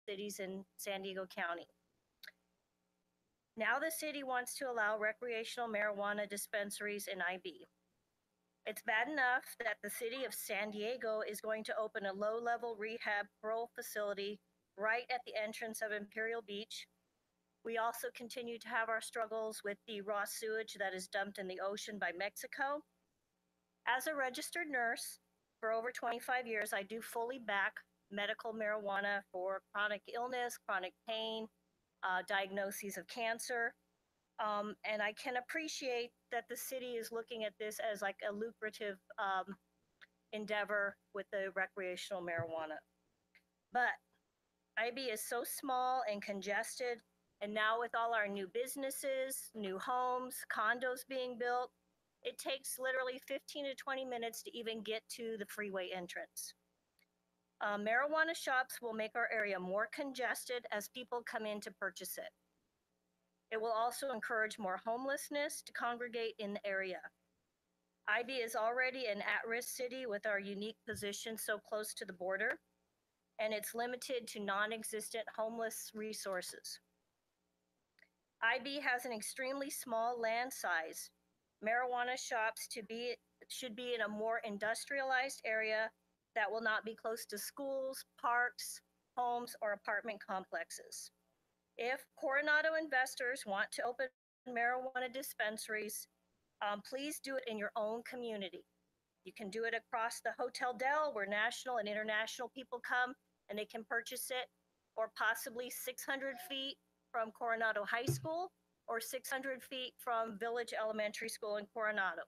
cities in San Diego County. Now the city wants to allow recreational marijuana dispensaries in IB. It's bad enough that the city of San Diego is going to open a low-level rehab parole facility right at the entrance of Imperial Beach. We also continue to have our struggles with the raw sewage that is dumped in the ocean by Mexico. As a registered nurse for over 25 years, I do fully back medical marijuana for chronic illness, chronic pain, diagnoses of cancer. And I can appreciate that the city is looking at this as like a lucrative endeavor with the recreational marijuana. But IB is so small and congested, and now with all our new businesses, new homes, condos being built, it takes literally 15 to 20 minutes to even get to the freeway entrance. Marijuana shops will make our area more congested as people come in to purchase it. It will also encourage more homelessness to congregate in the area. IB is already an at-risk city with our unique position so close to the border, and it's limited to non-existent homeless resources. IB has an extremely small land size. Marijuana shops should be in a more industrialized area that will not be close to schools, parks, homes, or apartment complexes. If Coronado investors want to open marijuana dispensaries, please do it in your own community. You can do it across the Hotel Del where national and international people come and they can purchase it, or possibly 600 feet from Coronado High School or 600 feet from Village Elementary School in Coronado.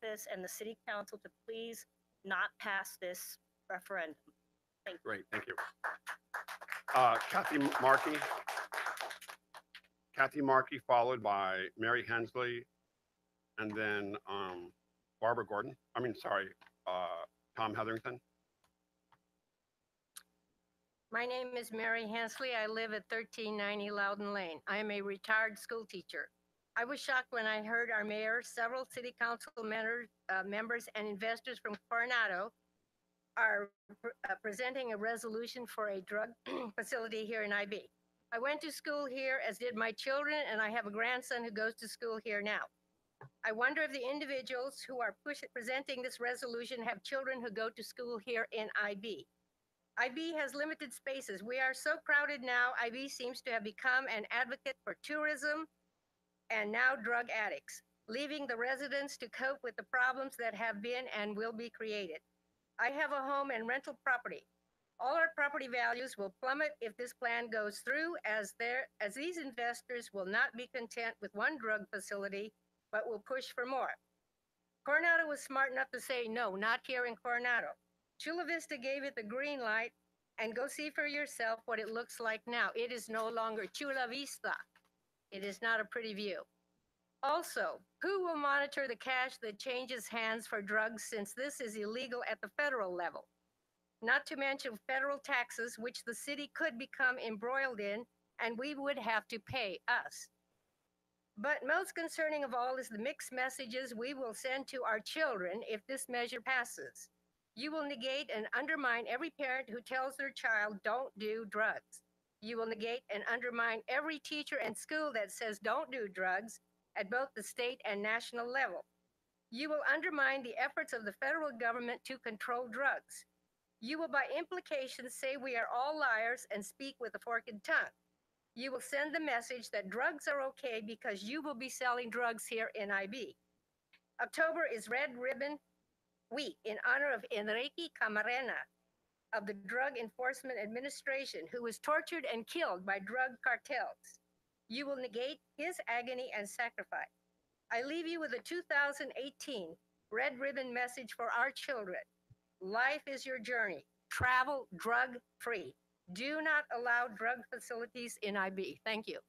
This and the City Council to please not pass this referendum. Thank you. Great, thank you. Kathy Markey, followed by Mary Hensley, and then Barbara Gordon. Tom Hetherington. My name is Mary Hensley. I live at 1390 Loudon Lane. I am a retired school teacher. I was shocked when I heard our mayor, several city council members, and investors from Coronado are presenting a resolution for a drug facility here in IB. I went to school here, as did my children, and I have a grandson who goes to school here now. I wonder if the individuals who are presenting this resolution have children who go to school here in IB. IB has limited spaces. We are so crowded now, IB seems to have become an advocate for tourism and now drug addicts, leaving the residents to cope with the problems that have been and will be created. I have a home and rental property. All our property values will plummet if this plan goes through, as these investors will not be content with one drug facility, but will push for more. Coronado was smart enough to say, no, not here in Coronado. Chula Vista gave it the green light, and go see for yourself what it looks like now. It is no longer Chula Vista. It is not a pretty view. Also, who will monitor the cash that changes hands for drugs, since this is illegal at the federal level? Not to mention federal taxes, which the city could become embroiled in, and we would have to pay us. But most concerning of all is the mixed messages we will send to our children if this measure passes. You will negate and undermine every parent who tells their child, don't do drugs. You will negate and undermine every teacher and school that says don't do drugs at both the state and national level. You will undermine the efforts of the federal government to control drugs. You will by implication say we are all liars and speak with a forked tongue. You will send the message that drugs are okay because you will be selling drugs here in IB. October is Red Ribbon Week in honor of Enrique Camarena of the Drug Enforcement Administration, who was tortured and killed by drug cartels. You will negate his agony and sacrifice. I leave you with a 2018 Red Ribbon message for our children. Life is your journey. Travel drug-free. Do not allow drug facilities in IB. Thank you.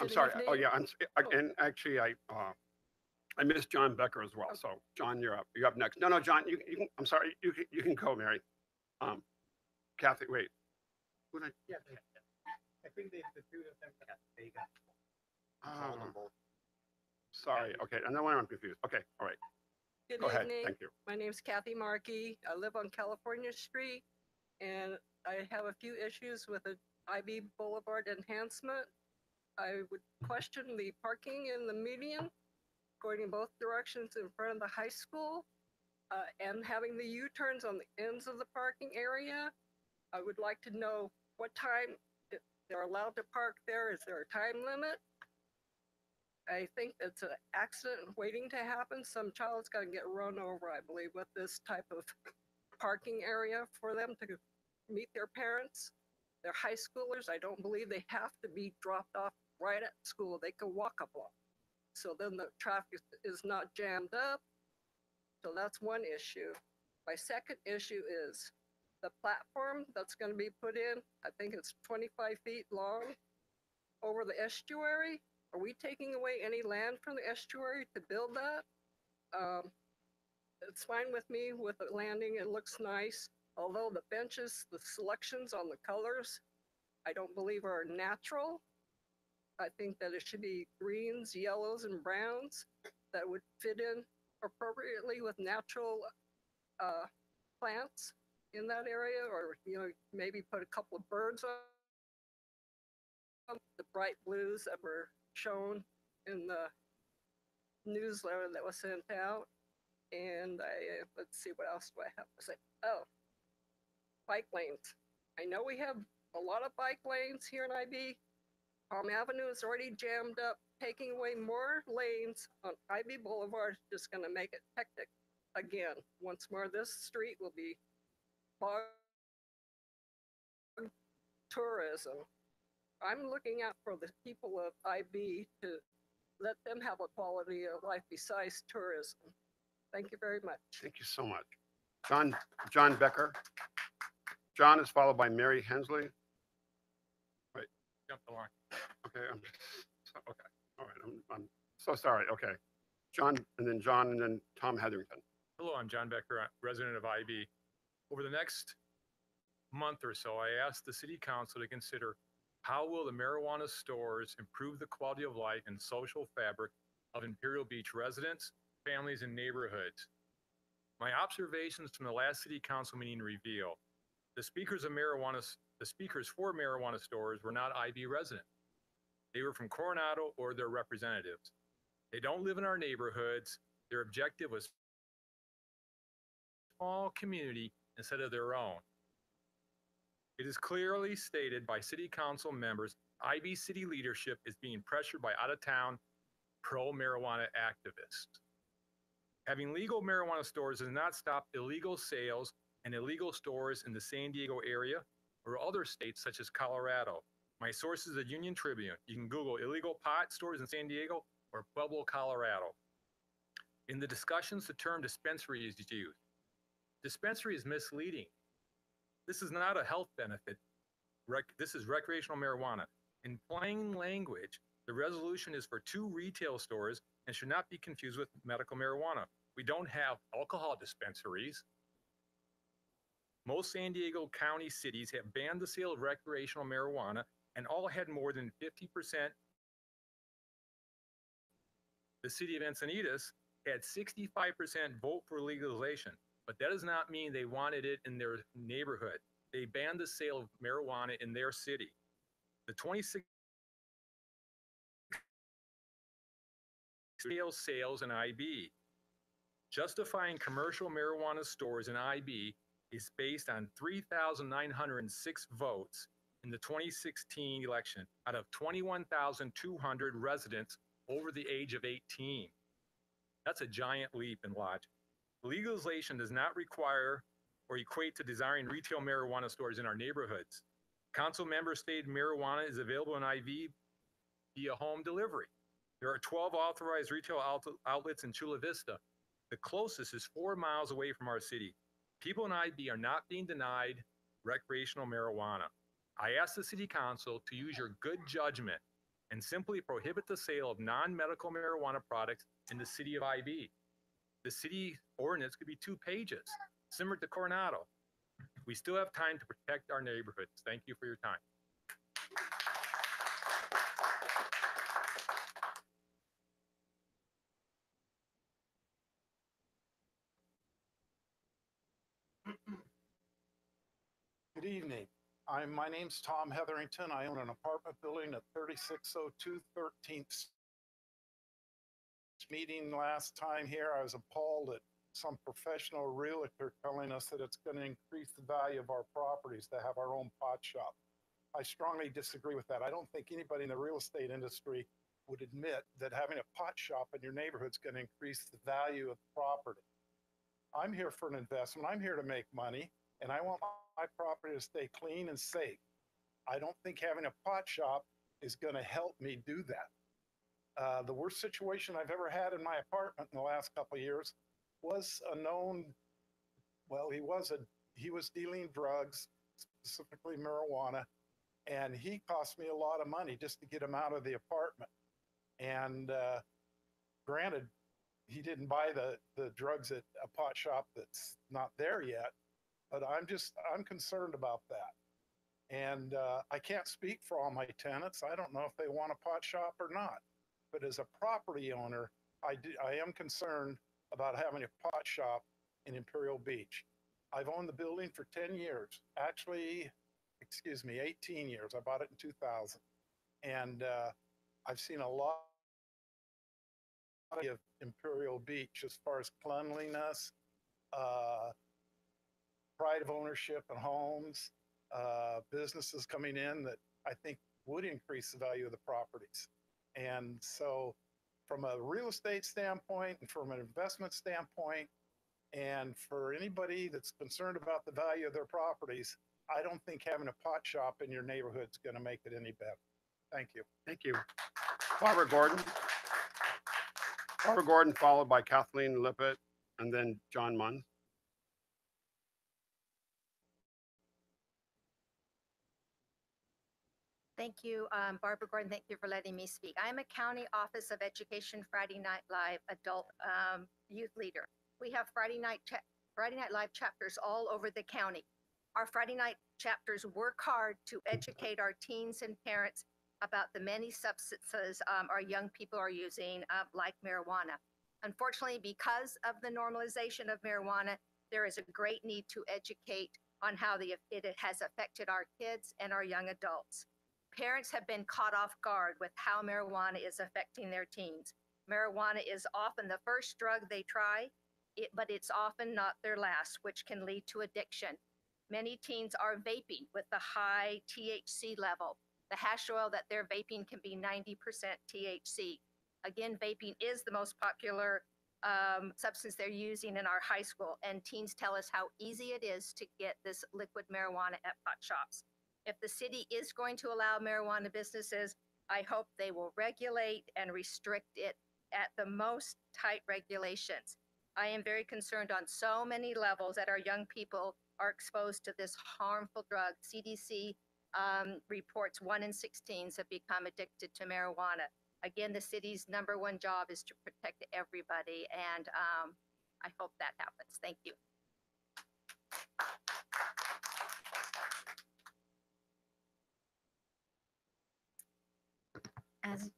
I'm sorry. Oh yeah. And actually, I missed John Becker as well. So John, you're up. You're up next. No, John. You can. I'm sorry. You can go, Mary. Kathy, wait. Who did I? Yeah. I think the two of them. Sorry. Okay. And then I'm confused. Okay. All right. Good Go ahead. evening. Thank you. My name's Kathy Markey. I live on California Street, and I have a few issues with the IB Boulevard enhancement. I would question the parking in the median, going in both directions in front of the high school, and having the U-turns on the ends of the parking area. I would like to know what time they're allowed to park there. Is there a time limit? I think it's an accident waiting to happen. Some child's got to get run over, I believe, with this type of parking area for them to meet their parents. They're high schoolers. I don't believe they have to be dropped off right at school. They can walk a block. So then the traffic is not jammed up. So that's one issue. My second issue is the platform that's going to be put in. I think it's 25 feet long over the estuary. Are we taking away any land from the estuary to build that? It's fine with me with the landing. It looks nice. Although the benches, the selections on the colors, I don't believe are natural. I think that it should be greens, yellows, and browns that would fit in appropriately with natural plants in that area, or maybe put a couple of birds on the bright blues that were shown in the newsletter that was sent out. And let's see, what else do I have to say? Oh, bike lanes. I know we have a lot of bike lanes here in IB. Palm Avenue is already jammed up. Taking away more lanes on IB Boulevard is just going to make it hectic again. Once more, this street will be bog tourism. I'm looking out for the people of IB to let them have a quality of life besides tourism. Thank you very much. Thank you so much. John Becker. John is followed by Mary Hensley. Right. Jump the line. Okay. Okay. All right. I'm so sorry. Okay. John, and then Tom Hetherington. Hello, I'm John Becker, resident of IB. Over the next month or so, I asked the City Council to consider how will the marijuana stores improve the quality of life and social fabric of Imperial Beach residents, families, and neighborhoods. My observations from the last City Council meeting reveal the speakers for marijuana stores were not IB residents. They were from Coronado or their representatives. They don't live in our neighborhoods. Their objective was small community instead of their own. It is clearly stated by City Council members, IB City leadership is being pressured by out-of-town pro-marijuana activists. Having legal marijuana stores does not stop illegal sales and illegal stores in the San Diego area or other states such as Colorado. My source is the Union Tribune. You can Google illegal pot stores in San Diego or Pueblo, Colorado. In the discussions, the term dispensary is used. Dispensary is misleading. This is not a health benefit. This is recreational marijuana. In plain language, the resolution is for 2 retail stores and should not be confused with medical marijuana. We don't have alcohol dispensaries. Most San Diego County cities have banned the sale of recreational marijuana and all had more than 50%. The city of Encinitas had 65% vote for legalization, but that does not mean they wanted it in their neighborhood. They banned the sale of marijuana in their city. The 26 sales in IB. Justifying commercial marijuana stores in IB is based on 3,906 votes in the 2016 election out of 21,200 residents over the age of 18. That's a giant leap in logic. Legalization does not require or equate to desiring retail marijuana stores in our neighborhoods. Council members stated marijuana is available in IV via home delivery. There are 12 authorized retail outlets in Chula Vista. The closest is 4 miles away from our city. People in IB are not being denied recreational marijuana. I ask the City Council to use your good judgment and simply prohibit the sale of non-medical marijuana products in the city of IB. The city ordinance could be 2 pages, similar to Coronado. We still have time to protect our neighborhoods. Thank you for your time. evening. My name's Tom Hetherington. I own an apartment building at 3602 13th. Meeting last time here, I was appalled at some professional realtor telling us that it's going to increase the value of our properties to have our own pot shop. I strongly disagree with that. I don't think anybody in the real estate industry would admit that having a pot shop in your neighborhood is going to increase the value of the property. I'm here for an investment. I'm here to make money, and I want my property to stay clean and safe. I don't think having a pot shop is going to help me do that. The worst situation I've ever had in my apartment in the last couple of years was a known, well, he was dealing drugs, specifically marijuana, and he cost me a lot of money just to get him out of the apartment. And granted, he didn't buy the drugs at a pot shop that's not there yet, but I'm concerned about that. And I can't speak for all my tenants. I don't know if they want a pot shop or not. But as a property owner, I am concerned about having a pot shop in Imperial Beach. I've owned the building for 10 years. Actually, 18 years. I bought it in 2000. And I've seen a lot of Imperial Beach as far as cleanliness, pride of ownership in homes, businesses coming in that I think would increase the value of the properties. And so from a real estate standpoint and from an investment standpoint, and for anybody that's concerned about the value of their properties, I don't think having a pot shop in your neighborhood is going to make it any better. Thank you. Thank you. Barbara Gordon. Barbara Gordon, followed by Kathleen Lippett, and then John Munn. Thank you, Barbara Gordon. Thank you for letting me speak. I'm a County Office of Education Friday Night Live adult youth leader. We have Friday Night Live chapters all over the county. Our Friday night chapters work hard to educate our teens and parents about the many substances our young people are using, like marijuana. Unfortunately, because of the normalization of marijuana, there is a great need to educate on how it has affected our kids and our young adults. Parents have been caught off guard with how marijuana is affecting their teens. Marijuana is often the first drug they try, but it's often not their last, which can lead to addiction. Many teens are vaping with the high THC level. The hash oil that they're vaping can be 90% THC. Again, vaping is the most popular substance they're using in our high school, and teens tell us how easy it is to get this liquid marijuana at pot shops. If the city is going to allow marijuana businesses, I hope they will regulate and restrict it at the most tight regulations. I am very concerned on so many levels that our young people are exposed to this harmful drug. CDC reports 1 in 16 have become addicted to marijuana. Again, the city's #1 job is to protect everybody, and I hope that happens. Thank you.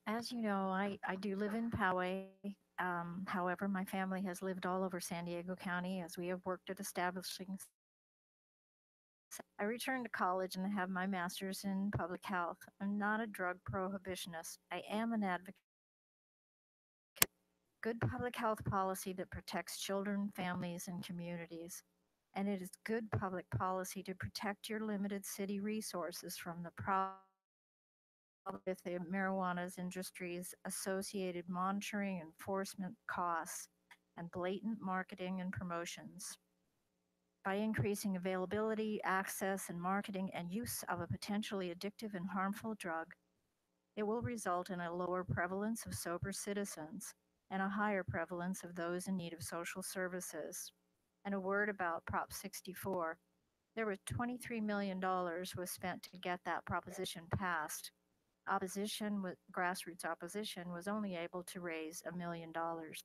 As you know, I do live in Poway. However, my family has lived all over San Diego County as we have worked at establishing. I returned to college and have my master's in public health. I'm not a drug prohibitionist. I am an advocate. Good public health policy that protects children, families, and communities. And it is good public policy to protect your limited city resources from the problem with the marijuana industry's associated monitoring, enforcement costs, and blatant marketing and promotions. By increasing availability, access, and marketing and use of a potentially addictive and harmful drug, it will result in a lower prevalence of sober citizens and a higher prevalence of those in need of social services. And a word about Prop 64. There was $23 million was spent to get that proposition passed. Grassroots opposition was only able to raise $1 million.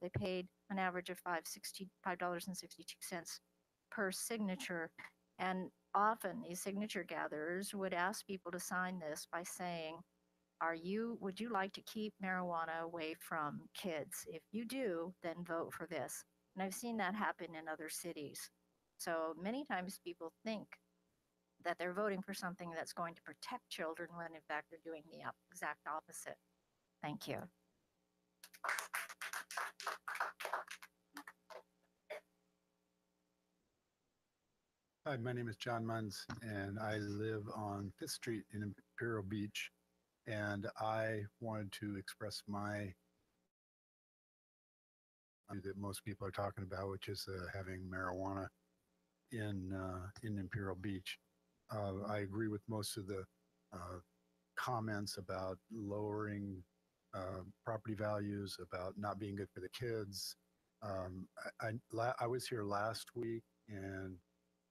They paid an average of $5.62 per signature. And often these signature gatherers would ask people to sign this by saying, would you like to keep marijuana away from kids? If you do, then vote for this. And I've seen that happen in other cities. So many times people think that they're voting for something that's going to protect children when in fact they're doing the exact opposite. Thank you. Hi, my name is John Munns, and I live on 5th Street in Imperial Beach. And I wanted to express my that most people are talking about, which is having marijuana in Imperial Beach. I agree with most of the comments about lowering property values, about not being good for the kids. I was here last week, and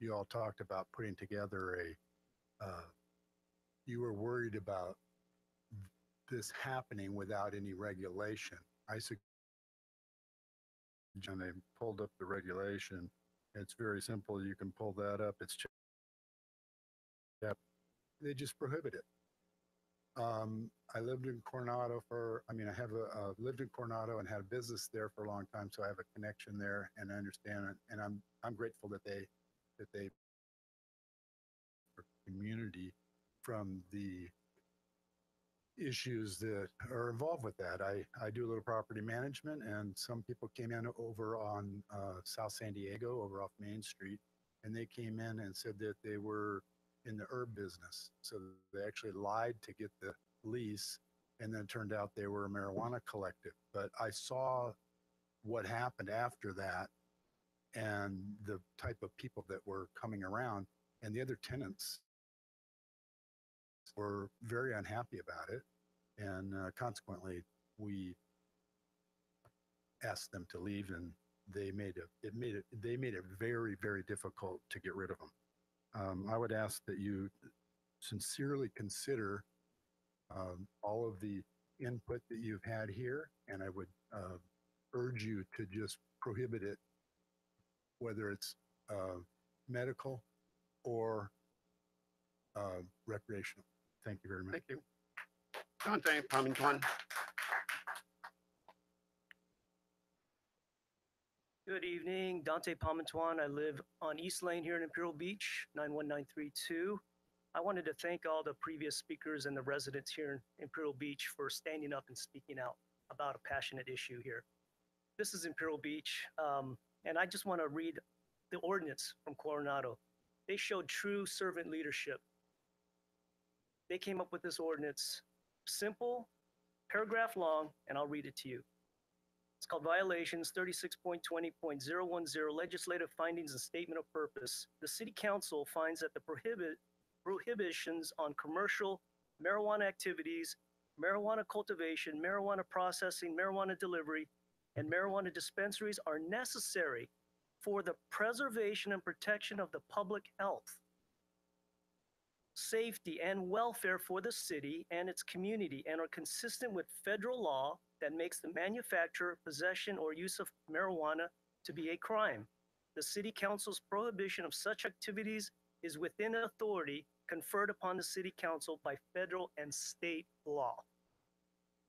you all talked about putting together you were worried about this happening without any regulation. And they pulled up the regulation. It's very simple. You can pull that up. They just prohibit it. I lived in Coronado I have lived in Coronado and had a business there for a long time, so I have a connection there, and I understand it. And I'm grateful that they community from the issues that are involved with that. I do a little property management, and some people came in over on South San Diego, over off Main Street, and they came in and said that they were in the herb business. So they actually lied to get the lease, and then it turned out they were a marijuana collective. But I saw what happened after that and the type of people that were coming around, and the other tenants were very unhappy about it, and consequently, we asked them to leave, and they made it very, very difficult to get rid of them. I would ask that you sincerely consider all of the input that you've had here, and I would urge you to just prohibit it, whether it's medical or recreational. Thank you very much. Thank you. Dante Palmintwan. Good evening, Dante Palmintwan. I live on East Lane here in Imperial Beach, 91932. I wanted to thank all the previous speakers and the residents here in Imperial Beach for standing up and speaking out about a passionate issue here. This is Imperial Beach, and I just want to read the ordinance from Coronado. They showed true servant leadership. They came up with this ordinance, simple, paragraph long, and I'll read it to you. It's called Violations 36.20.010 Legislative Findings and Statement of Purpose. The City Council finds that the prohibitions on commercial marijuana activities, marijuana cultivation, marijuana processing, marijuana delivery, and marijuana dispensaries are necessary for the preservation and protection of the public health, safety, and welfare for the city and its community, and are consistent with federal law that makes the manufacture, possession, or use of marijuana to be a crime. The City Council's prohibition of such activities is within authority conferred upon the City Council by federal and state law.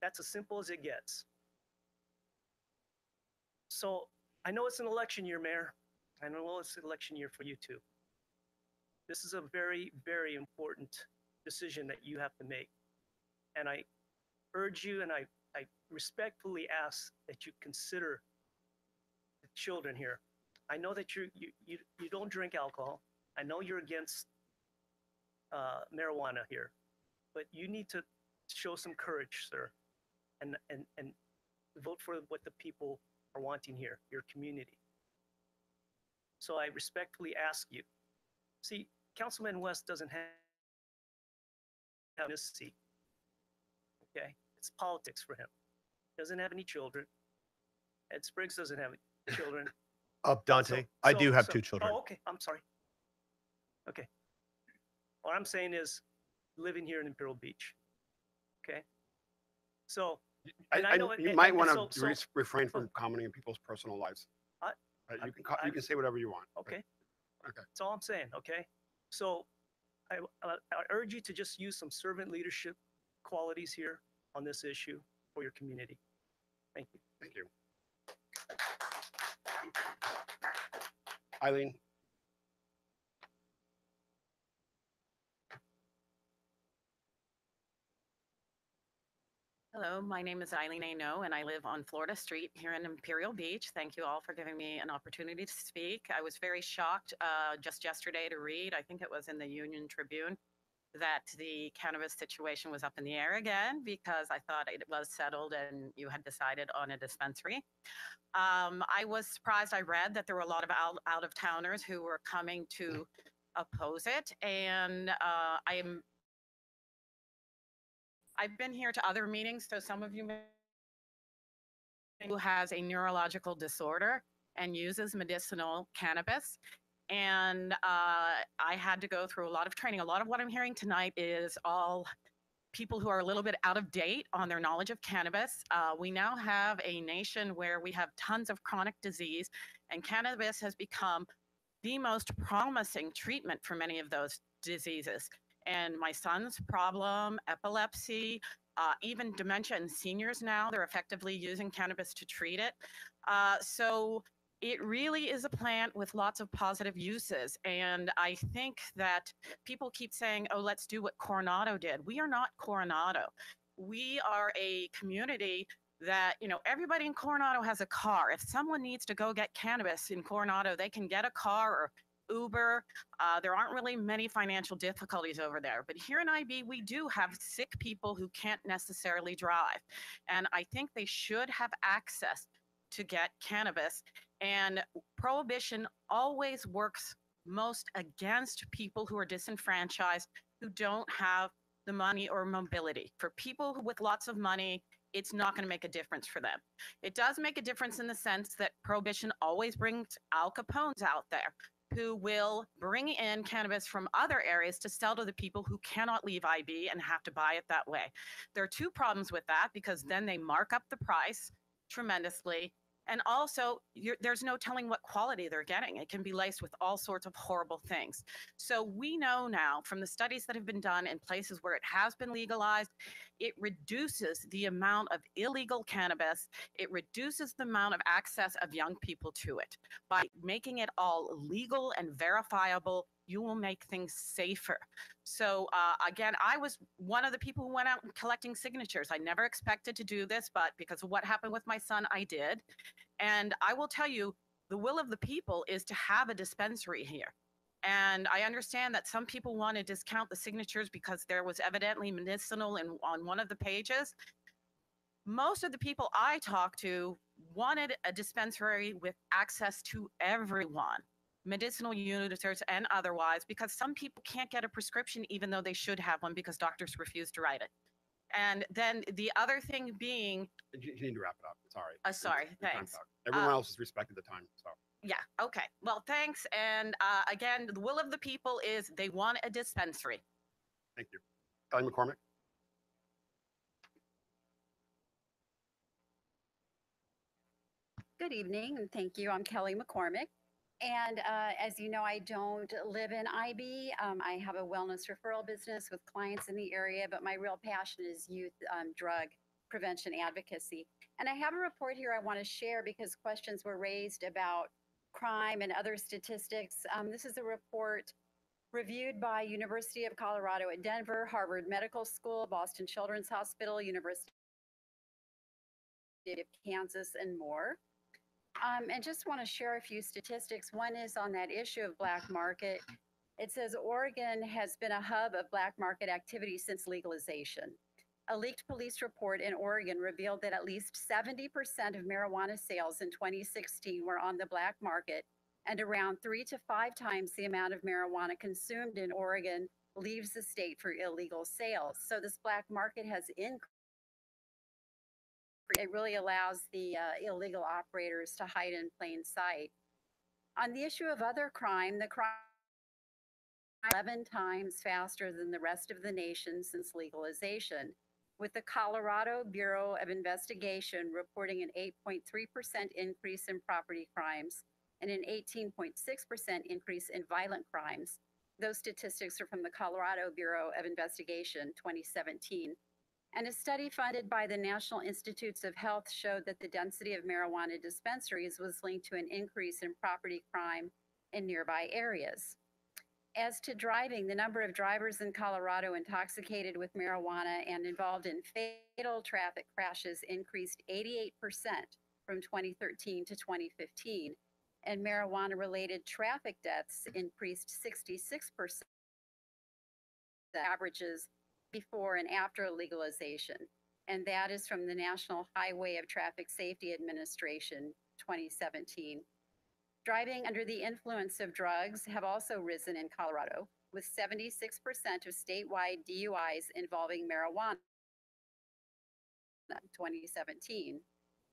That's as simple as it gets. So I know it's an election year, Mayor. I know it's an election year for you too. This is a very, very important decision that you have to make. And I urge you, and I respectfully ask that you consider the children here. I know that you don't drink alcohol. I know you're against marijuana here, but you need to show some courage, sir, and vote for what the people are wanting here, your community. So I respectfully ask you. See, Councilman West doesn't have this seat. Okay, it's politics for him. Doesn't have any children. Ed Spriggs doesn't have any children. Dante, I do have two children. Oh, okay. I'm sorry. Okay. What I'm saying is living here in Imperial Beach. Okay. So, you might want to refrain from commenting on people's personal lives. You can say whatever you want. Okay. Okay. That's all I'm saying. Okay. So I urge you to just use some servant leadership qualities here on this issue for your community. Thank you. Thank you. Eileen. Hello, my name is Eileen Ano, and I live on Florida Street here in Imperial Beach. Thank you all for giving me an opportunity to speak. I was very shocked just yesterday to read, I think it was in the Union Tribune, that the cannabis situation was up in the air again because I thought it was settled and you had decided on a dispensary. I was surprised. I read that there were a lot of out of towners who were coming to oppose it, and I've been here to other meetings, so some of you may who has a neurological disorder and uses medicinal cannabis. And I had to go through a lot of training. A lot of what I'm hearing tonight is all people who are a little bit out of date on their knowledge of cannabis. We now have a nation where we have tons of chronic disease, and cannabis has become the most promising treatment for many of those diseases. And my son's problem, epilepsy, even dementia in seniors now, they're effectively using cannabis to treat it. So it really is a plant with lots of positive uses. And I think that people keep saying, oh, let's do what Coronado did. We are not Coronado. We are a community that, you know, everybody in Coronado has a car. If someone needs to go get cannabis in Coronado, they can get a car or Uber. There aren't really many financial difficulties over there. But here in IB, we do have sick people who can't necessarily drive. And I think they should have access to get cannabis. And prohibition always works most against people who are disenfranchised, who don't have the money or mobility. For people with lots of money, it's not going to make a difference for them. It does make a difference in the sense that prohibition always brings Al Capones out there who will bring in cannabis from other areas to sell to the people who cannot leave IB and have to buy it that way. There are two problems with that because then they mark up the price tremendously. And also, there's no telling what quality they're getting. It can be laced with all sorts of horrible things. So we know now from the studies that have been done in places where it has been legalized, it reduces the amount of illegal cannabis. It reduces the amount of access of young people to it. By making it all legal and verifiable, you will make things safer. So again, I was one of the people who went out and collecting signatures. I never expected to do this, but because of what happened with my son, I did. And I will tell you, the will of the people is to have a dispensary here. And I understand that some people want to discount the signatures because there was evidently medicinal on one of the pages. Most of the people I talked to wanted a dispensary with access to everyone, medicinal users and otherwise, because some people can't get a prescription even though they should have one because doctors refuse to write it. And then the other thing being, You need to wrap it up. Sorry. sorry, Your time's thanks. up. Everyone else has respected the time. So Yeah, okay. Well, thanks. And again, the will of the people is they want a dispensary. thank you. Kelly McCormick. Good evening, and thank you. I'm Kelly McCormick. And as you know, I don't live in IB. I have a wellness referral business with clients in the area, but my real passion is youth drug prevention advocacy. And I have a report here I want to share because questions were raised about crime and other statistics. This is a report reviewed by University of Colorado at Denver, Harvard Medical School, Boston Children's Hospital, University of Kansas, and more. And just want to share a few statistics. One is on that issue of black market. It says Oregon has been a hub of black market activity since legalization. A leaked police report in Oregon revealed that at least 70% of marijuana sales in 2016 were on the black market, and around 3 to 5 times the amount of marijuana consumed in Oregon leaves the state for illegal sales. So this black market has increased. It really allows the illegal operators to hide in plain sight. On the issue of other crime, the crime 11 times faster than the rest of the nation since legalization, with the Colorado Bureau of Investigation reporting an 8.3% increase in property crimes and an 18.6% increase in violent crimes. Those statistics are from the Colorado Bureau of Investigation 2017. And a study funded by the National Institutes of Health showed that the density of marijuana dispensaries was linked to an increase in property crime in nearby areas. As to driving, the number of drivers in Colorado intoxicated with marijuana and involved in fatal traffic crashes increased 88% from 2013 to 2015, and marijuana-related traffic deaths increased 66% averages before and after legalization. And that is from the National Highway of Traffic Safety Administration, 2017. Driving under the influence of drugs have also risen in Colorado, with 76% of statewide DUIs involving marijuana, 2017.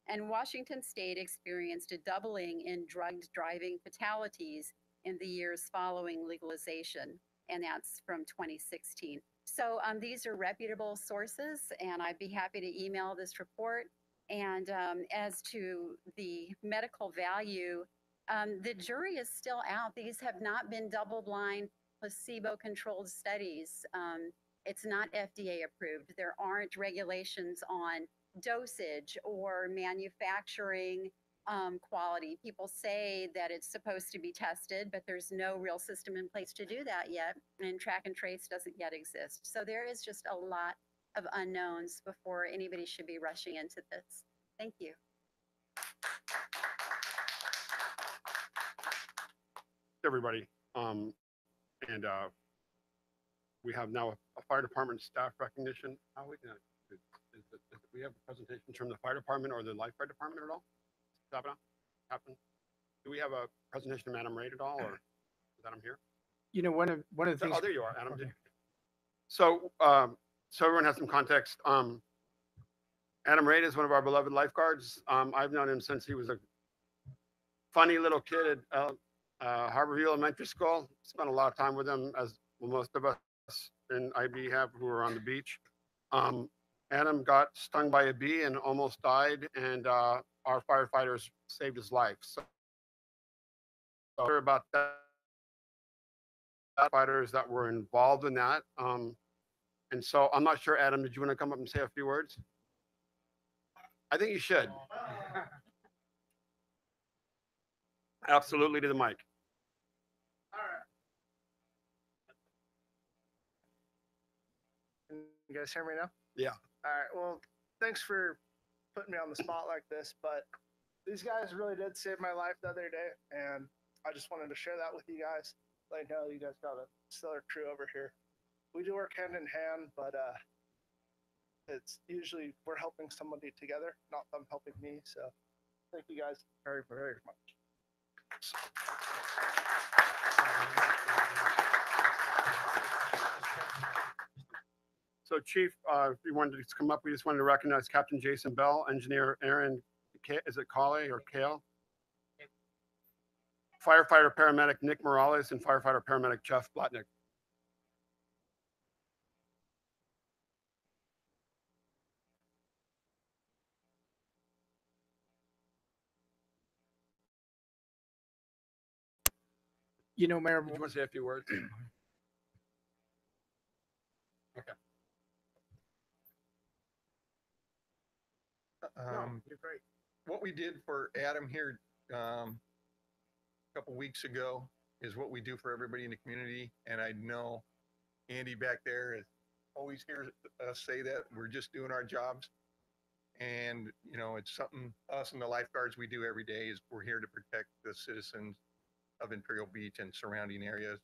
And Washington State experienced a doubling in drugged driving fatalities in the years following legalization, and that's from 2016. So these are reputable sources, and I'd be happy to email this report. And as to the medical value, the jury is still out. These have not been double-blind, placebo-controlled studies. It's not FDA approved. There aren't regulations on dosage or manufacturing quality. People say that it's supposed to be tested, but there's no real system in place to do that yet, and track and trace doesn't yet exist. So there is just a lot of unknowns before anybody should be rushing into this. Thank you. Everybody. And we have now a fire department staff recognition. How are we gonna, we have a presentation from the fire department or the life fire department at all? Stop it up? Happen? Do we have a presentation of Adam Raid at all, or is Adam here? You know, one of the things. Oh, there you are, Adam. Okay. So, so everyone has some context. Adam Raid is one of our beloved lifeguards. I've known him since he was a funny little kid at Harborview Elementary School. Spent a lot of time with him, as most of us in IB have who are on the beach. Adam got stung by a bee and almost died, and our firefighters saved his life. So about that, firefighters that were involved in that. And so I'm not sure, Adam, did you want to come up and say a few words? I think you should. Absolutely to the mic. You guys hear me now? Yeah. All right. Well, thanks for putting me on the spot like this, but these guys really did save my life the other day, and I just wanted to share that with you guys. Like, no, you guys got a stellar crew over here. We do work hand in hand, but it's usually we're helping somebody together, not them helping me. So thank you guys very, very much. So Chief, if you wanted to come up, we just wanted to recognize Captain Jason Bell, Engineer Aaron, is it Cauley or Kale? Firefighter Paramedic Nick Morales, and Firefighter Paramedic Jeff Blatnick. You know, Mayor. Did you want to say a few words? Okay. You're great. What we did for Adam here a couple weeks ago is what we do for everybody in the community. And I know Andy back there is always hears us say that we're just doing our jobs. And, you know, it's something us and the lifeguards we do every day is we're here to protect the citizens of Imperial Beach and surrounding areas.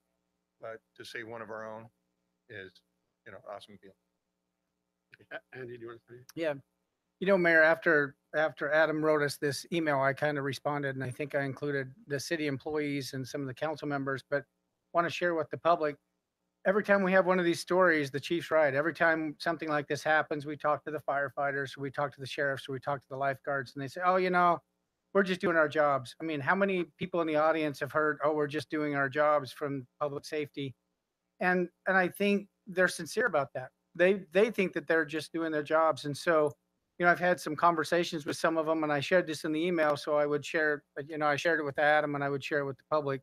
But to say one of our own is, you know, awesome deal. Andy, do you want to say? Yeah. You know, Mayor, after Adam wrote us this email, I kind of responded, and I think I included the city employees and some of the council members, but want to share with the public. Every time we have one of these stories, the chief's right. Every time something like this happens, we talk to the firefighters, we talk to the sheriffs, we talk to the lifeguards, and they say, oh, you know, we're just doing our jobs. I mean, how many people in the audience have heard, oh, we're just doing our jobs from public safety? And I think they're sincere about that. They think that they're just doing their jobs. And so, you know, I've had some conversations with some of them, and I shared this in the email, so I would share, you know, I shared it with Adam, and I would share it with the public.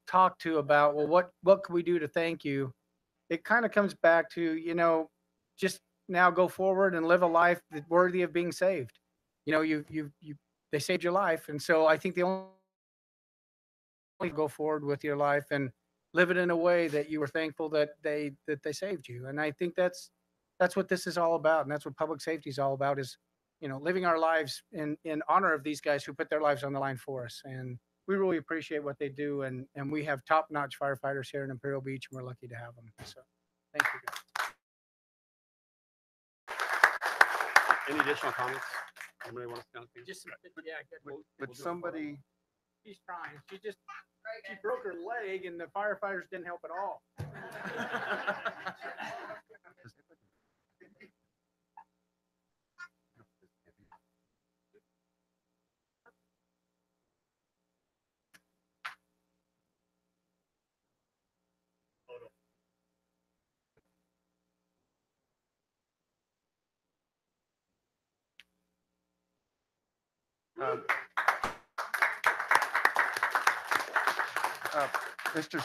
Talk to about, well, what can we do to thank you? It kind of comes back to, you know, just now go forward and live a life that's worthy of being saved. You know, they saved your life, and so I think the only go forward with your life and live it in a way that you were thankful that they saved you. And I think that's what this is all about, and that's what public safety is all about, is living our lives in honor of these guys who put their lives on the line for us. And we really appreciate what they do, and we have top-notch firefighters here in Imperial Beach, and we're lucky to have them. So thank you guys. Any additional comments? Anybody want to say anything? Just yeah, good. But somebody, She's trying. She broke her leg, and the firefighters didn't help at all. Mr.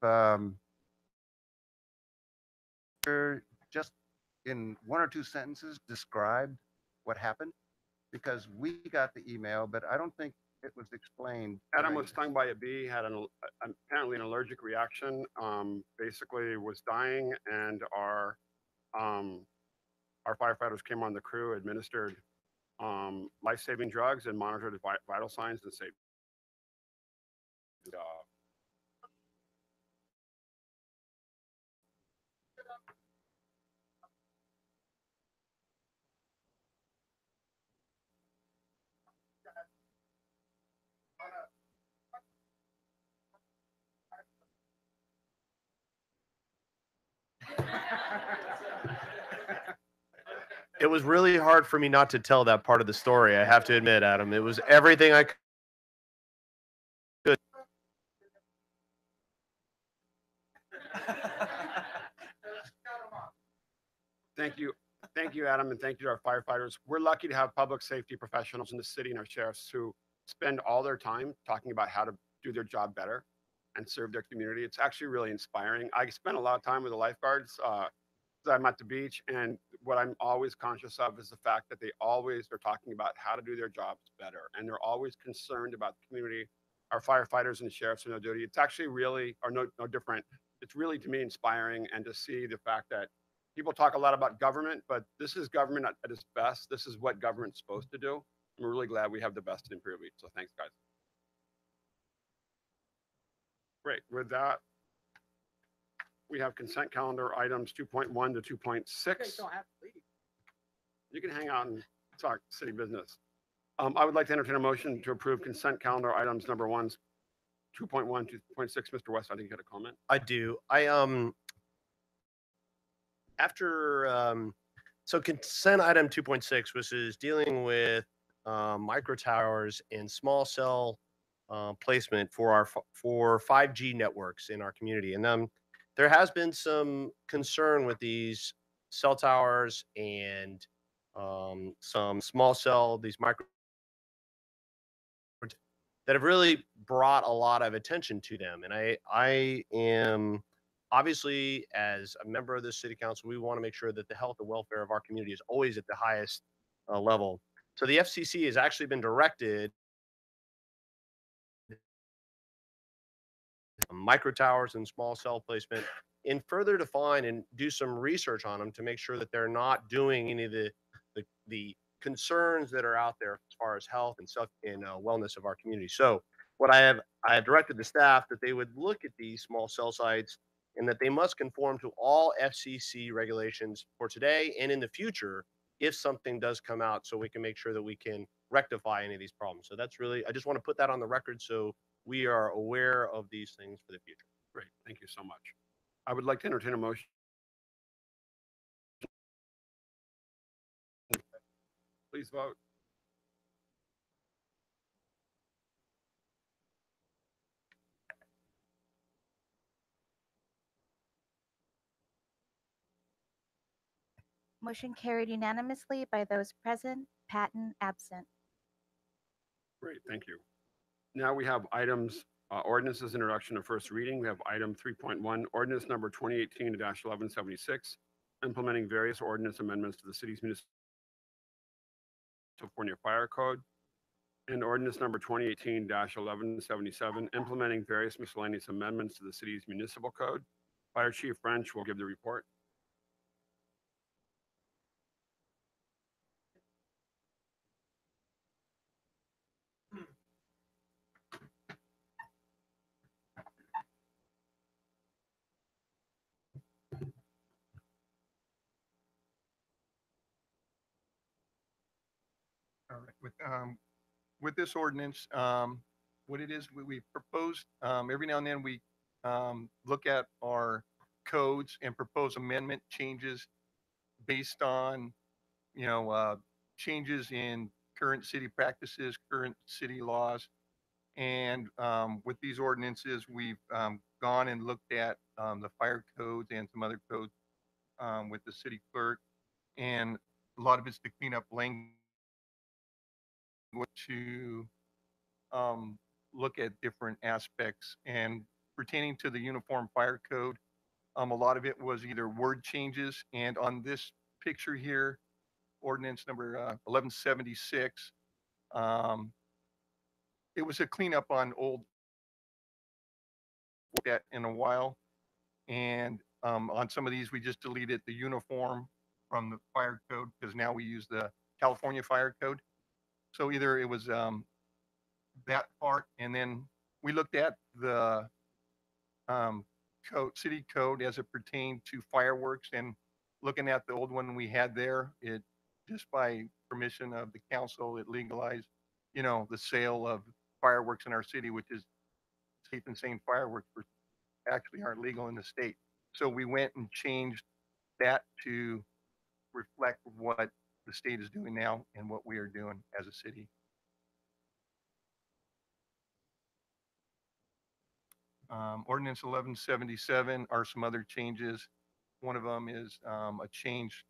Um, just in one or two sentences describe what happened, because we got the email, but I don't think it was explained. Adam was stung by a bee, had apparently an allergic reaction, basically was dying, and our firefighters came on the crew, administered life-saving drugs, and monitored the vital signs and saved. It was really hard for me not to tell that part of the story. I have to admit, Adam, it was everything I could. Thank you, Adam, and thank you to our firefighters. We're lucky to have public safety professionals in the city and our sheriffs who spend all their time talking about how to do their job better and serve their community. It's actually really inspiring. I spend a lot of time with the lifeguards. I'm at the beach, and what I'm always conscious of is the fact that they always are talking about how to do their jobs better, and they're always concerned about the community. Our firefighters and sheriffs are no duty. It's actually really, or no different. It's really, to me, inspiring, and to see the fact that people talk a lot about government, but this is government at its best. This is what government's supposed to do. I'm really glad we have the best in Imperial Beach. So thanks, guys. Great. With that, we have consent calendar items 2.1 to 2.6. You can hang out and talk city business. I would like to entertain a motion to approve consent calendar items number 1, 2.1, 2.6. Mr. West, I think you had a comment. I do. So consent item 2.6, which is dealing with micro towers and small cell placement for 5G networks in our community. And there has been some concern with these cell towers and some small cell, these micro that have really brought a lot of attention to them. And I am obviously, as a member of the city council, we want to make sure that the health and welfare of our community is always at the highest level. So the FCC has actually been directed micro towers and small cell placement and further define and do some research on them to make sure that they're not doing any of the concerns that are out there as far as health and stuff and wellness of our community. So what I have directed the staff that they would look at these small cell sites and that they must conform to all FCC regulations for today and in the future if something does come out, so we can make sure that we can rectify any of these problems. So that's really, I just want to put that on the record so we are aware of these things for the future. Great. Thank you so much. I would like to entertain a motion. Please vote. Motion carried unanimously by those present, Patton absent. Great, thank you. Now we have items, ordinances introduction and first reading. We have item 3.1, ordinance number 2018-1176, implementing various ordinance amendments to the city's municipal California Fire Code. And ordinance number 2018-1177, implementing various miscellaneous amendments to the city's municipal code. Fire Chief French will give the report. All right. With this ordinance, what it is, we propose, every now and then we look at our codes and propose amendment changes based on, changes in current city practices, current city laws. And with these ordinances, we've gone and looked at the fire codes and some other codes with the city clerk. And a lot of it's to clean up language to look at different aspects. And pertaining to the Uniform Fire Code, a lot of it was either word changes. And on this picture here, ordinance number 1176, it was a cleanup on old that in a while. And on some of these, we just deleted the uniform from the fire code because now we use the California Fire Code. So either it was that part, and then we looked at the city code as it pertained to fireworks, and looking at the old one we had there, it just by permission of the council, it legalized, the sale of fireworks in our city, which is safe and sane fireworks actually aren't legal in the state. So we went and changed that to reflect what the state is doing now and what we are doing as a city. Ordinance 1177 are some other changes. One of them is a change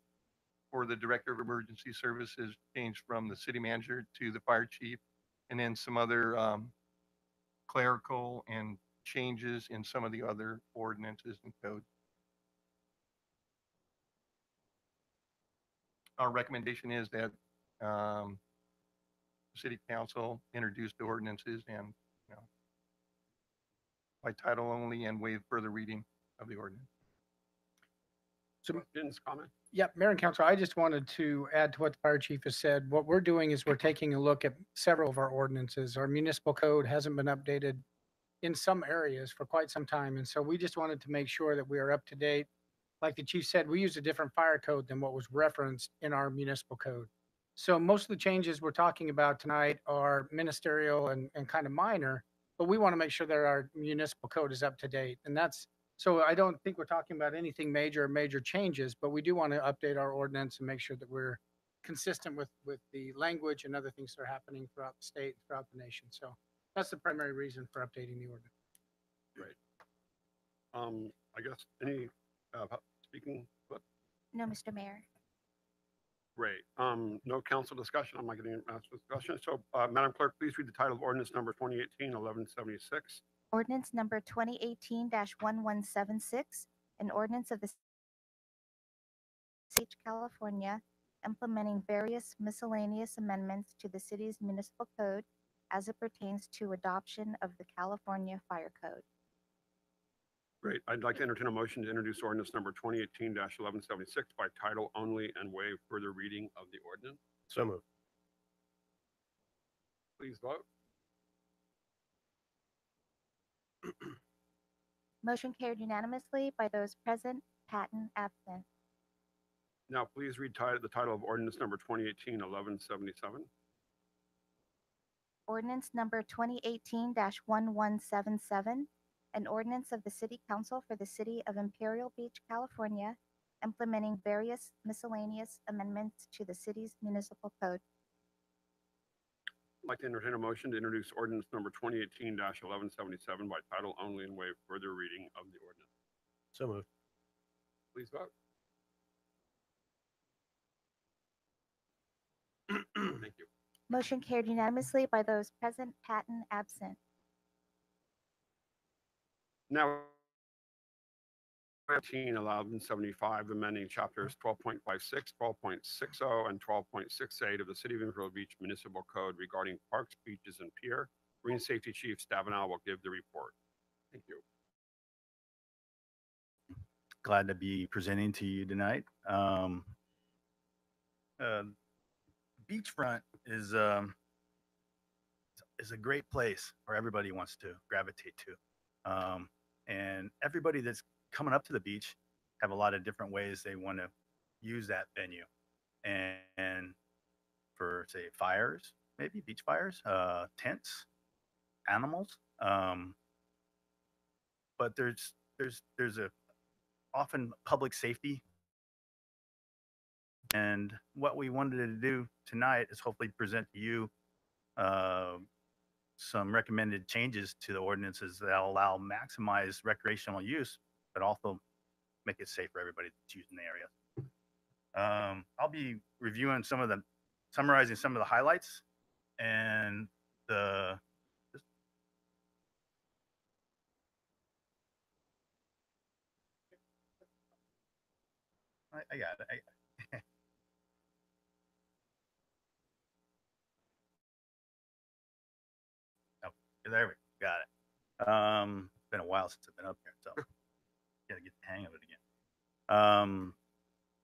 for the Director of Emergency Services, changed from the city manager to the fire chief, and then some other clerical and changes in some of the other ordinances and codes. Our recommendation is that City Council introduce the ordinances and, by title only and waive further reading of the ordinance. So, Questions, comment? Yep, Mayor and Council, I just wanted to add to what the fire chief has said. What we're doing is we're taking a look at several of our ordinances. Our municipal code hasn't been updated in some areas for quite some time. And so we just wanted to make sure that we are up to date. Like the chief said, we use a different fire code than what was referenced in our municipal code. So most of the changes we're talking about tonight are ministerial and kind of minor, but we want to make sure that our municipal code is up to date. And so I don't think we're talking about anything major changes, but we do want to update our ordinance and make sure that we're consistent with the language and other things that are happening throughout the state, throughout the nation. So that's the primary reason for updating the ordinance. Great. I guess any speaking? No, Mr. Mayor. Great. No council discussion. I'm not getting discussion. So, Madam Clerk, please read the title of ordinance number 2018-1176. Ordinance number 2018-1176, an ordinance of the City of California implementing various miscellaneous amendments to the city's municipal code as it pertains to adoption of the California Fire Code. Great. I'd like to entertain a motion to introduce ordinance number 2018-1176 by title only and waive further reading of the ordinance. So moved. Please vote. Motion carried unanimously by those present, Patton absent. Now, please read the title of ordinance number 2018-1177. Ordinance number 2018-1177, an ordinance of the City Council for the City of Imperial Beach, California, implementing various miscellaneous amendments to the city's municipal code. I'd like to entertain a motion to introduce ordinance number 2018-1177 by title only and waive further reading of the ordinance. So moved. Please vote. Thank you. Motion carried unanimously by those present, Patton absent. Now 19 1175, amending chapters 12.56, 12.60, and 12.68 of the City of Imperial Beach Municipal Code regarding parks, beaches, and pier. Marine Safety Chief Stabenow will give the report. Thank you. Glad to be presenting to you tonight. Beachfront is a great place where everybody wants to gravitate to. And everybody that's coming up to the beach have a lot of different ways they want to use that venue. And for, say, fires, maybe beach fires, tents, animals. But there's a often public safety. And what we wanted to do tonight is hopefully present to you some recommended changes to the ordinances that allow maximize recreational use, but also make it safe for everybody that's using the area. I'll be reviewing summarizing some of the highlights and I got it. Oh, there we go. Got it. Been a while since I've been up here, so gotta get the hang of it again.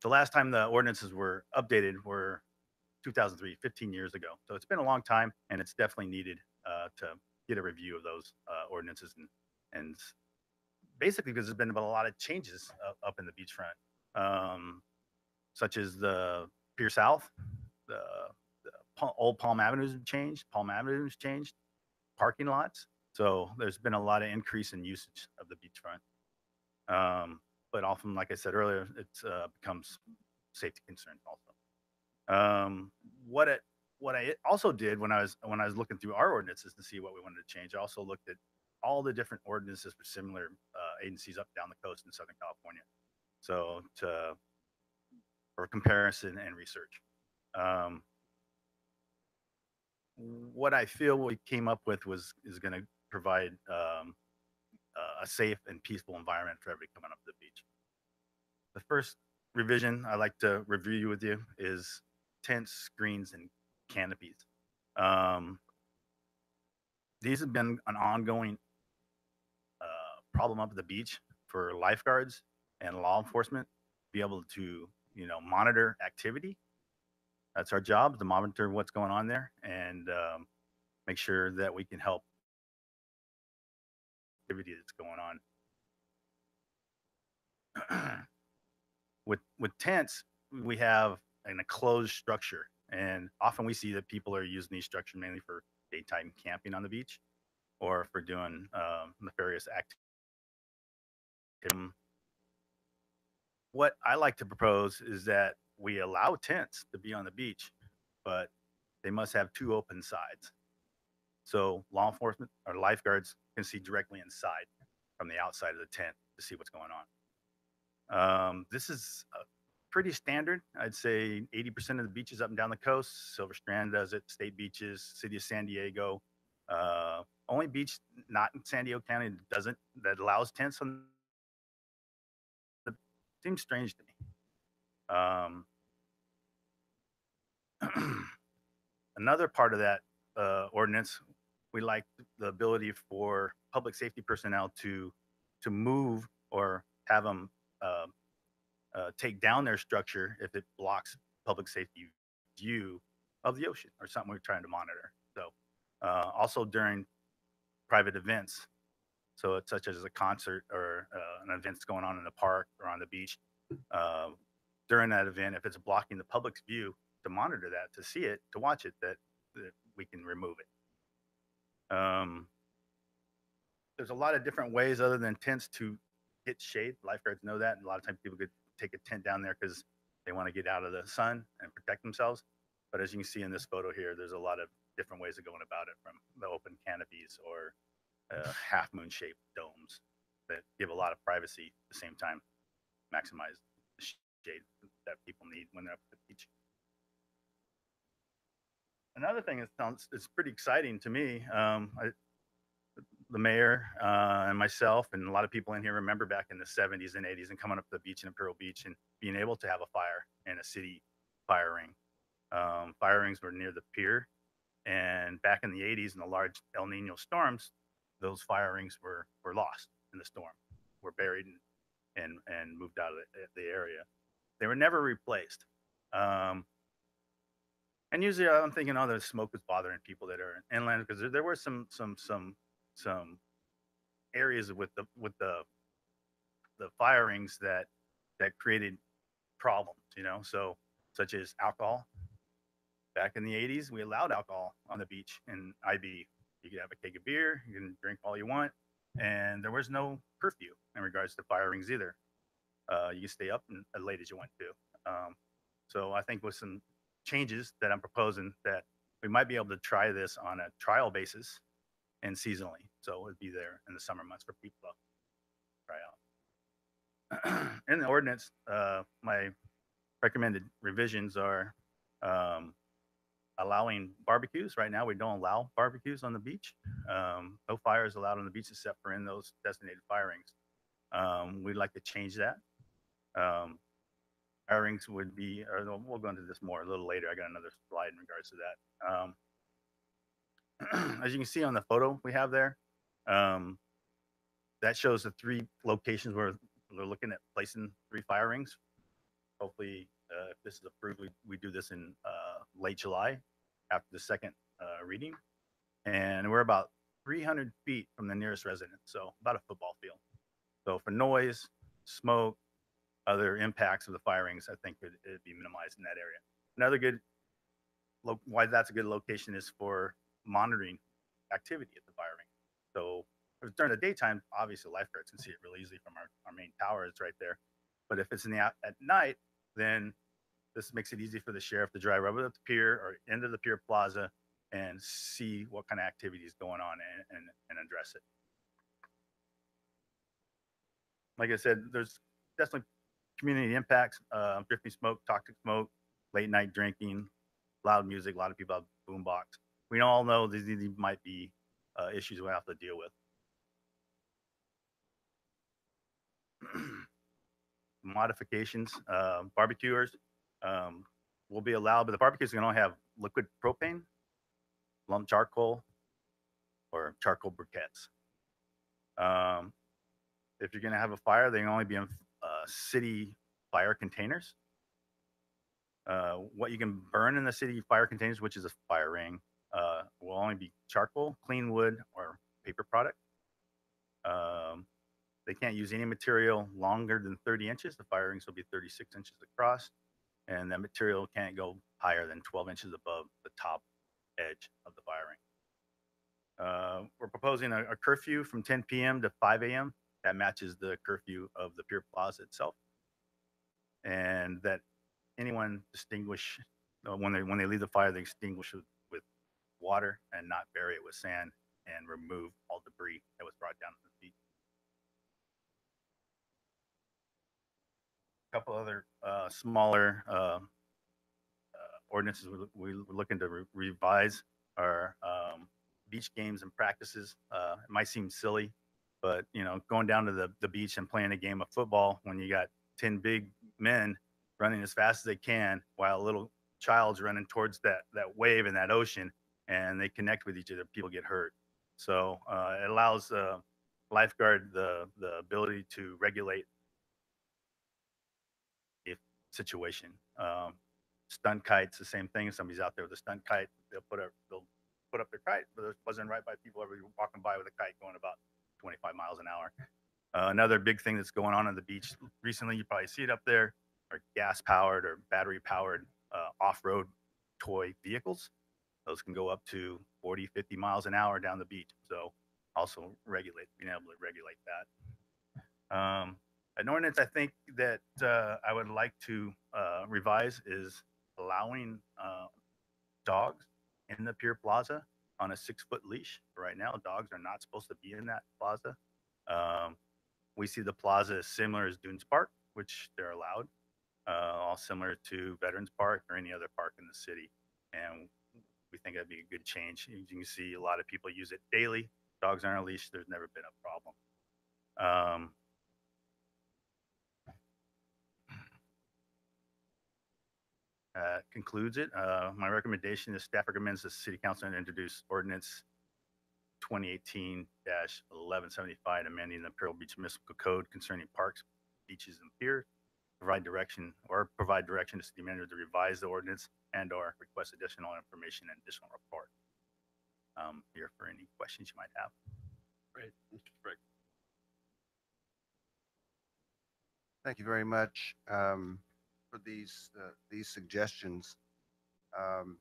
The last time the ordinances were updated were 2003, 15 years ago. So it's been a long time, and it's definitely needed to get a review of those ordinances and basically because there's been a lot of changes up in the beachfront, such as the Pier South, the old Palm Avenues have changed. Palm Avenues changed. Parking lots. So there's been a lot of increase in usage of the beachfront. But often, like I said earlier, it becomes safety concerns also. What I also did when I was looking through our ordinances to see what we wanted to change, I also looked at all the different ordinances for similar agencies up down the coast in Southern California. So for comparison and research. What I feel we came up with is going to provide a safe and peaceful environment for everybody coming up to the beach. The first revision I'd like to review with you is tents, screens, and canopies. These have been an ongoing problem up at the beach for lifeguards and law enforcement to be able to, monitor activity. That's our job, to monitor what's going on there and make sure that we can help activity that's going on. With tents, we have an enclosed structure, and often we see that people are using these structures mainly for daytime camping on the beach or for doing nefarious activities. What I like to propose is that we allow tents to be on the beach, but they must have two open sides. So law enforcement or lifeguards can see directly inside from the outside of the tent to see what's going on. This is pretty standard. I'd say 80% of the beaches up and down the coast. Silver Strand does it, state beaches, city of San Diego. Only beach not in San Diego County that allows tents on the seems strange to me. Another part of that ordinance, we like the ability for public safety personnel to move or have them take down their structure if it blocks public safety view of the ocean or something we're trying to monitor. So also during private events, so it's such as a concert or an event that's going on in the park or on the beach, during that event, if it's blocking the public's view, to monitor that, to see it, to watch it, that we can remove it. There's a lot of different ways other than tents to get shade. Lifeguards know that. And a lot of times people could take a tent down there because they want to get out of the sun and protect themselves. But as you can see in this photo here, there's a lot of different ways of going about it, from the open canopies or half moon shaped domes that give a lot of privacy at the same time, maximize the shade that people need when they're up at the beach. Another thing that sounds is pretty exciting to me. the mayor and myself and a lot of people in here remember back in the 70s and 80s and coming up to the beach in Imperial Beach and being able to have a fire in a city fire ring. Fire rings were near the pier, and back in the 80s in the large El Nino storms, those fire rings were lost in the storm, were buried and moved out of the area. They were never replaced. And usually I'm thinking, oh, the smoke was bothering people that are inland because there were some areas with the firings that created problems, so such as alcohol. Back in the 80s, we allowed alcohol on the beach in IB. You could have a keg of beer, you can drink all you want, and there was no curfew in regards to firings either. You could stay up as late as you want to. So I think with some changes that I'm proposing, that we might be able to try this on a trial basis and seasonally. So it'd be there in the summer months for people to try out. In the ordinance, my recommended revisions are allowing barbecues. Right now, we don't allow barbecues on the beach. No fires allowed on the beach except for in those designated firings. We'd like to change that. Firings would be, or we'll go into this more a little later. I got another slide in regards to that. As you can see on the photo we have there, that shows the 3 locations where we're looking at placing 3 fire rings. Hopefully, if this is approved, we do this in late July after the second reading. And we're about 300 feet from the nearest resident, so about a football field. So for noise, smoke, other impacts of the firings, I think it'd be minimized in that area. Another good, why that's a good location is for monitoring activity at the firing. So during the daytime, obviously lifeguards can see it really easily from our main tower. It's right there. But if it's at night, then this makes it easy for the sheriff to drive right up the pier or into the pier plaza and see what kind of activity is going on and address it. Like I said, there's definitely community impacts, drifting smoke, toxic smoke, late night drinking, loud music. A lot of people have boombox. We all know these might be issues we have to deal with. Modifications, barbecuers will be allowed, but the barbecues can only have liquid propane, lump charcoal, or charcoal briquettes. If you're going to have a fire, they can only be in city fire containers. What you can burn in the city fire containers, which is a fire ring, will only be charcoal, clean wood, or paper product. They can't use any material longer than 30 inches. The fire rings will be 36 inches across, and that material can't go higher than 12 inches above the top edge of the fire ring. We're proposing a curfew from 10 p.m. to 5 a.m. That matches the curfew of the Pier Plaza itself, and that anyone extinguish when they leave the fire, they extinguish it with water and not bury it with sand and remove all debris that was brought down to the beach. A couple other smaller ordinances we're looking to revise are beach games and practices. It might seem silly, but going down to the beach and playing a game of football when you got 10 big men running as fast as they can while a little child's running towards that wave in that ocean, and they connect with each other, people get hurt. So it allows lifeguard the ability to regulate a situation. Stunt kites, the same thing. If somebody's out there with a stunt kite, they'll put up their kite, but it wasn't right by people ever walking by with a kite going about 25 miles an hour. Another big thing that's going on the beach recently, you probably see it up there, are gas-powered or battery-powered off-road toy vehicles. Those can go up to 40, 50 miles an hour down the beach. So also being able to regulate that. An ordinance I think that I would like to revise is allowing dogs in the Pier Plaza on a 6-foot leash. Right now, dogs are not supposed to be in that plaza. We see the plaza as similar as Dunes Park, which they're allowed, all similar to Veterans Park or any other park in the city. And we think that'd be a good change. You can see a lot of people use it daily. Dogs aren't on a leash. There's never been a problem. Concludes it. My recommendation is staff recommends the city council introduce ordinance 2018-1175, amending the Imperial Beach Municipal Code concerning parks, beaches, and piers. Provide direction to the city manager to revise the ordinance and/or request additional information and additional report. Here for any questions you might have. Great, Mr. Frick. Thank you very much for these suggestions. And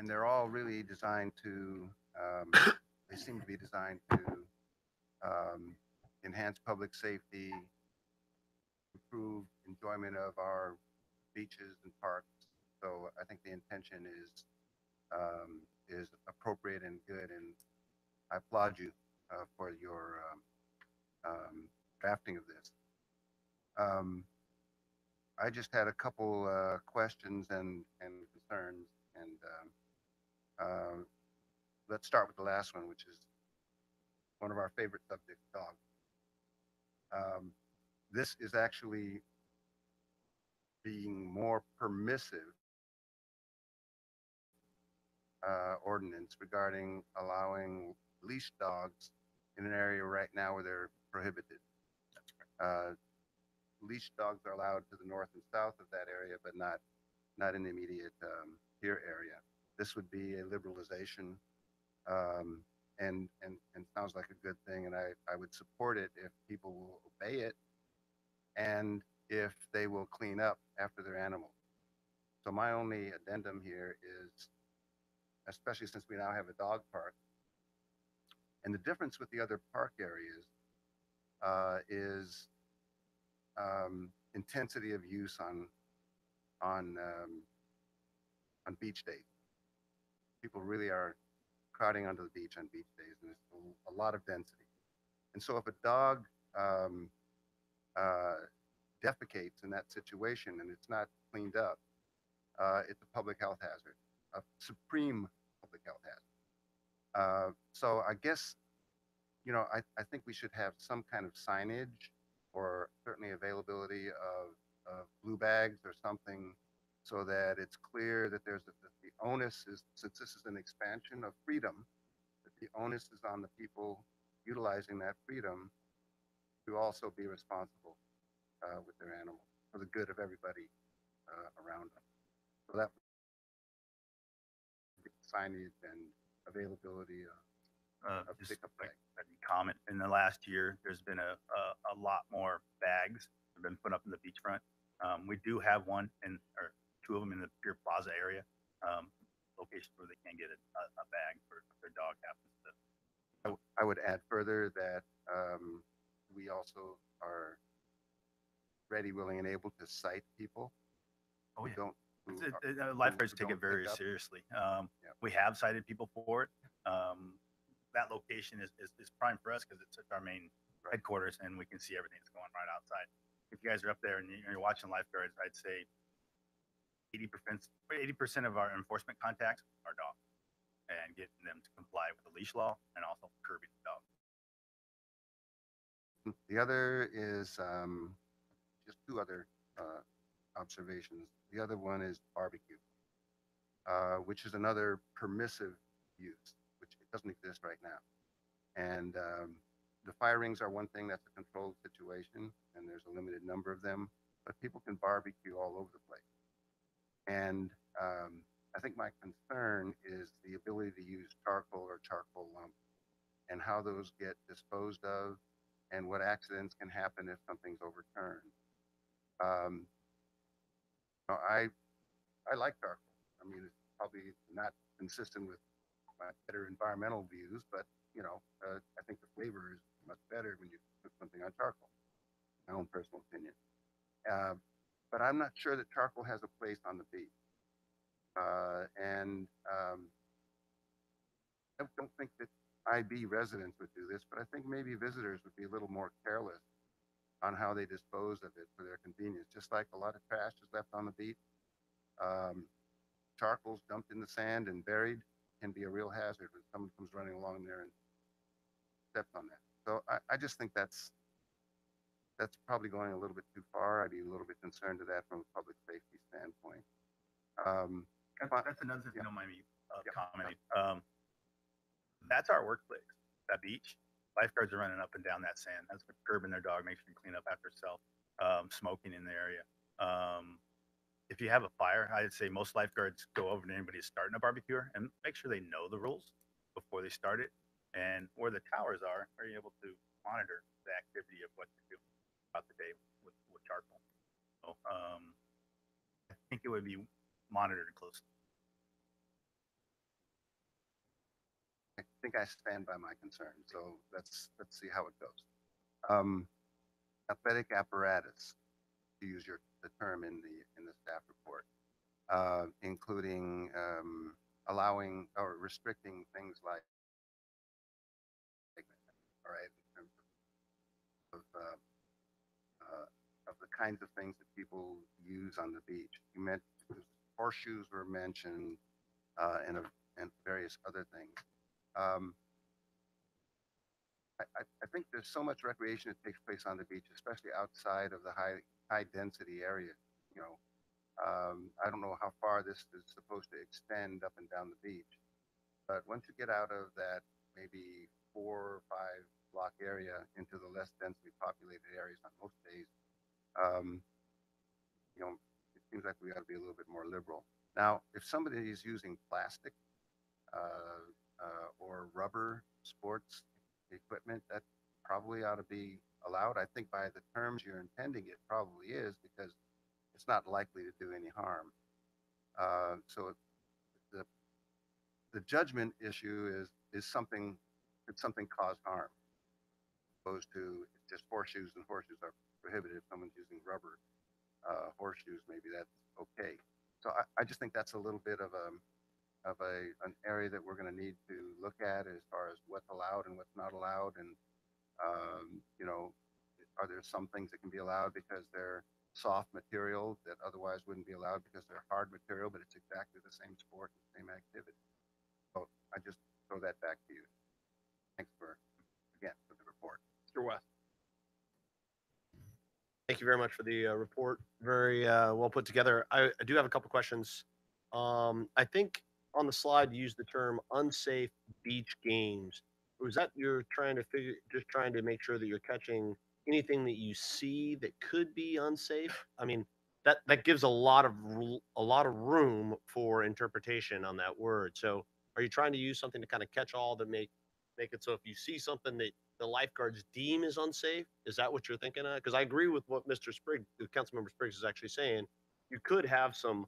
they're all really designed to, they seem to be designed to enhance public safety, improve enjoyment of our beaches and parks. So I think the intention is appropriate and good, and I applaud you for your drafting of this. I just had a couple questions and concerns, and let's start with the last one, which is one of our favorite subjects, dogs. This is actually being more permissive ordinance regarding allowing leash dogs in an area right now where they're prohibited. Leash dogs are allowed to the north and south of that area, but not in the immediate here area. This would be a liberalization, and sounds like a good thing, and I would support it if people will obey it and if they will clean up after their animals. So my only addendum here is, especially since we now have a dog park, and the difference with the other park areas is intensity of use on beach days. People really are crowding onto the beach on beach days, and there's a lot of density. And so if a dog defecates in that situation and it's not cleaned up, it's a public health hazard, a supreme public health hazard. So I guess, you know, I think we should have some kind of signage, or certainly availability of blue bags or something, so that it's clear that the onus is, since this is an expansion of freedom, that the onus is on the people utilizing that freedom to also be responsible with their animals for the good of everybody around them. So that signage and availability of pickup bags. Comment in the last year, there's been a lot more bags that have been put up in the beachfront. We do have one or two of them in the Pier Plaza area, locations where they can get a bag for their dog happens to. I would add further that we also are ready, willing, and able to cite people who don't. Lifeguards take it very seriously. We have cited people for it. That location is prime for us because it's our main headquarters, and we can see everything that's going right outside. If you guys are up there and you're watching lifeguards, I'd say 80% of our enforcement contacts are dogs, and getting them to comply with the leash law and also curbing the dog. The other is just two other observations. The other one is barbecue, which is another permissive use, which doesn't exist right now. And the fire rings are one thing, that's a controlled situation, and there's a limited number of them, but people can barbecue all over the place. And I think my concern is the ability to use charcoal or charcoal lump, and how those get disposed of, and what accidents can happen if something's overturned. I like charcoal. I mean, it's probably not consistent with my better environmental views, but you know, I think the flavor is much better when you put something on charcoal. My own personal opinion. But I'm not sure that charcoal has a place on the beach. And I don't think that IB residents would do this, but I think maybe visitors would be a little more careless on how they dispose of it for their convenience. Just like a lot of trash is left on the beach, charcoal's dumped in the sand and buried can be a real hazard when someone comes running along there and stepped on that. So I just think that's probably going a little bit too far. I'd be a little bit concerned of that from a public safety standpoint. That's another thing, if you don't mind me Yeah. commenting. That's our workplace, that beach. Lifeguards are running up and down that sand. That's curbing their dog, make sure you clean up after yourself, smoking in the area. If you have a fire, I'd say most lifeguards go over to anybody who's starting a barbecue and make sure they know the rules before they start it. And where the towers are you able to monitor the activity of what you're doing throughout the day with charcoal. So I think it would be monitored closely. I think I stand by my concern. So let's see how it goes. Athletic apparatus, to use the term in the staff report, including allowing or restricting things like, all right, in terms of the kinds of things that people use on the beach. You meant horseshoes were mentioned, and various other things. I think there's so much recreation that takes place on the beach, especially outside of the high density area. You know, I don't know how far this is supposed to extend up and down the beach, but once you get out of that maybe 4 or 5 block area into the less densely populated areas on most days, you know, it seems like we ought to be a little bit more liberal. Now, if somebody is using plastic or rubber sports equipment, that probably ought to be allowed. I think by the terms you're intending, it probably is, because it's not likely to do any harm. So the judgment issue is something, could something cause harm, opposed to just horseshoes, and horseshoes are prohibited. If someone's using rubber horseshoes, maybe that's okay. So I just think that's a little bit of an area that we're going to need to look at as far as what's allowed and what's not allowed. And, you know, are there some things that can be allowed because they're soft material that otherwise wouldn't be allowed because they're hard material, but it's exactly the same sport and same activity. So I just throw that back to you. Thanks for the report. Mr. West. Thank you very much for the report. Very well put together. I do have a couple questions. I think on the slide you used the term unsafe beach games. Was that you're trying to just trying to make sure that you're catching anything that you see that could be unsafe? I mean, that gives a lot of room for interpretation on that word. So are you trying to use something to kind of catch all to make it so if you see something that the lifeguards deem is unsafe, is that what you're thinking of? Because I agree with what Mr. Spriggs, Councilmember Spriggs, is actually saying. You could have some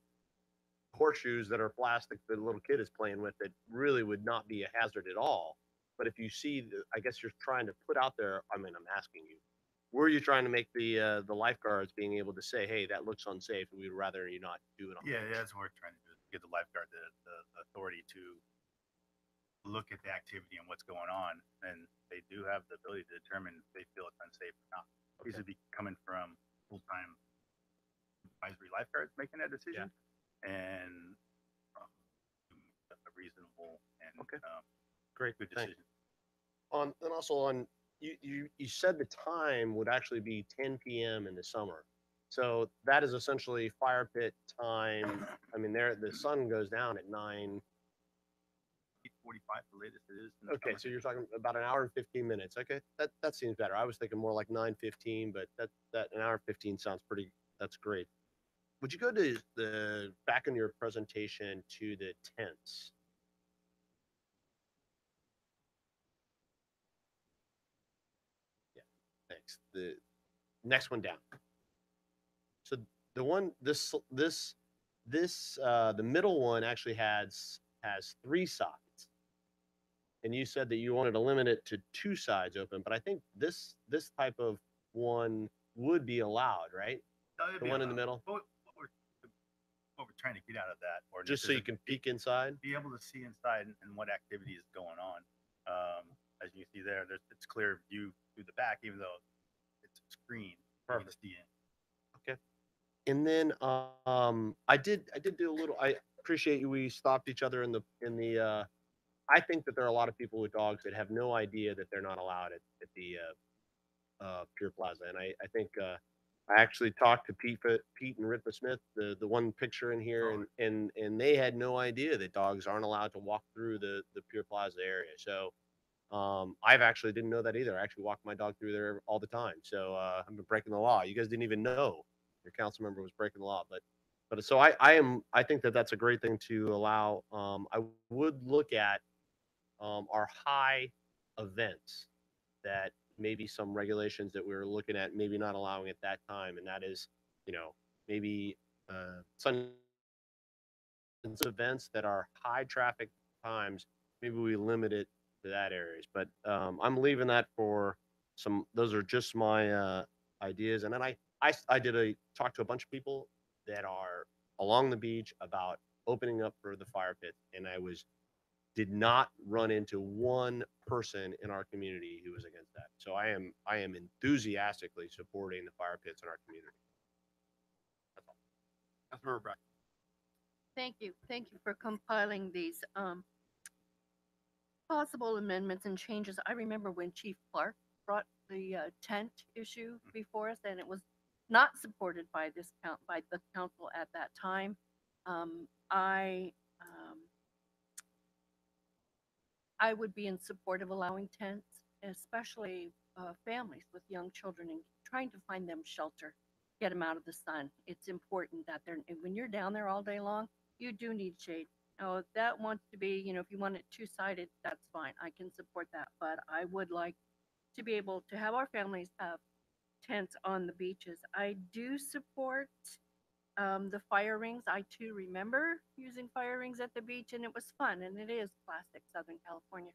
horseshoes that are plastic that a little kid is playing with that really would not be a hazard at all. But if you see, I guess you're trying to put out there. I mean, I'm asking you, were you trying to make the lifeguards being able to say, hey, that looks unsafe, and we'd rather you not do it on? Yeah, that's what we're trying to do. Give the lifeguard the authority to look at the activity and what's going on, and they do have the ability to determine if they feel it's unsafe or not. These would be coming from full-time advisory lifeguards making that decision, and a reasonable and great, good thanks. decision. And also on you said the time would actually be 10 p.m. in the summer, so that is essentially fire pit time. I mean, the sun goes down at 9. 8:45, the latest it is. Okay, so you're talking about an hour and 15 minutes. Okay, that seems better. I was thinking more like 9:15, but that an hour and 15 sounds pretty. That's great. Would you go to the back in your presentation to the tents? Yeah, thanks. The next one down. So the one the middle one actually has 3 sides. And you said that you wanted to limit it to 2 sides open, but I think this type of one would be allowed, right? The one in the middle? What we're trying to get out of that, or Just so you can peek inside? be able to see inside and what activity is going on. As you see there, it's clear view through the back, even though it's a screen. Perfect. You can see in. Okay. And then I did do a little. I appreciate you. We stopped each other in the I think that there are a lot of people with dogs that have no idea that they're not allowed at the Pier Plaza. And I think I actually talked to Pete and Ritva Smith, the one picture in here, and they had no idea that dogs aren't allowed to walk through the Pier Plaza area. So I've actually didn't know that either. I actually walk my dog through there all the time. So I've been breaking the law. You guys didn't even know your council member was breaking the law, but so I think that that's a great thing to allow. I would look at our high events that maybe some regulations that we were looking at, maybe not allowing at that time. And that is, maybe Sunday events that are high traffic times, maybe we limit it to that areas. But I'm leaving that for those are just my ideas. And then I did talk to a bunch of people that are along the beach about opening up for the fire pit. And did not run into one person in our community who was against that. So I am enthusiastically supporting the fire pits in our community. That's all. Councilmember Brack. Thank you. Thank you for compiling these possible amendments and changes. I remember when Chief Clark brought the tent issue before us, and it was not supported by by the council at that time. I would be in support of allowing tents, especially families with young children, and trying to find them shelter, get them out of the sun. It's important that when you're down there all day long, you do need shade. Now, if that wants to be, if you want it two-sided, that's fine. I can support that. But I would like to be able to have our families have tents on the beaches. I do support the fire rings. I too remember using fire rings at the beach, and it was fun, and it is classic Southern California.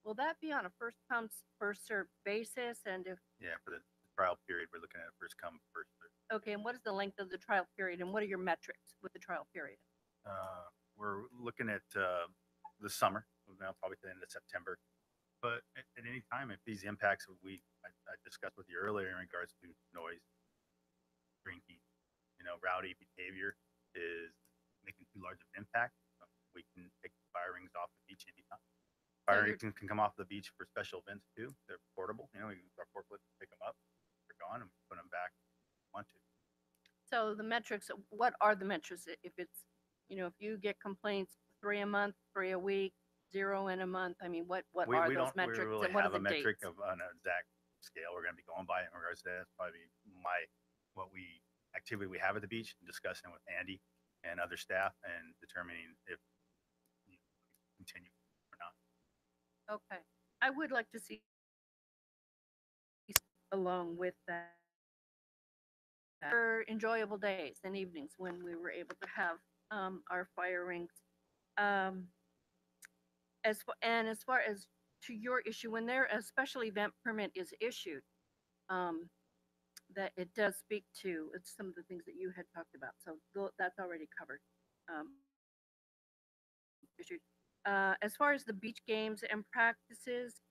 Will that be on a first come, first served basis? And if Yeah, for the trial period, we're looking at a first come, first served. okay, and what is the length of the trial period, and what are your metrics with the trial period? We're looking at the summer, now probably to the end of September. But at any time, if these impacts I discussed with you earlier in regards to noise, drinking, rowdy behavior is making too large of an impact, we can take the fire rings off the beach anytime. Fire rings can come off the beach for special events too. They're portable. We can use our forklift to pick them up. They're gone and put them back if we want to. So the metrics, what are the metrics? If it's, if you get complaints 3 a month, 3 a week, 0 in a month, I mean, what are those metrics? We really and what have are a the metric dates? of an exact scale we're going to be going by in regards to that. It's probably activity we have at the beach, and discussing with Andy and other staff and determining if we continue or not. Okay. I would like to see along with that for enjoyable days and evenings when we were able to have our fire rings. As far as to your issue, when a special event permit is issued, that it does speak to some of the things that you had talked about. So that's already covered. Issued. As far as the beach games and practices,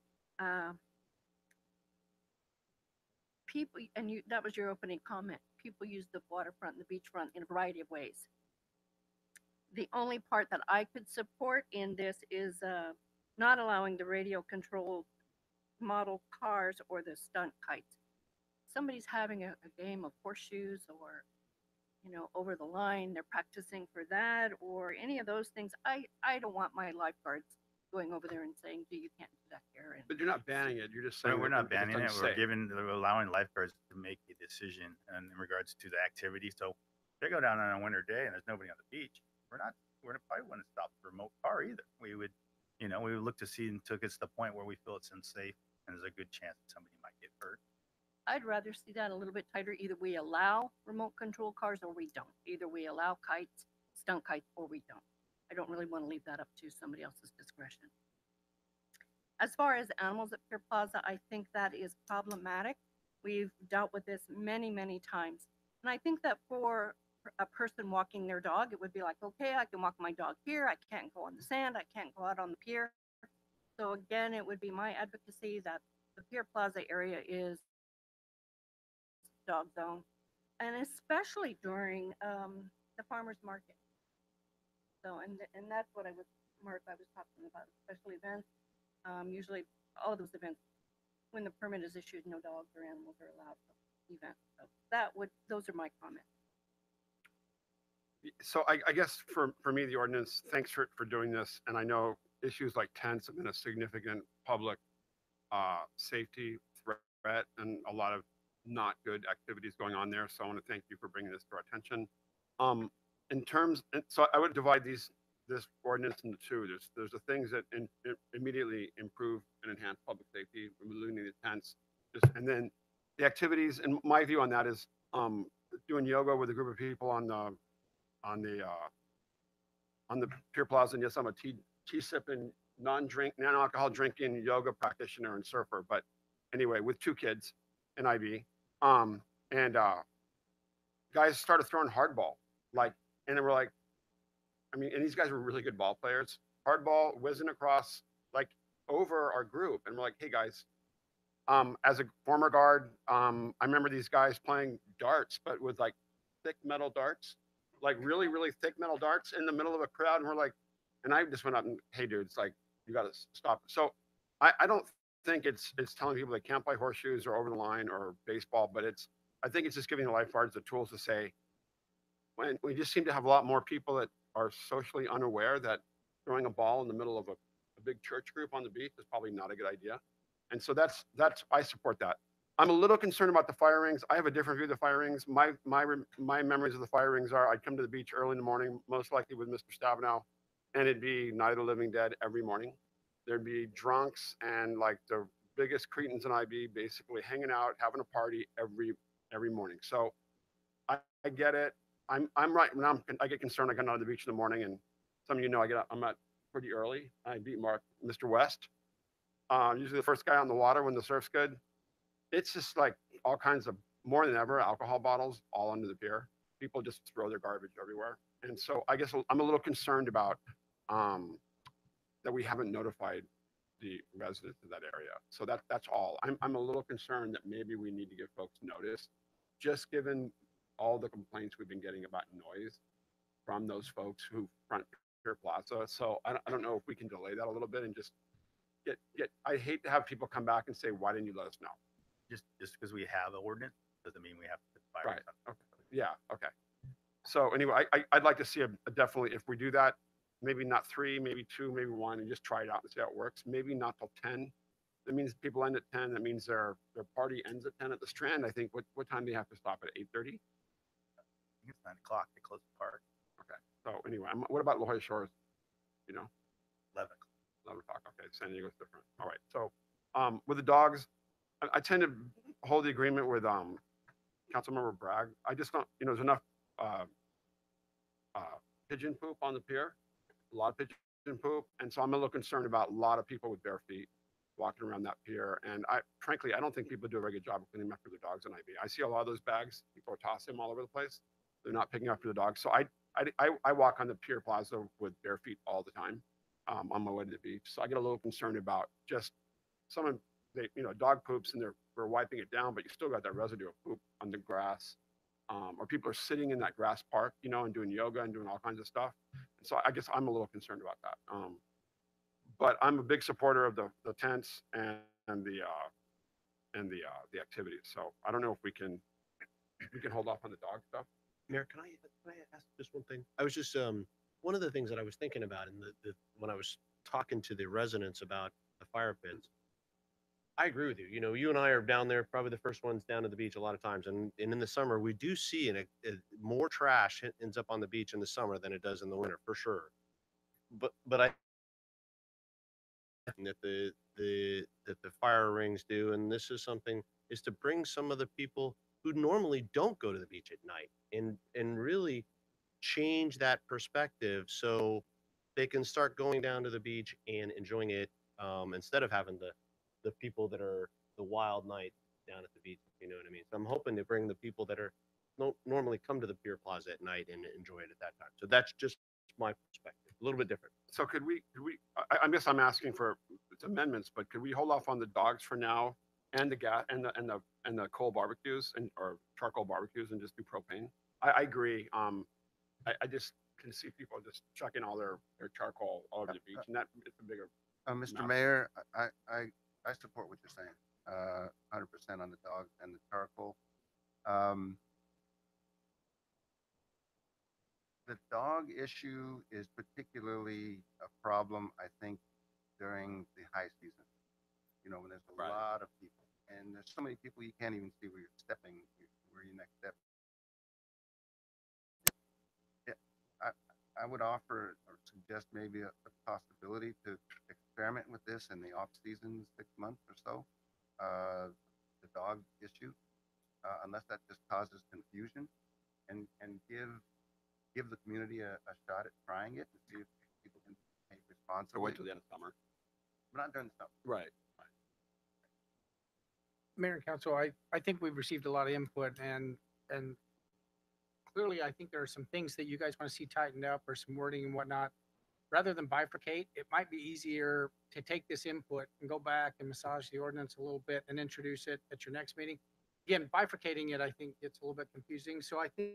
people, and that was your opening comment, people use the waterfront and the beachfront in a variety of ways. The only part that I could support in this is not allowing the radio controlled model cars or the stunt kites. Somebody's having a game of horseshoes or over the line, they're practicing for that or any of those things. I don't want my lifeguards going over there and saying, you can't do that here. But you're not banning it. You're just saying We're not banning it. We're We're allowing lifeguards to make a decision in regards to the activity. So if they go down on a winter day and there's nobody on the beach, we're probably wouldn't stop the remote car either. We would look to see until it gets to the point where we feel it's unsafe and there's a good chance that somebody might get hurt. I'd rather see that a little bit tighter. Either we allow remote control cars or we don't. Either we allow kites, stunt kites, or we don't. I don't really want to leave that up to somebody else's discretion. As far as animals at Pier Plaza, I think that is problematic. We've dealt with this many, many times. And I think that for a person walking their dog, it would be like, okay, I can walk my dog here. I can't go on the sand. I can't go out on the pier. So again, it would be my advocacy that the Pier Plaza area is dog zone, and especially during the farmers market. So, and that's what Mark, I was talking about, special events. Usually all of those events, when the permit is issued, no dogs or animals are allowed for events. So those are my comments. So I guess for me, the ordinance, thanks for doing this. And I know issues like tents have been a significant public safety threat and a lot of not good activities going on there. So I want to thank you for bringing this to our attention. In terms, so I would divide this ordinance into two. There's the things that immediately improve and enhance public safety, removing the tents, and then the activities. And my view on that is doing yoga with a group of people on the Pier Plaza. And yes, I'm a tea sipping, non-alcohol drinking yoga practitioner and surfer. But anyway, with 2 kids in IB, and guys started throwing hardball, and they were like, I mean, and these guys were really good ball players. Hardball whizzing across over our group, and we're like, hey guys. As a former guard, I remember these guys playing darts, but with thick metal darts, really, really thick metal darts in the middle of a crowd. And we're like, and I just went up and, hey, dude, it's you got to stop. So I don't think it's telling people they can't play horseshoes or over the line or baseball, but I think it's just giving the lifeguards the tools to say, when we just seem to have a lot more people that are socially unaware that throwing a ball in the middle of a big church group on the beach is probably not a good idea. And so I support that. I'm a little concerned about the fire rings. I have a different view of the fire rings. My memories of the fire rings are I'd come to the beach early in the morning, most likely with Mr. Stabenow, and it'd be Night of the Living Dead every morning. There'd be drunks and the biggest cretins in IB basically hanging out, having a party every morning. So I get it. I'm right now. I get concerned. I come out of the beach in the morning, and some of you know I'm up pretty early. I beat Mr. West. Usually the first guy on the water when the surf's good. It's just all kinds of, more than ever, alcohol bottles all under the pier. People just throw their garbage everywhere. And so I guess I'm a little concerned about that we haven't notified the residents of that area. So that's all. I'm a little concerned that maybe we need to give folks notice, just given all the complaints we've been getting about noise from those folks who front Pier Plaza. So I don't know if we can delay that a little bit and just I hate to have people come back and say, why didn't you let us know? Just because we have an ordinance doesn't mean we have to put fire Right. on. Okay. Yeah. Okay. So anyway, I'd like to see a definitely, if we do that, maybe not 3, maybe 2, maybe 1, and just try it out and see how it works. Maybe not till 10. That means people end at 10. That means their party ends at 10 at the Strand. I think what time do you have to stop at 8:30? I think it's 9 o'clock. They close the park. Okay. So anyway, what about La Jolla Shores? 11. 11 o'clock. Okay. San Diego's different. All right. So with the dogs, I tend to hold the agreement with Councilmember Bragg. I just don't, there's enough pigeon poop on the pier, a lot of pigeon poop. And so I'm a little concerned about a lot of people with bare feet walking around that pier. And frankly, I don't think people do a very good job of cleaning after their dogs on IB. I see a lot of those bags. People are tossing them all over the place. They're not picking up for the dogs. So I walk on the Pier Plaza with bare feet all the time on my way to the beach. So I get a little concerned about just someone, dog poops and we're wiping it down, but you still got that residue of poop on the grass. Or people are sitting in that grass park, and doing yoga and doing all kinds of stuff. And so I guess I'm a little concerned about that. But I'm a big supporter of the tents and the activities. So I don't know if we can hold off on the dog stuff. Mayor, can I ask just one thing? I was just one of the things that I was thinking about when I was talking to the residents about the fire pits. I agree with you. You and I are down there, probably the first ones down to the beach a lot of times. And in the summer, we do see more trash ends up on the beach in the summer than it does in the winter, for sure. But I that the fire rings do, and this is something, is to bring some of the people who normally don't go to the beach at night and really change that perspective so they can start going down to the beach and enjoying it instead of having the people that are the wild night down at the beach, you know what I mean? So I'm hoping to bring the people that are normally come to the Pier Plaza at night and enjoy it at that time. So that's just my perspective, a little bit different. So could we, I guess I'm asking for amendments, but could we hold off on the dogs for now and the gas and the coal barbecues or charcoal barbecues and just do propane? I agree. I just, can see people just chucking all their charcoal all over the beach, and that it's a bigger. Mr. amount. Mayor, I support what you're saying, 100% on the dogs and the charcoal. The dog issue is particularly a problem, I think, during the high season. You know, when there's a lot of people, and there's so many people you can't even see where you're stepping, where your next step. Yeah, I would offer or suggest maybe a possibility to experiment with this in the off season, 6 months or so. The dog issue, unless that just causes confusion, and give the community a shot at trying it and see if people can behave So responsibly. wait till the end of summer. But not during the summer. Right. Mayor and Council, I think we've received a lot of input and clearly I think there are some things that you guys want to see tightened up or some wording and whatnot. Rather than bifurcate, it might be easier to take this input and go back and massage the ordinance a little bit and introduce it at your next meeting. Again, bifurcating it, I think gets a little bit confusing. So I think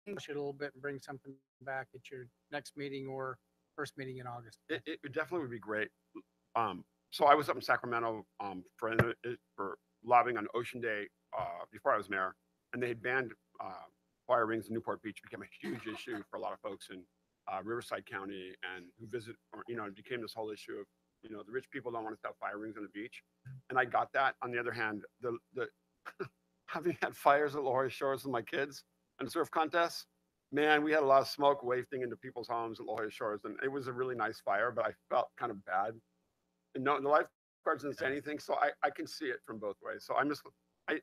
push it a little bit and bring something back at your next meeting or first meeting in August. It definitely would be great. So I was up in Sacramento for lobbying on Ocean Day before I was mayor, and they had banned fire rings in Newport Beach. It became a huge issue for a lot of folks in Riverside County and who visit, or, you know, it became this whole issue of, you know, the rich people don't want to have fire rings on the beach. And I got that. On the other hand, the having had fires at La Jolla Shores with my kids and surf contests, man, we had a lot of smoke wafting into people's homes at La Jolla Shores, and it was a really nice fire, but I felt kind of bad. And no, the lifeguards didn't say anything, so I can see it from both ways. So I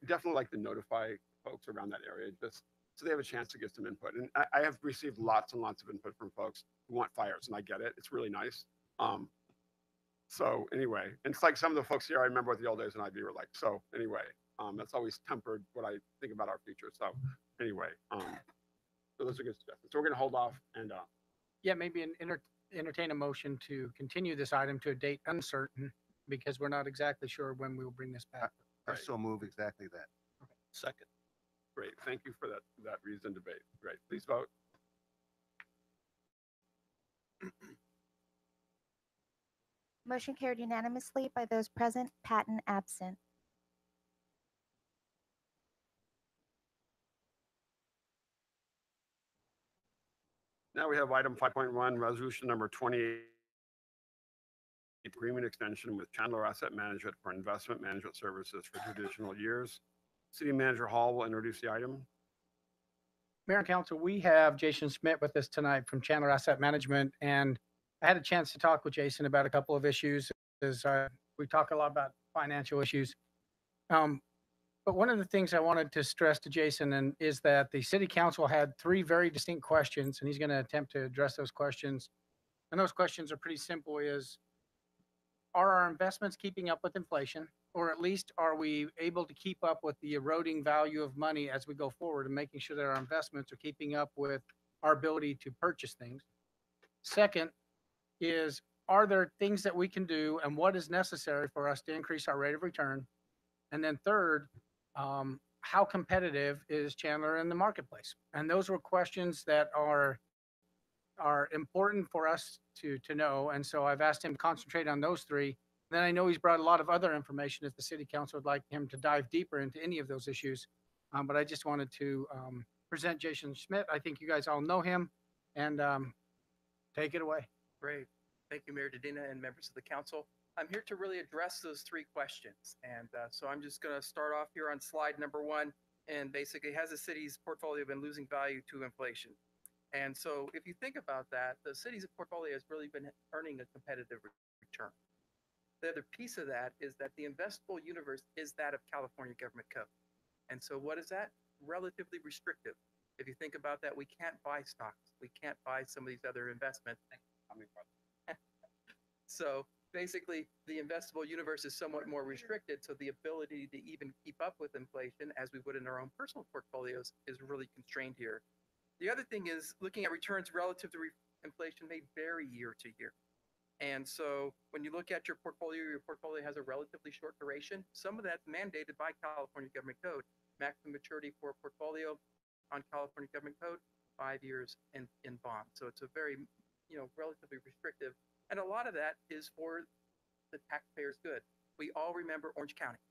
definitely like to notify folks around that area, just so they have a chance to get some input. And I have received lots and lots of input from folks who want fires, and I get it. It's really nice. So anyway, and it's like some of the folks here, I remember what the old days in IB were like. So anyway, that's always tempered what I think about our future. So anyway, so those are good suggestions. So we're going to hold off and Yeah, maybe entertain a motion to continue this item to a date uncertain because we're not exactly sure when we will bring this back. I so move exactly that. second. Great. Thank you for that reasoned debate. Great. Please vote. Motion carried unanimously by those present, Patton absent. Now we have item 5.1, resolution number 28, agreement extension with Chandler Asset Management for investment management services for 2 additional years. City Manager Hall will introduce the item. Mayor and Council, we have Jason Schmidt with us tonight from Chandler Asset Management, and I had a chance to talk with Jason about a couple of issues. As we talk a lot about financial issues, but one of the things I wanted to stress to Jason is that the City Council had 3 very distinct questions, and he's going to attempt to address those questions. And those questions are pretty simple: are our investments keeping up with inflation? Or at least are we able to keep up with the eroding value of money as we go forward and making sure that our investments are keeping up with our ability to purchase things? Second is, are there things that we can do and what is necessary for us to increase our rate of return? And then third, how competitive is Chandler in the marketplace? And those were questions that are important for us to know. And so I've asked him to concentrate on those 3. Then I know he's brought a lot of other information if the City Council would like him to dive deeper into any of those issues. But I just wanted to present Jason Schmidt. I think you guys all know him, and take it away. Great. Thank you, Mayor Dedina and members of the council. I'm here to really address those 3 questions. And so I'm just going to start off here on slide number 1. And basically, has the city's portfolio been losing value to inflation? And so if you think about that, the city's portfolio has really been earning a competitive return. The other piece of that is that the investable universe is that of California government code. And so what is that? Relatively restrictive. If you think about that, we can't buy stocks. We can't buy some of these other investments. So basically, the investable universe is somewhat more restricted. So the ability to even keep up with inflation, as we would in our own personal portfolios, is really constrained here. The other thing is looking at returns relative to inflation may vary year to year. And so when you look at your portfolio has a relatively short duration. Some of that's mandated by California government code. Maximum maturity for a portfolio on California government code, 5 years in bond. So it's a very, relatively restrictive. And a lot of that is for the taxpayer's good. We all remember Orange County,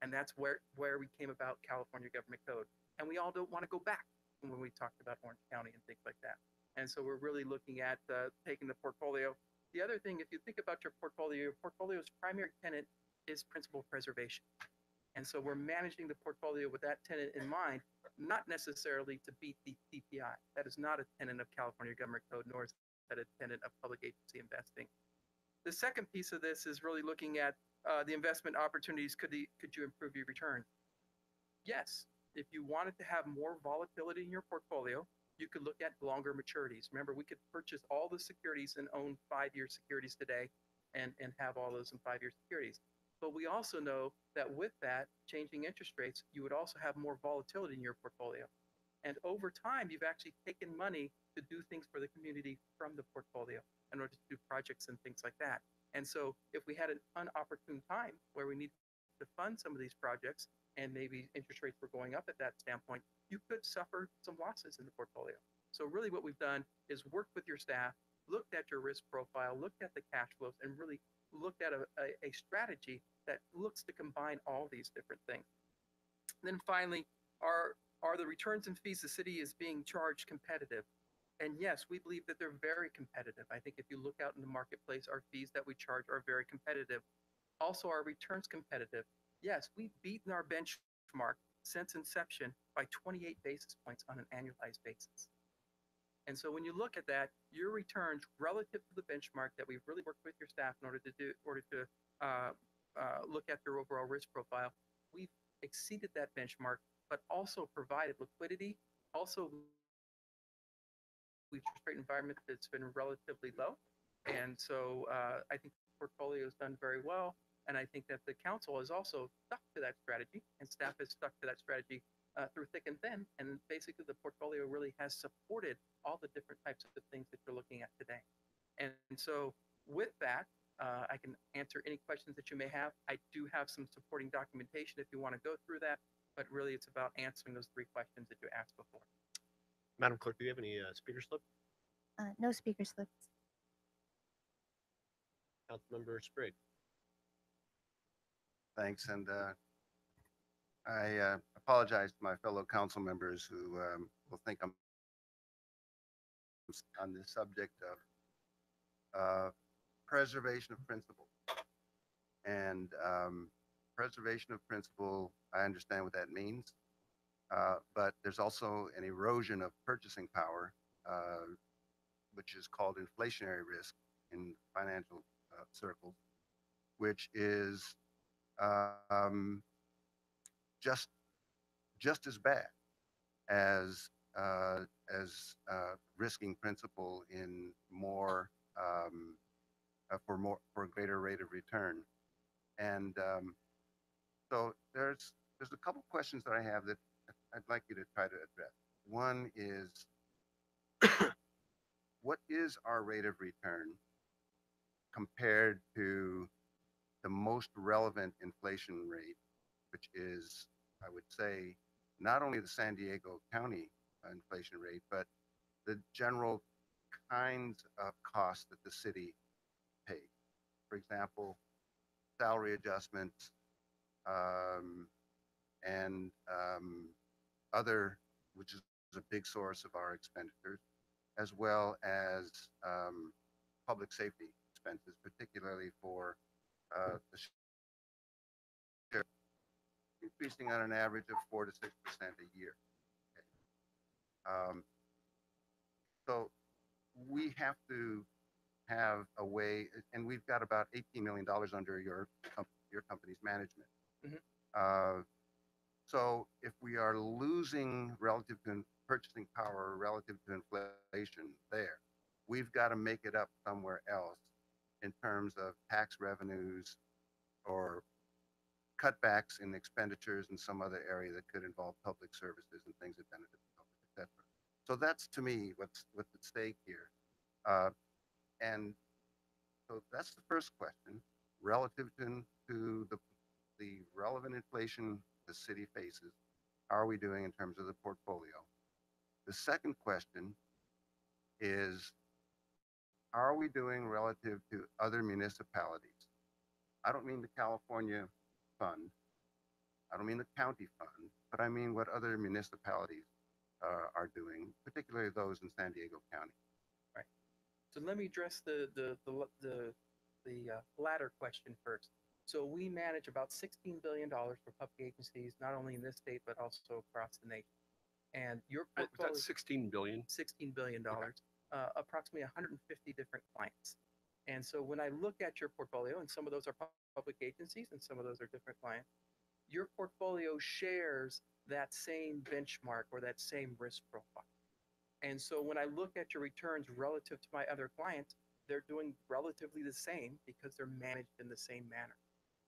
and that's where we came about California Government Code. And we all don't want to go back when we talked about Orange County and things like that. And so we're really looking at taking the portfolio. The other thing, if you think about your portfolio's primary tenet is principal preservation. And so we're managing the portfolio with that tenet in mind, not necessarily to beat the CPI. That is not a tenet of California Government Code, nor is that a tenet of public agency investing. The second piece of this is really looking at the investment opportunities. Could you improve your return? Yes. If you wanted to have more volatility in your portfolio, you could look at longer maturities. Remember, we could purchase all the securities and own 5-year securities today and have all those in 5-year securities. But we also know that with that, changing interest rates, you would also have more volatility in your portfolio. And over time, you've actually taken money to do things for the community from the portfolio in order to do projects and things like that. And so if we had an unopportune time where we need to fund some of these projects and maybe interest rates were going up at that standpoint, you could suffer some losses in the portfolio. So really what we've done is worked with your staff, looked at your risk profile, looked at the cash flows, and really looked at a strategy that looks to combine all these different things. And then finally, are the returns and fees the city is being charged competitive? And yes, we believe that they're very competitive. I think if you look out in the marketplace, our fees that we charge are very competitive. Also, our returns competitive. Yes, we've beaten our benchmark since inception by 28 basis points on an annualized basis. And so when you look at that, your returns relative to the benchmark that we've really worked with your staff in order to look at their overall risk profile, we've exceeded that benchmark, but also provided liquidity. Also, interest rate environment that's been relatively low. And so I think the portfolio has done very well. And I think that the council has also stuck to that strategy, and staff has stuck to that strategy through thick and thin. And basically the portfolio really has supported all the different types of things that you're looking at today. And so with that, I can answer any questions that you may have. I do have some supporting documentation if you want to go through that, but really it's about answering those 3 questions that you asked before. Madam Clerk, do you have any speaker slip? No speaker slips. Councilmember Sprague. Thanks, and I apologize to my fellow council members who will think I'm on this subject of preservation of principle. And preservation of principle, I understand what that means, but there's also an erosion of purchasing power, which is called inflationary risk in financial circles, which is just as bad as risking principal in more for a greater rate of return. And so there's a couple questions that I have that I'd like you to try to address. One is, what is our rate of return compared to the most relevant inflation rate, which is, I would say, not only the San Diego County inflation rate, but the general kinds of costs that the city pays. For example, salary adjustments and other, which is a big source of our expenditures, as well as public safety expenses, particularly for the sheriff, increasing on an average of 4 to 6% a year. Okay. So we have to have a way, and we've got about $18 million under your company's management. Mm-hmm. So if we are losing relative to purchasing power relative to inflation there, we've got to make it up somewhere else in terms of tax revenues or cutbacks in expenditures in some other area that could involve public services and things that benefit the public, etc. So that's, to me, what's at stake here. And so that's the first question, relative to the relevant inflation the city faces. How are we doing in terms of the portfolio? The second question is, how are we doing relative to other municipalities? I don't mean the California fund. I don't mean the county fund, but I mean what other municipalities are doing, particularly those in San Diego County. Right. So let me address the latter question first. So we manage about $16 billion for public agencies, not only in this state, but also across the nation. And your portfolio, That's 16 billion. $16 billion, approximately 150 different clients. And so when I look at your portfolio, and some of those are public agencies and some of those are different clients, your portfolio shares that same benchmark or that same risk profile. And so when I look at your returns relative to my other clients, they're doing relatively the same because they're managed in the same manner.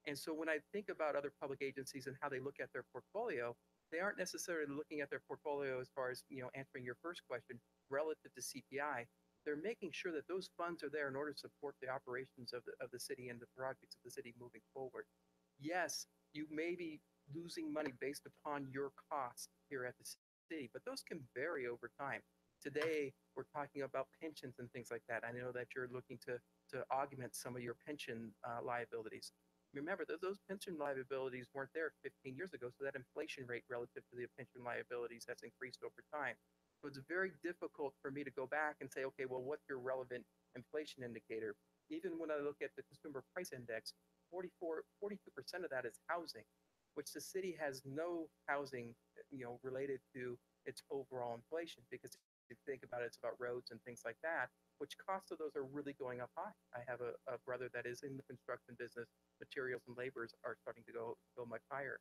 And so when I think about other public agencies and how they look at their portfolio, they aren't necessarily looking at their portfolio as far as, answering your first question relative to CPI. They're making sure that those funds are there in order to support the operations of the city and the projects of the city moving forward. Yes, you may be losing money based upon your costs here at the city, but those can vary over time. Today, we're talking about pensions and things like that. I know that you're looking to augment some of your pension liabilities. Remember that those pension liabilities weren't there 15 years ago, so that inflation rate relative to the pension liabilities has increased over time. So it's very difficult for me to go back and say, okay, well, what's your relevant inflation indicator? Even when I look at the consumer price index, 42% of that is housing, which the city has no housing, related to its overall inflation, because if you think about it, it's about roads and things like that, which costs of those are really going up high. I have a brother that is in the construction business. Materials and labors are starting to go much higher.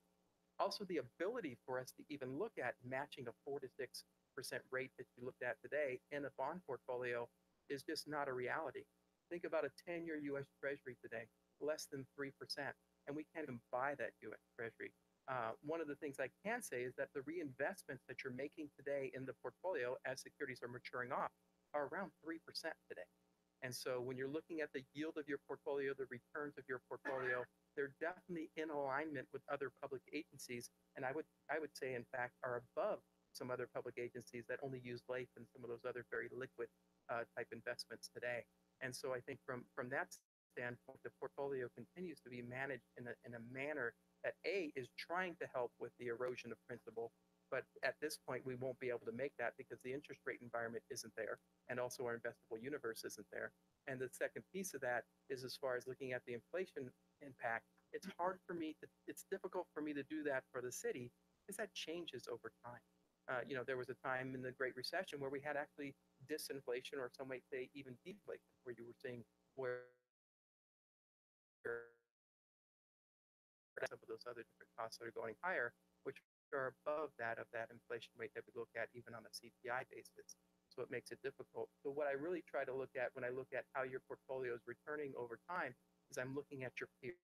Also, the ability for us to even look at matching a 4 to 6% rate that you looked at today in a bond portfolio is just not a reality. Think about a 10-year U.S. Treasury today, less than 3%, and we can't even buy that U.S. Treasury. One of the things I can say is that the reinvestments that you're making today in the portfolio as securities are maturing off are around 3% today. And so when you're looking at the yield of your portfolio, the returns of your portfolio, they're definitely in alignment with other public agencies. And I would say, in fact, are above some other public agencies that only use life and some of those other very liquid type investments today. And so I think from that standpoint, the portfolio continues to be managed in a manner that is trying to help with the erosion of principal. But at this point, we won't be able to make that because the interest rate environment isn't there, and also our investable universe isn't there. And the second piece of that is, as far as looking at the inflation impact, it's difficult for me to do that for the city because that changes over time. There was a time in the Great Recession where we had actually disinflation, or some might say even deflation, where you were seeing where some of those other different costs that are going higher, which are above that of that inflation rate that we look at even on a CPI basis. So it makes it difficult. So what I really try to look at when I look at how your portfolio is returning over time is I'm looking at your peer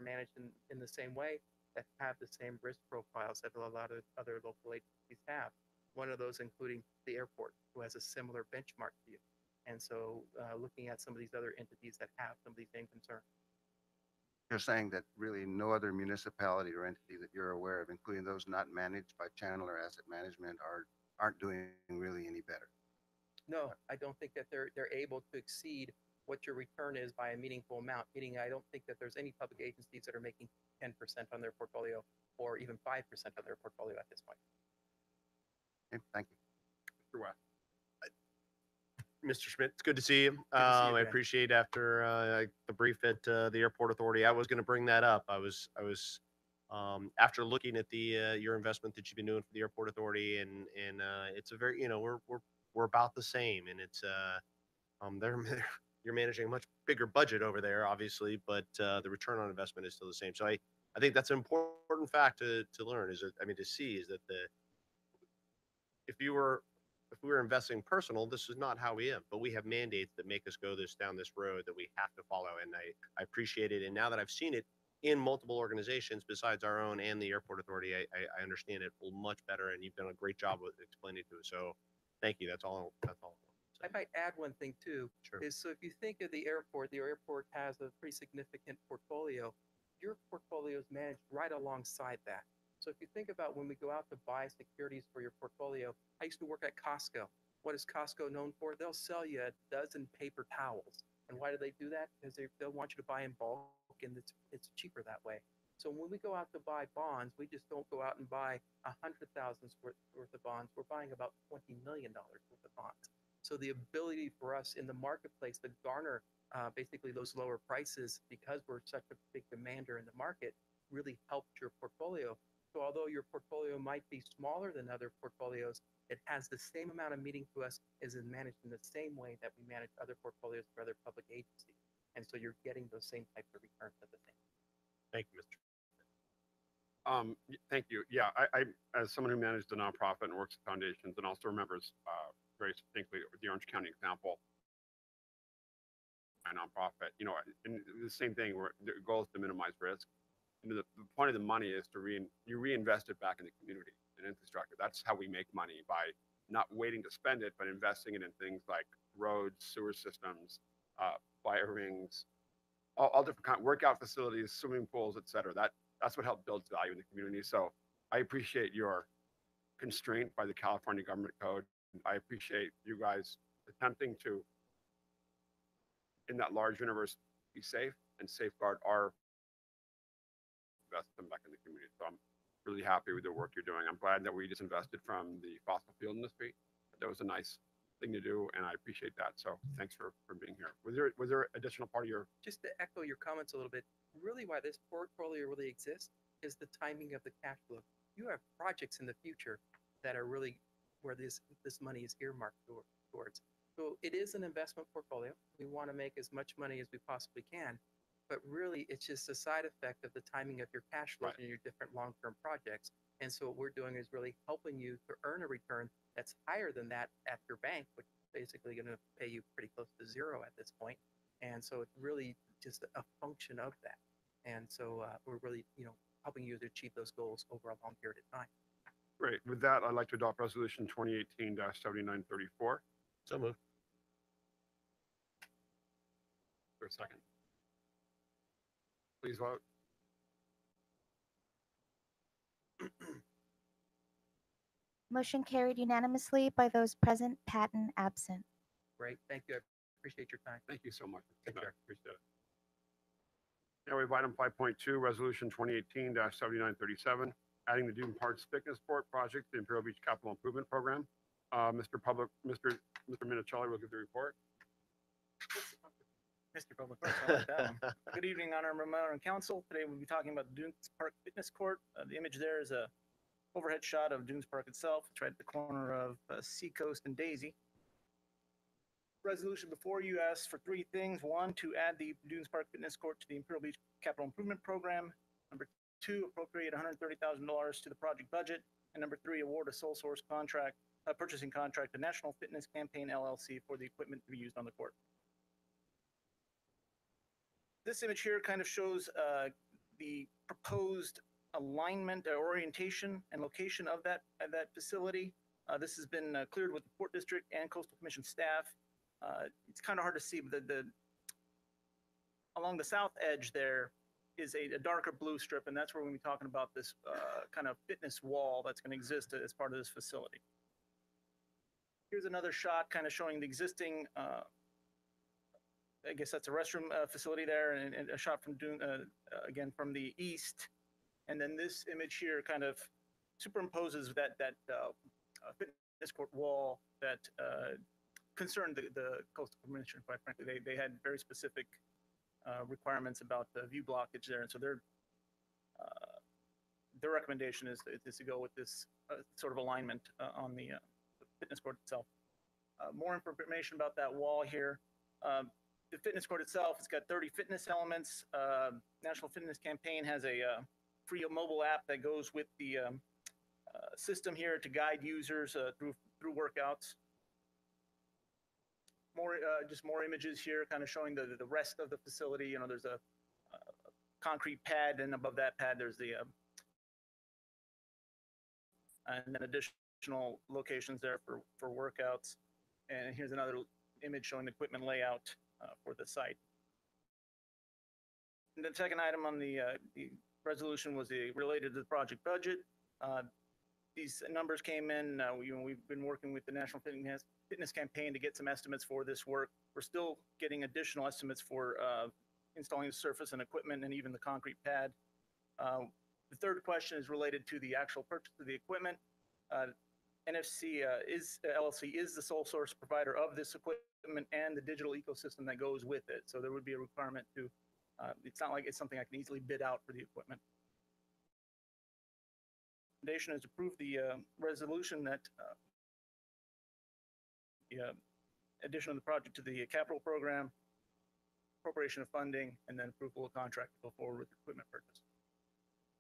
managed in the same way, that have the same risk profiles that a lot of other local agencies have. One of those including the airport, who has a similar benchmark to you. And so looking at some of these other entities that have some of these same concerns. You're saying that really no other municipality or entity that you're aware of, including those not managed by Chandler Asset Management, aren't doing really any better? No, I don't think that they're able to exceed what your return is by a meaningful amount. Meaning, I don't think that there's any public agencies that are making 10% on their portfolio or even 5% on their portfolio at this point. Okay, thank you. Mr. West. Mr. Schmidt, it's good to see you. to see you I again. appreciate after the brief at the airport authority. I was going to bring that up. I was after looking at the your investment that you've been doing for the airport authority, and it's a very we're about the same, and it's they're you're managing a much bigger budget over there, obviously, but the return on investment is still the same. So I think that's an important fact to learn, is that, to see, is that if we were investing personal, this is not how we am, but we have mandates that make us go down this road that we have to follow. And I appreciate it. And now that I've seen it in multiple organizations besides our own and the airport authority, I understand it much better. And you've done a great job with explaining to us. So thank you. That's all. I might add one thing too. Sure. Is so if you think of the airport has a pretty significant portfolio. Your portfolio is managed right alongside that. So if you think about when we go out to buy securities for your portfolio, I used to work at Costco. What is Costco known for? They'll sell you a dozen paper towels. And why do they do that? Because they'll want you to buy in bulk, and it's cheaper that way. So when we go out to buy bonds, we just don't go out and buy 100,000 worth of bonds. We're buying about $20 million worth of bonds. So the ability for us in the marketplace to garner basically those lower prices because we're such a big demander in the market really helped your portfolio. So although your portfolio might be smaller than other portfolios, it has the same amount of meaning to us as is managed in the same way that we manage other portfolios for other public agencies. And so you're getting those same types of returns at the same time. Thank you, Mr. Thank you. Yeah, I as someone who managed the nonprofit and works with foundations and also remembers very distinctly the Orange County example, my nonprofit, you know, and the same thing where the goal is to minimize risk. And the point of the money is to reinvest it back in the community and infrastructure. That's how we make money, by not waiting to spend it, but investing it in things like roads, sewer systems, fire rings, all different kind of workout facilities, swimming pools, et cetera. That's what helps build value in the community. So I appreciate your constraint by the California government code. I appreciate you guys attempting to, in that large universe, be safe and safeguard our investment back in the community. So I'm really happy with the work you're doing. I'm glad that we disinvested from the fossil fuel industry. That was a nice thing to do, and I appreciate that. So thanks for being here. Was there additional part of your? Just to echo your comments a little bit, really why this portfolio really exists is the timing of the cash flow. You have projects in the future that are really where this money is earmarked towards. So it is an investment portfolio. We want to make as much money as we possibly can, but really it's just a side effect of the timing of your cash flows and your different long-term projects. And so what we're doing is really helping you to earn a return that's higher than that at your bank, which is basically going to pay you pretty close to zero at this point. And so it's really just a function of that. And so we're really, helping you to achieve those goals over a long period of time. Great. With that, I'd like to adopt Resolution 2018-7934. So moved. For a second. Please vote. Motion carried unanimously by those present, Patton absent. Great. Thank you. I appreciate your time. Thank you so much. Take care. Appreciate it. Now we have item 5.2, Resolution 2018-7937, adding the Dune Parks Fitness Sport project to the Imperial Beach Capital Improvement Program. Mr. Minicelli will give the report. Mr. Public Works, I like that one. Good evening, Honorable Mayor and Council. Today we'll be talking about the Dunes Park Fitness Court. The image there is a overhead shot of Dunes Park itself. It's right at the corner of Seacoast and Daisy. Resolution before you asks for three things. One, to add the Dunes Park Fitness Court to the Imperial Beach Capital Improvement Program. Number two, appropriate $130,000 to the project budget. And number three, award a sole source contract, purchasing contract to National Fitness Campaign LLC for the equipment to be used on the court. This image here kind of shows the proposed alignment, orientation, and location of that facility. This has been cleared with the Port District and Coastal Commission staff. It's kind of hard to see, but along the south edge there is a darker blue strip, and that's where we're going to be talking about this kind of fitness wall that's going to exist as part of this facility. Here's another shot kind of showing the existing I guess that's a restroom facility there, and a shot from again from the east. And then this image here kind of superimposes that fitness court wall that concerned the Coastal Commission, quite frankly. They had very specific requirements about the view blockage there, and so their recommendation is to go with this sort of alignment on the fitness court itself. More information about that wall here. The fitness court itself, it's got 30 fitness elements. National Fitness Campaign has a free mobile app that goes with the system here to guide users through workouts. Just more images here, kind of showing the rest of the facility. There's a concrete pad, and above that pad, there's the and then additional locations there for workouts. And here's another image showing the equipment layout for the site. And the second item on the resolution was related to the project budget. These numbers came in. We've been working with the National Fitness Campaign to get some estimates for this work. We're still getting additional estimates for installing the surface and equipment and even the concrete pad. The third question is related to the actual purchase of the equipment. NFC LLC is the sole source provider of this equipment and the digital ecosystem that goes with it. So there would be a requirement to, it's not like it's something I can easily bid out for the equipment. The recommendation is approve the resolution that the addition of the project to the capital program, appropriation of funding, and then approval of contract to go forward with the equipment purchase.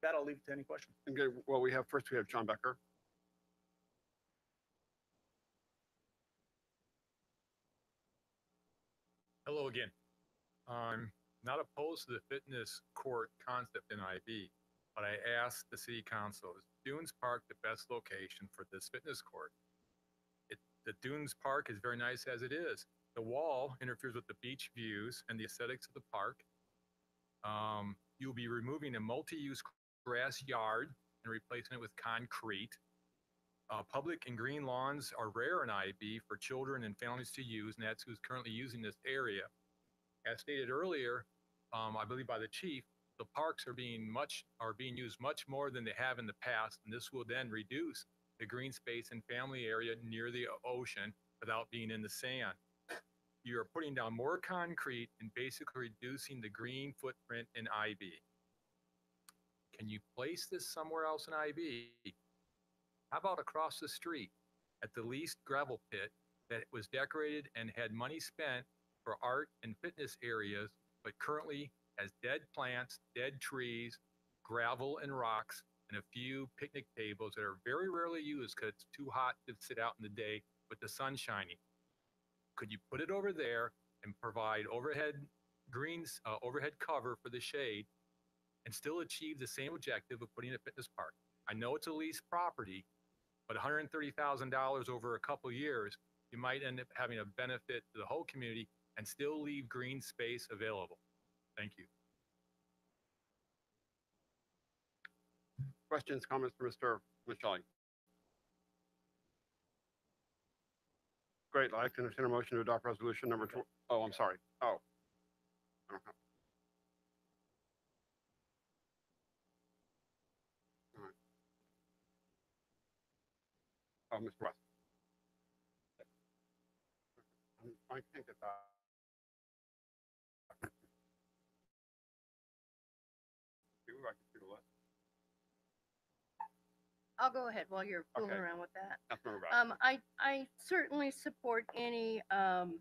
That I'll leave it to any questions. Okay, well, we have John Becker. Hello again. I'm not opposed to the fitness court concept in IB, but I asked the city council, is Dunes Park the best location for this fitness court? The Dunes Park is very nice as it is. The wall interferes with the beach views and the aesthetics of the park. You'll be removing a multi-use grass yard and replacing it with concrete. Public and green lawns are rare in IB for children and families to use, and that's who's currently using this area. As stated earlier, I believe by the chief, the parks are being used much more than they have in the past, and this will then reduce the green space and family area near the ocean without being in the sand. You are putting down more concrete and basically reducing the green footprint in IB. Can you place this somewhere else in IB? How about across the street at the leased gravel pit that was decorated and had money spent for art and fitness areas, but currently has dead plants, dead trees, gravel and rocks, and a few picnic tables that are very rarely used because it's too hot to sit out in the day with the sun shining? Could you put it over there and provide overhead cover for the shade and still achieve the same objective of putting a fitness park? I know it's a leased property, but $130,000 over a couple of years, you might end up having a benefit to the whole community and still leave green space available. Thank you. Questions, comments for Mr. Michelli? Great, I'd like to entertain a motion to adopt resolution number oh, I'm sorry. Oh. I don't have. All right. Oh, Mr. West. I can't get that. I can see the list. I'll go ahead while you're fooling Okay. around with that. That's not right. I certainly support any kind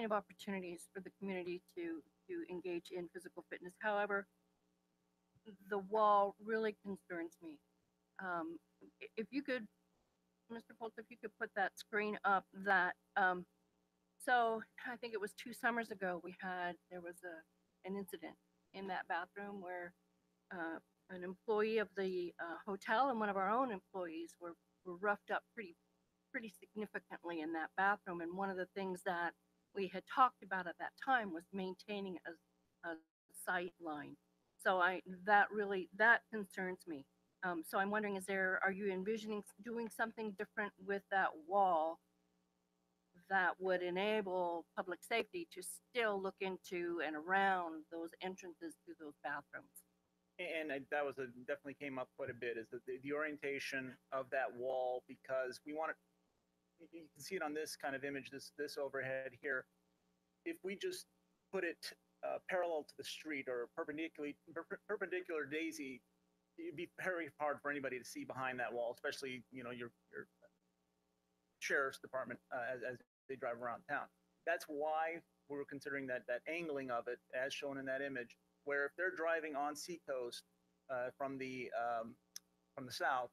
of opportunities for the community to engage in physical fitness. However, the wall really concerns me. If you could, Mr. Polk, if you could put that screen up, that so I think it was 2 summers ago there was an incident in that bathroom where an employee of the hotel and one of our own employees were roughed up pretty significantly in that bathroom. And one of the things that we had talked about at that time was maintaining a sight line. So that concerns me. So I'm wondering, are you envisioning doing something different with that wall that would enable public safety to still look into and around those entrances to those bathrooms? And that was definitely came up quite a bit, is the orientation of that wall, because we want it, you can see it on this kind of image, this overhead here. If we just put it parallel to the street or perpendicular daisy, it'd be very hard for anybody to see behind that wall, especially, your sheriff's department as they drive around town. That's why we're considering that angling of it as shown in that image, where if they're driving on Seacoast from the south,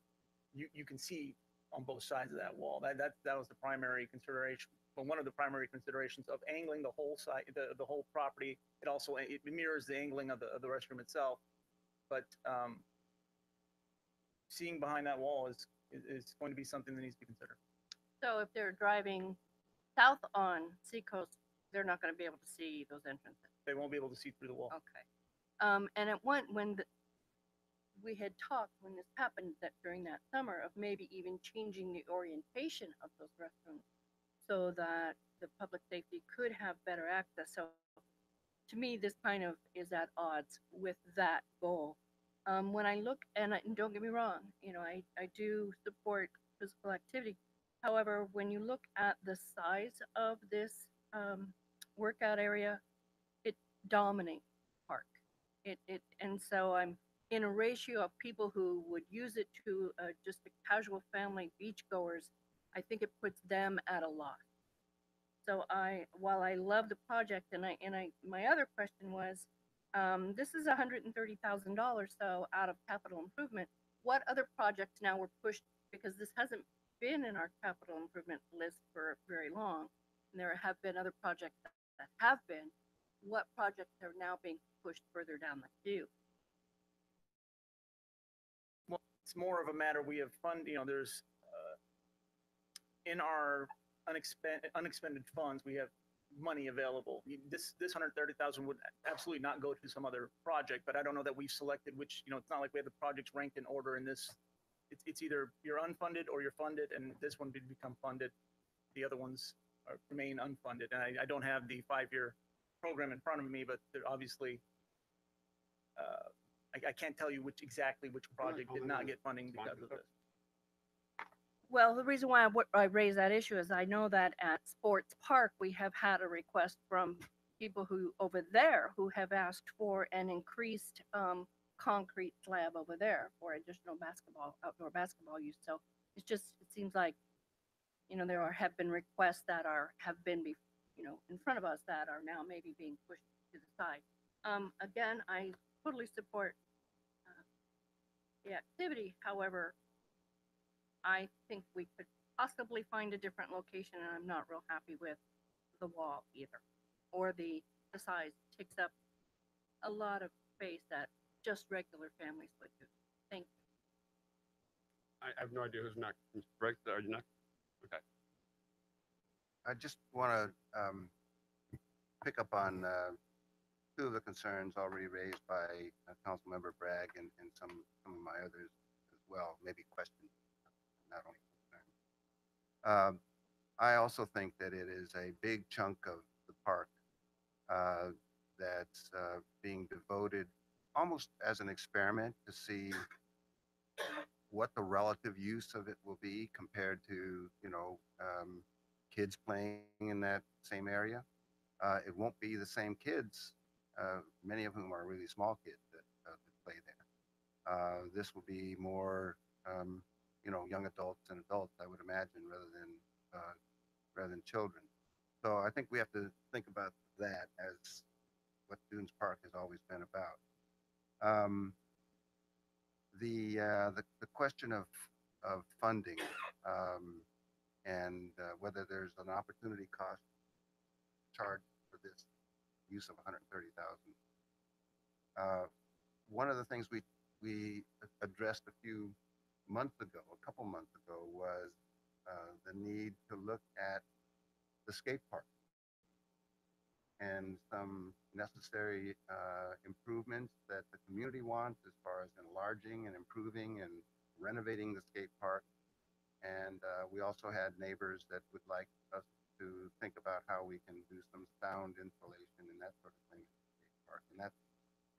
you can see on both sides of that wall. That was the primary consideration. Well, one of the primary considerations of angling the whole site, the whole property. It mirrors the angling of the restroom itself, but seeing behind that wall is going to be something that needs to be considered. So if they're driving south on Seacoast, they're not going to be able to see those entrances. They won't be able to see through the wall. Okay. And we had talked when this happened that during that summer of maybe even changing the orientation of those restrooms so that the public safety could have better access. So to me, this kind of is at odds with that goal. When I look, and don't get me wrong, I do support physical activity. However, when you look at the size of this workout area, it dominates the park. And so I'm in a ratio of people who would use it to just a casual family beachgoers. I think it puts them at a loss. So while I love the project, my other question was, this is $130,000, so out of capital improvement. What other projects now were pushed because this hasn't been in our capital improvement list for very long, and there have been other projects that have been. What projects are now being pushed further down the queue? Well, it's more of a matter we have there's in our unexpended funds, we have money available. This 130,000 would absolutely not go to some other project, but I don't know that we've selected which, it's not like we have the projects ranked in order in this. It's either you're unfunded or you're funded, and this one did become funded. The other ones remain unfunded. And I don't have the 5-year program in front of me, but they're obviously, I can't tell you which project did not get funding because of this. Well, the reason why I raise that issue is I know that at Sports Park, we have had a request from people over there who have asked for an increased concrete slab over there for additional outdoor basketball use. So it seems like, there have been requests that have been, in front of us that are now maybe being pushed to the side. Again, I totally support the activity. However, I think we could possibly find a different location, and I'm not real happy with the wall either, or the size. Takes up a lot of space that just regular families would use. Thank you. I have no idea who's next. Mr. Briggs, are you next? Okay. I just want to pick up on two of the concerns already raised by Councilmember Bragg and some of my others as well, maybe questions, not only concerns. I also think that it is a big chunk of the park that's being devoted almost as an experiment to see what the relative use of it will be compared to, kids playing in that same area. It won't be the same kids, many of whom are really small kids that play there. This will be more, young adults and adults, I would imagine, rather than children. So I think we have to think about that as what Dunes Park has always been about. The question of funding and whether there's an opportunity cost charge for this use of 130,000. One of the things we addressed a couple months ago, was the need to look at the skate park and some necessary improvements that the community wants as far as enlarging and improving and renovating the skate park. And we also had neighbors that would like us to think about how we can do some sound insulation and that sort of thing in the skate park. And that's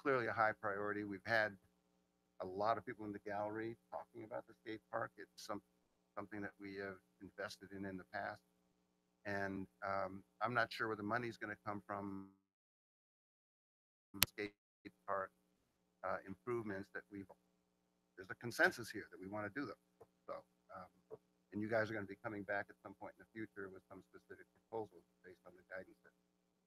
clearly a high priority. We've had a lot of people in the gallery talking about the skate park. It's something that we have invested in the past. And I'm not sure where the money's going to come from skate park improvements that there's a consensus here that we want to do them. So, and you guys are going to be coming back at some point in the future with some specific proposals based on the guidance that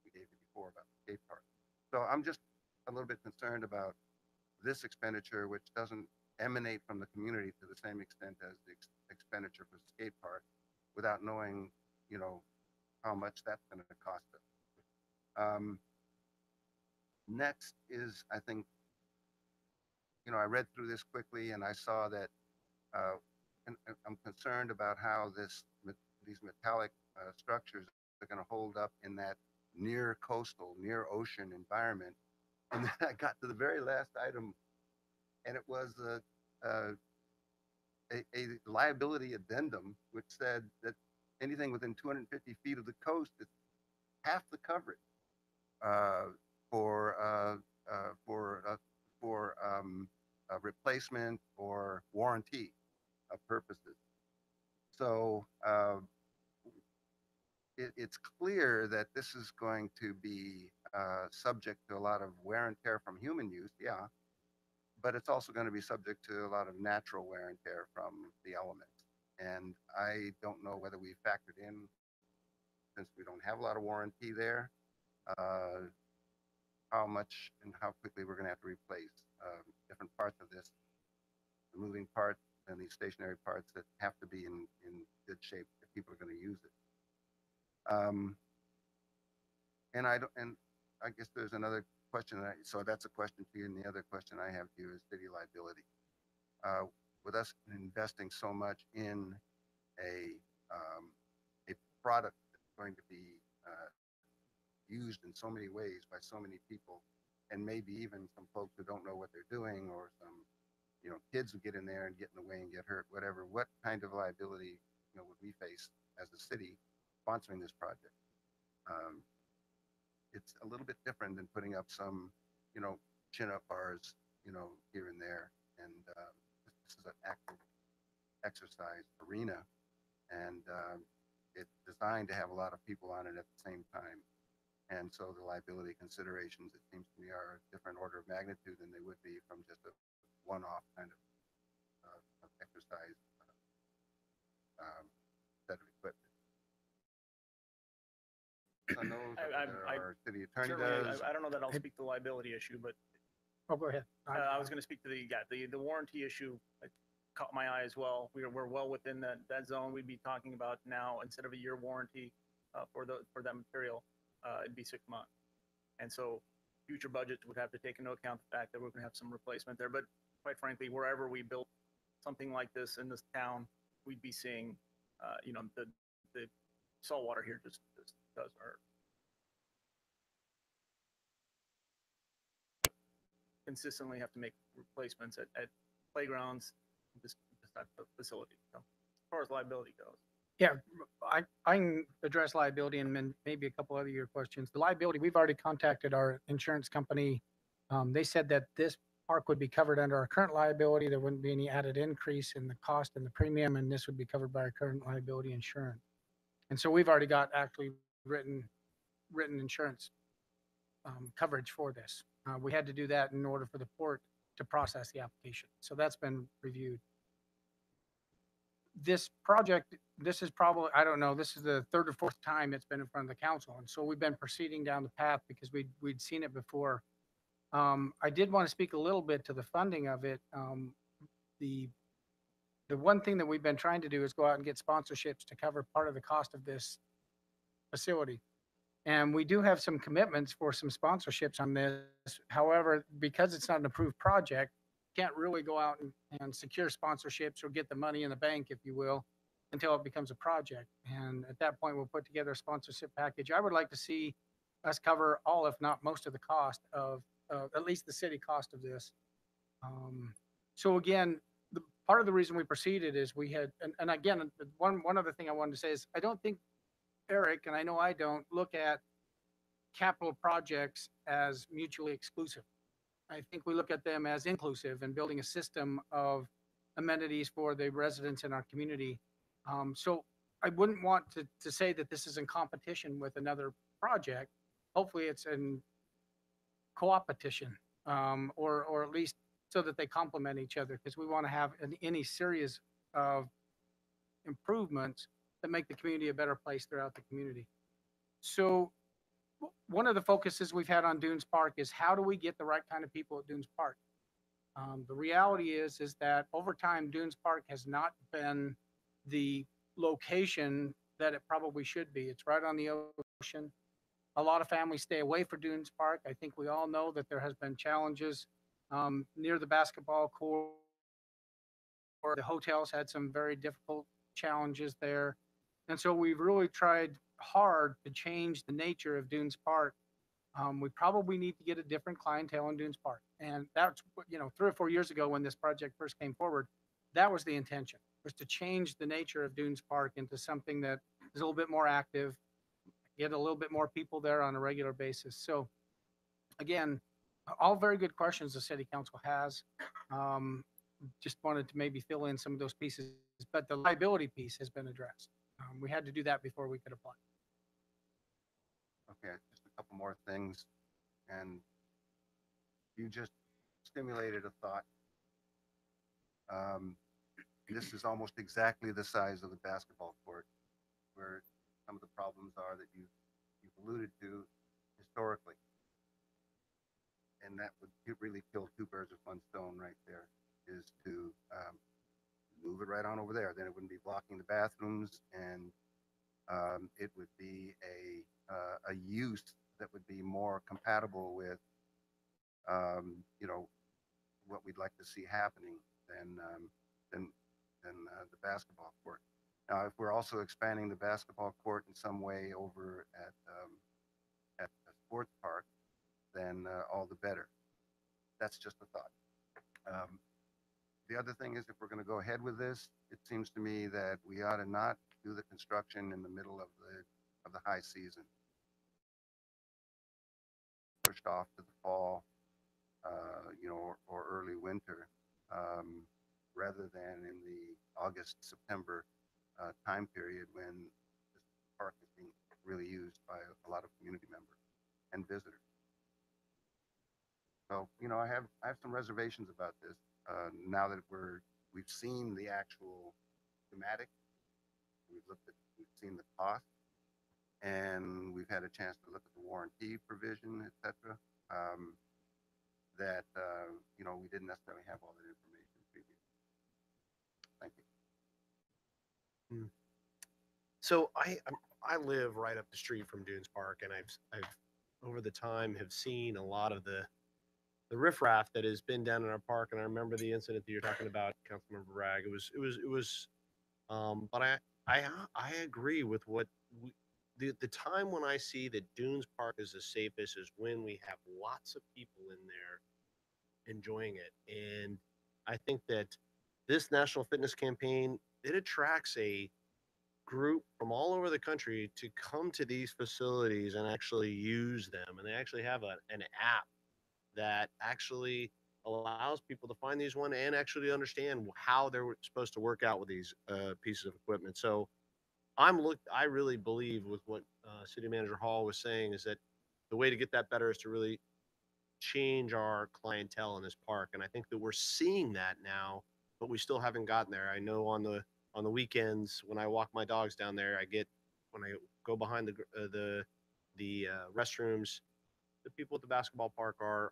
we gave you before about the skate park. So I'm just a little bit concerned about this expenditure, which doesn't emanate from the community to the same extent as the expenditure for the skate park, without knowing, how much that's going to cost us. Next is, I think, I read through this quickly and I saw that, and I'm concerned about how these metallic structures are going to hold up in that near coastal, near ocean environment And then I got to the very last item, and it was a liability addendum, which said that anything within 250 feet of the coast is half the coverage for replacement or warranty purposes. So it's clear that this is going to be subject to a lot of wear and tear from human use, yeah, but it's also going to be subject to a lot of natural wear and tear from the elements. And I don't know whether we factored in, since we don't have a lot of warranty there, how much and how quickly we're going to have to replace different parts of this, the moving parts and the stationary parts that have to be in good shape if people are going to use it. And I guess there's another question. So that's a question to you, and the other question I have to you is city liability. With us investing so much in a product that's going to be used in so many ways by so many people, and maybe even some folks who don't know what they're doing, or some kids who get in there and get in the way and get hurt, whatever. What kind of liability would we face as a city sponsoring this project? It's a little bit different than putting up some chin-up bars here and there, and this is an active exercise arena, and it's designed to have a lot of people on it at the same time. And so the liability considerations, it seems to me, are a different order of magnitude than they would be from just a one-off kind of exercise set of equipment. I know our city attorney does. I don't know that I'll speak to the liability issue, but Oh, go ahead. I was going to speak to the warranty issue. It caught my eye as well. We're well within that zone. We'd be talking about now, instead of a year warranty for that material, it'd be 6 months. And so future budgets would have to take into account the fact that we're going to have some replacement there. But quite frankly, wherever we built something like this in this town, we'd be seeing, the saltwater here just does hurt. Consistently have to make replacements at playgrounds, this type of facility. So as far as liability goes. Yeah, I can address liability and then maybe a couple other of your questions. The liability, we've already contacted our insurance company. They said that this park would be covered under our current liability. There wouldn't be any added increase in the cost and the premium, and this would be covered by our current liability insurance. And so we've already got actually written insurance coverage for this. We had to do that in order for the port to process the application. So that's been reviewed. This project, this is probably, I don't know, this is the third or fourth time it's been in front of the council. And so we've been proceeding down the path because we'd seen it before. I did want to speak a little bit to the funding of it. The one thing that we've been trying to do is go out and get sponsorships to cover part of the cost of this facility. And we do have some commitments for some sponsorships on this. However, because it's not an approved project, can't really go out and secure sponsorships or get the money in the bank, if you will, until it becomes a project. And at that point, we'll put together a sponsorship package. I would like to see us cover all, if not most of the cost of, at least the city cost of this. So again, part of the reason we proceeded is we had, and again, one other thing I wanted to say is I don't think Eric, and I know I don't, look at capital projects as mutually exclusive. I think we look at them as inclusive and building a system of amenities for the residents in our community. So I wouldn't want to say that this is in competition with another project. Hopefully it's in co-opetition, or at least so that they complement each other, because we want to have any series of improvements that make the community a better place throughout the community. So one of the focuses we've had on Dunes Park is how do we get the right kind of people at Dunes Park? The reality is that over time, Dunes Park has not been the location that it probably should be. It's right on the ocean. A lot of families stay away from Dunes Park. I think we all know that there has been challenges near the basketball court. The hotels had some very difficult challenges there. And so we've really tried hard to change the nature of Dunes Park We probably need to get a different clientele in Dunes Park. And that's, 3 or 4 years ago when this project first came forward, that was the intention, was to change the nature of Dunes Park into something that is a little bit more active, get a little bit more people there on a regular basis. So again, all very good questions the city council has. Just wanted to maybe fill in some of those pieces, but the liability piece has been addressed. We had to do that before we could apply. Okay, just a couple more things. And you just stimulated a thought. This is almost exactly the size of the basketball court, where some of the problems are that you've alluded to historically. And that would really kill two birds with one stone right there, is to move it right on over there. Then it wouldn't be blocking the bathrooms, and it would be a use that would be more compatible with what we'd like to see happening than the basketball court. Now, if we're also expanding the basketball court in some way over at the sports park, then all the better. That's just a thought. The other thing is, if we're going to go ahead with this, it seems to me that we ought to not do the construction in the middle of the high season. Pushed off to the fall, or early winter, rather than in the August, September time period when this park is being really used by a lot of community members and visitors. So, I have some reservations about this. Now that we've seen the actual schematic, we've seen the cost, and we've had a chance to look at the warranty provision, et cetera, that, we didn't necessarily have all that information previously. Thank you. So I live right up the street from Dunes Park, and I've over the time have seen a lot of the riffraff that has been down in our park. And I remember the incident that you're talking about, Councilmember Bragg. It was but I agree with what the time when I see that Dunes Park is the safest is when we have lots of people in there enjoying it. And I think that this national fitness campaign, it attracts a group from all over the country to come to these facilities and actually use them. And they actually have an app that actually allows people to find these one and actually understand how they're supposed to work out with these pieces of equipment. So I really believe with what City Manager Hall was saying is that the way to get that better is to really change our clientele in this park. And I think that we're seeing that now, but we still haven't gotten there. I know on the weekends when I walk my dogs down there, when I go behind the restrooms, the people at the basketball park are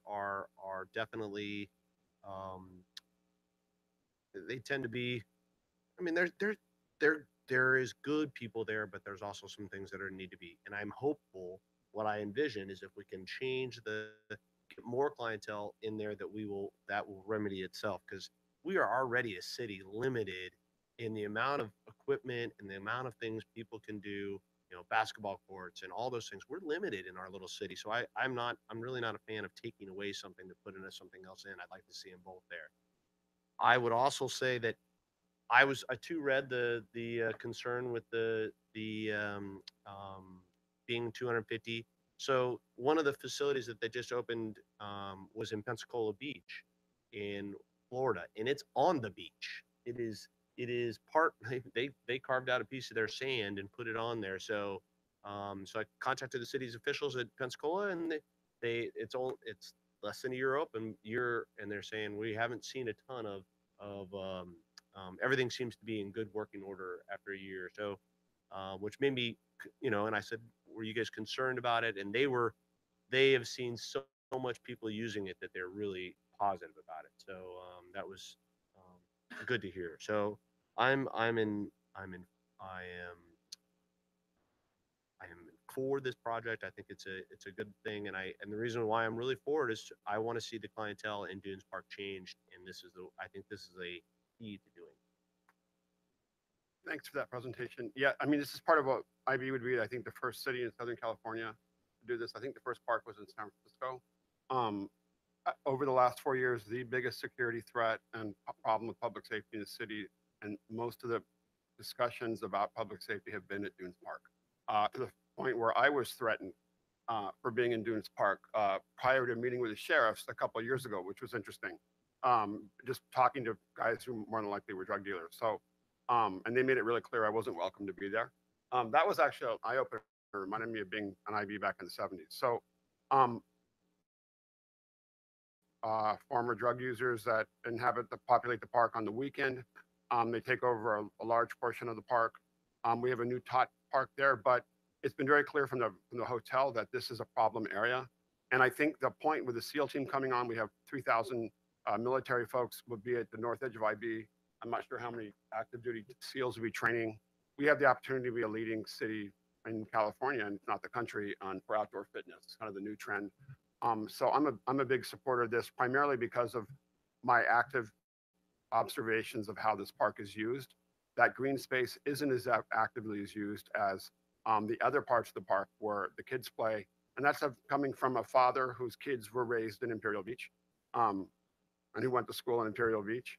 definitely they tend to be. I mean, there is good people there, but there's also some things that need to be. And I'm hopeful. What I envision is if we can get more clientele in there, that will remedy itself, because we are already a city limited in the amount of equipment and the amount of things people can do. Basketball courts and all those things. We're limited in our little city. So I'm really not a fan of taking away something to put in something else in. I'd like to see them both there. I would also say that I too read the concern with the being 250. So one of the facilities that they just opened was in Pensacola Beach in Florida, and it's on the beach. It is part. They carved out a piece of their sand and put it on there. So so I contacted the city's officials at Pensacola, and it's less than a year open, and they're saying we haven't seen a ton of everything seems to be in good working order after a year. So which made me, and I said, were you guys concerned about it? And they have seen so much people using it that they're really positive about it. So that was good to hear. So I am for this project. I think it's a good thing, and the reason why I'm really for it is I want to see the clientele in Dunes Park changed, and I think this is a key to doing. Thanks for that presentation. Yeah, I mean, this is part of what IB would be, I think, the first city in Southern California to do this. I think the first park was in San Francisco. Over the last 4 years, the biggest security threat and problem with public safety in the city, and most of the discussions about public safety have been at Dunes Park, to the point where I was threatened for being in Dunes Park prior to meeting with the sheriffs a couple of years ago, which was interesting. Just talking to guys who more than likely were drug dealers. So, and they made it really clear I wasn't welcome to be there. That was actually an eye opener, reminded me of being an IB back in the 70s. So, former drug users that inhabit populate the park on the weekend. They take over a large portion of the park. We have a new tot park there, but it's been very clear from the hotel that this is a problem area. And I think the point with the SEAL team coming on, we have 3,000 military folks will be at the north edge of IB. I'm not sure how many active duty SEALs will be training. We have the opportunity to be a leading city in California, and not the country, for outdoor fitness. It's kind of the new trend. So I'm a big supporter of this, primarily because of my active observations of how this park is used. That green space isn't as actively as used as the other parts of the park where the kids play. And that's coming from a father whose kids were raised in Imperial Beach, and who went to school in Imperial Beach,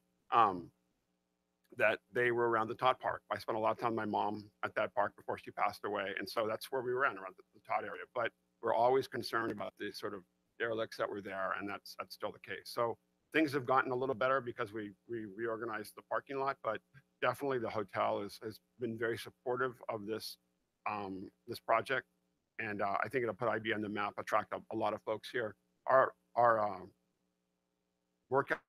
that they were around the Todd Park. I spent a lot of time with my mom at that park before she passed away. And so that's where we were around the Todd area. But we're always concerned about the sort of derelicts that were there, and that's still the case. So things have gotten a little better because we reorganized the parking lot, but definitely the hotel has been very supportive of this this project, and I think it'll put IB on the map, attract a lot of folks here. Our workout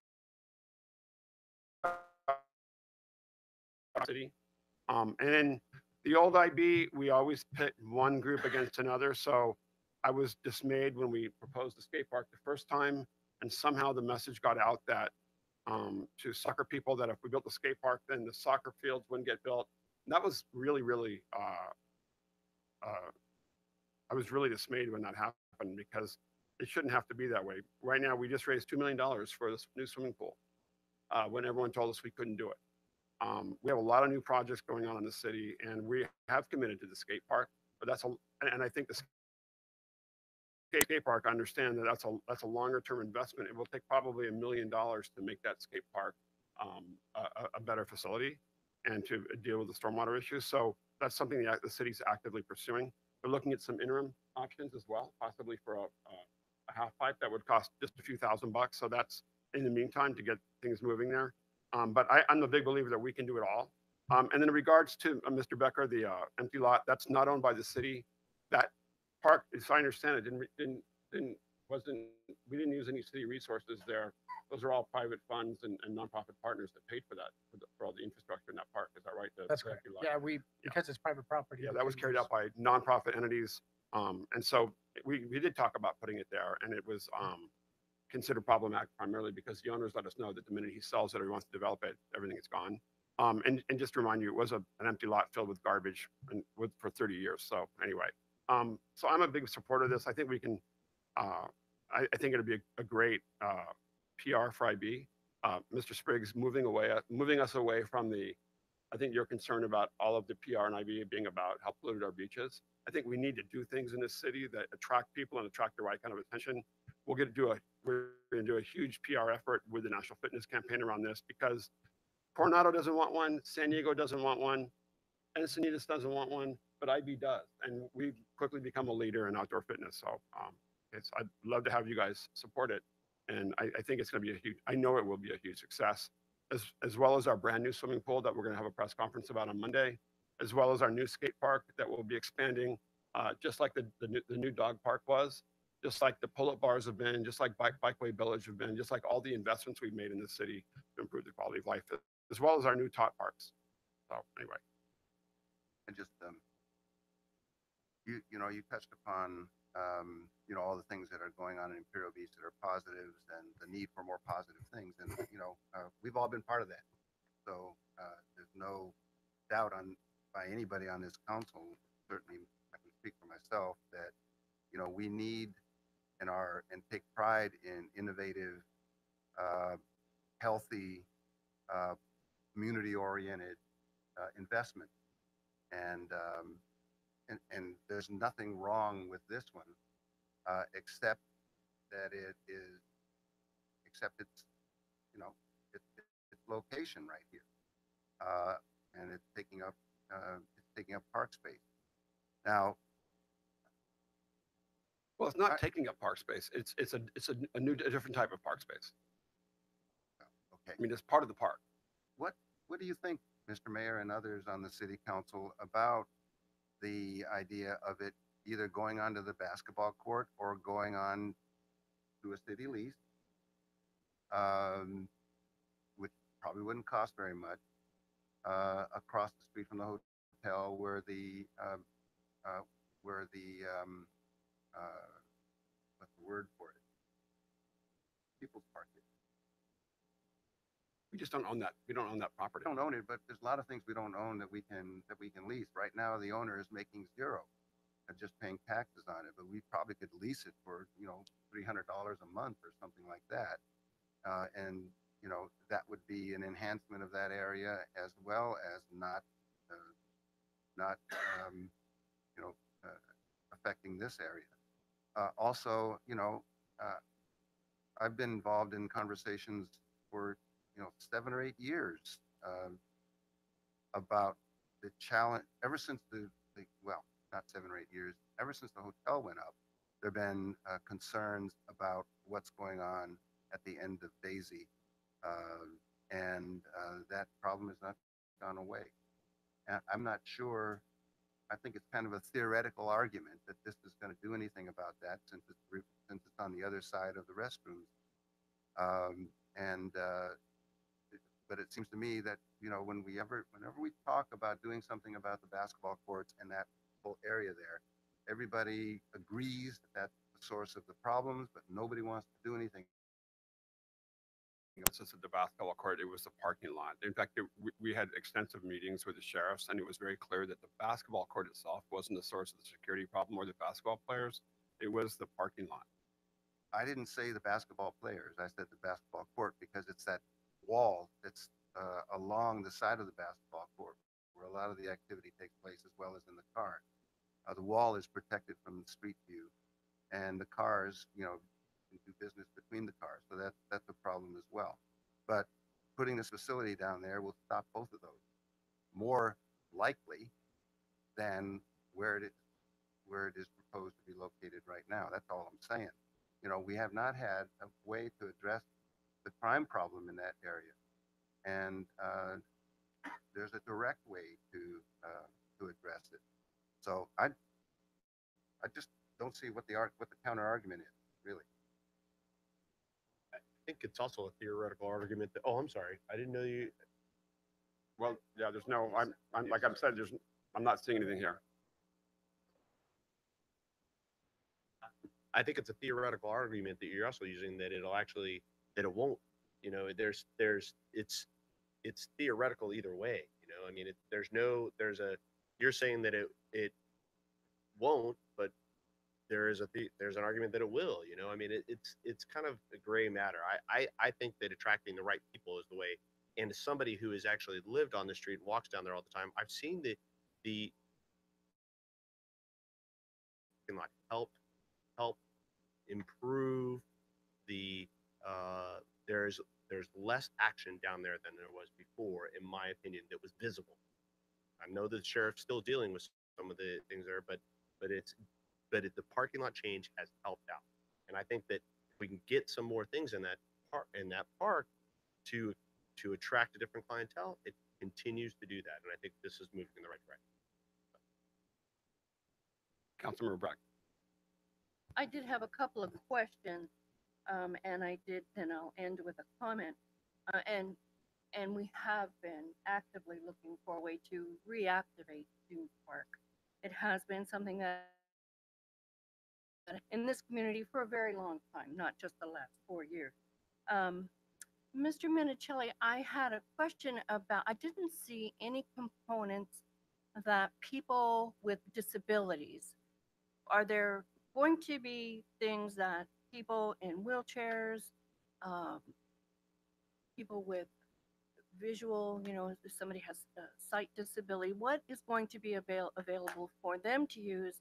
city, and then the old IB, we always pit one group against another. So I was dismayed when we proposed the skate park the first time, and somehow the message got out that to soccer people that if we built the skate park, then the soccer fields wouldn't get built. And that was really, really, I was really dismayed when that happened, because it shouldn't have to be that way. Right now, we just raised $2 million for this new swimming pool when everyone told us we couldn't do it. We have a lot of new projects going on in the city, and we have committed to the skate park, but and I think the skate park, I understand that that's a longer term investment. It will take probably $1 million to make that skate park a better facility and to deal with the stormwater issues. So that's something that the city's actively pursuing. We're looking at some interim options as well, possibly for a half pipe that would cost just a few $1,000. So that's in the meantime to get things moving there. But I'm a big believer that we can do it all. And then in regards to Mr. Becker, the empty lot, that's not owned by the city. That park, as I understand it, we didn't use any city resources there. Those are all private funds and nonprofit partners that paid for that, for all the infrastructure in that park. Is that right? That's correct. Yeah, because it's private property. Yeah, that was carried out by nonprofit entities. And so we did talk about putting it there, and it was considered problematic primarily because the owners let us know that the minute he sells it or he wants to develop it, everything is gone. And just to remind you, it was an empty lot filled with garbage for 30 years. So anyway, so I'm a big supporter of this. I think we can, I think it'll be a great PR for IB. Mr. Spriggs moving us away from I think you're concerned about all of the PR and IB being about how polluted our beach is. I think we need to do things in this city that attract people and attract the right kind of attention. We're going to do a huge PR effort with the National Fitness Campaign around this, because Coronado doesn't want one, San Diego doesn't want one, Encinitas doesn't want one, but IB does. And we've quickly become a leader in outdoor fitness. So I'd love to have you guys support it. And I think it's going to be I know it will be a huge success, as well as our brand new swimming pool that we're going to have a press conference about on Monday, as well as our new skate park that will be expanding, just like the new dog park was, just like the pull-up bars have been, just like Bikeway Village have been, just like all the investments we've made in the city to improve the quality of life, as well as our new tot parks. So anyway. And just, you touched upon, all the things that are going on in Imperial Beach that are positives and the need for more positive things. And, we've all been part of that. So there's no doubt by anybody on this council, certainly I can speak for myself, that, we need and take pride in innovative, healthy, community-oriented investment. And and there's nothing wrong with this one, except that except it's, you know, its location right here, and it's taking up park space. Now, Well, it's not taking up park space. It's a different type of park space. okay, I mean, it's part of the park. what do you think, Mr. Mayor and others on the city council, about the idea of it either going onto the basketball court or going on to a city lease, which probably wouldn't cost very much, across the street from the hotel where the what's the word for it? People's Park is. We just don't own that. We don't own that property. We don't own it, but there's a lot of things we don't own that we can lease. Right now, the owner is making zero and just paying taxes on it. But we probably could lease it for, you know, $300 a month or something like that, and you know, that would be an enhancement of that area as well as not you know, affecting this area. Also, you know, I've been involved in conversations for, you know, 7 or 8 years about the challenge. Ever since well, not 7 or 8 years, ever since the hotel went up, there have been concerns about what's going on at the end of Daisy, and that problem has not gone away. And I'm not sure. I think it's kind of a theoretical argument that this is going to do anything about that, since it's on the other side of the restrooms. But it seems to me that, you know, whenever we talk about doing something about the basketball courts and that whole area there, everybody agrees that that's the source of the problems, but nobody wants to do anything. This isn't the basketball court, it was the parking lot. In fact, we had extensive meetings with the sheriffs, and it was very clear that the basketball court itself wasn't the source of the security problem or the basketball players. It was the parking lot. I didn't say the basketball players. I said the basketball court, because it's that wall that's along the side of the basketball court where a lot of the activity takes place, as well as in the car. The wall is protected from the street view, and the cars, you know, do business between the cars. So that's a problem as well. But putting this facility down there will stop both of those, more likely than where it is proposed to be located right now. That's all I'm saying. You know, we have not had a way to address the crime problem in that area, and there's a direct way to address it. So I just don't see what the counter argument is, really. I think it's also a theoretical argument that, oh, I'm sorry, I didn't know you. Well, yeah, there's no, I'm like I've said, I'm not seeing anything here. I think it's a theoretical argument that you're also using, that it won't, you know, it's theoretical either way, you know. I mean, you're saying that it won't, but there's an argument that it will, you know. I mean, it's kind of a gray matter. I think that attracting the right people is the way. And as somebody who has actually lived on the street and walks down there all the time, I've seen the like help improve the there's less action down there than there was before, in my opinion, that was visible. I know that the sheriff's still dealing with some of the things there, but the parking lot change has helped out, and I think that if we can get some more things in that park to attract a different clientele, it continues to do that, and I think this is moving in the right direction. Councilmember Breck. I did have a couple of questions, and then I'll end with a comment. And we have been actively looking for a way to reactivate Dunes Park. It has been something that in this community for a very long time, not just the last 4 years. Mr. Minicelli, I had a question about, I didn't see any components that people with disabilities, are there going to be things that people in wheelchairs, people with visual, if somebody has a sight disability, what is going to be available for them to use?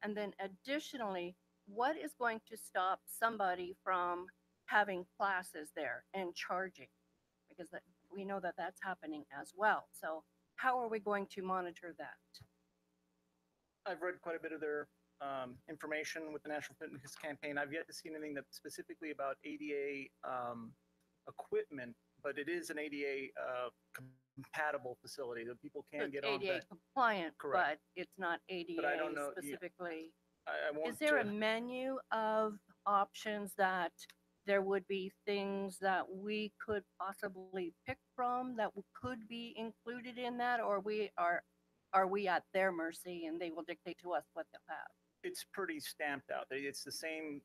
And then additionally, what is going to stop somebody from having classes there and charging? Because we know that that's happening as well. So how are we going to monitor that? I've read quite a bit of their information with the National Fitness Campaign. I've yet to see anything that's specifically about ADA equipment, but it is an ADA compatible facility that people So can it's get on. ADA compliant, Correct. but it's not ADA But I don't know. Yeah, specifically. I want Is there a to. menu of options that there would be things that we could possibly pick from that could be included in that, or are we at their mercy and they will dictate to us what they'll have? It's pretty stamped out. It's the same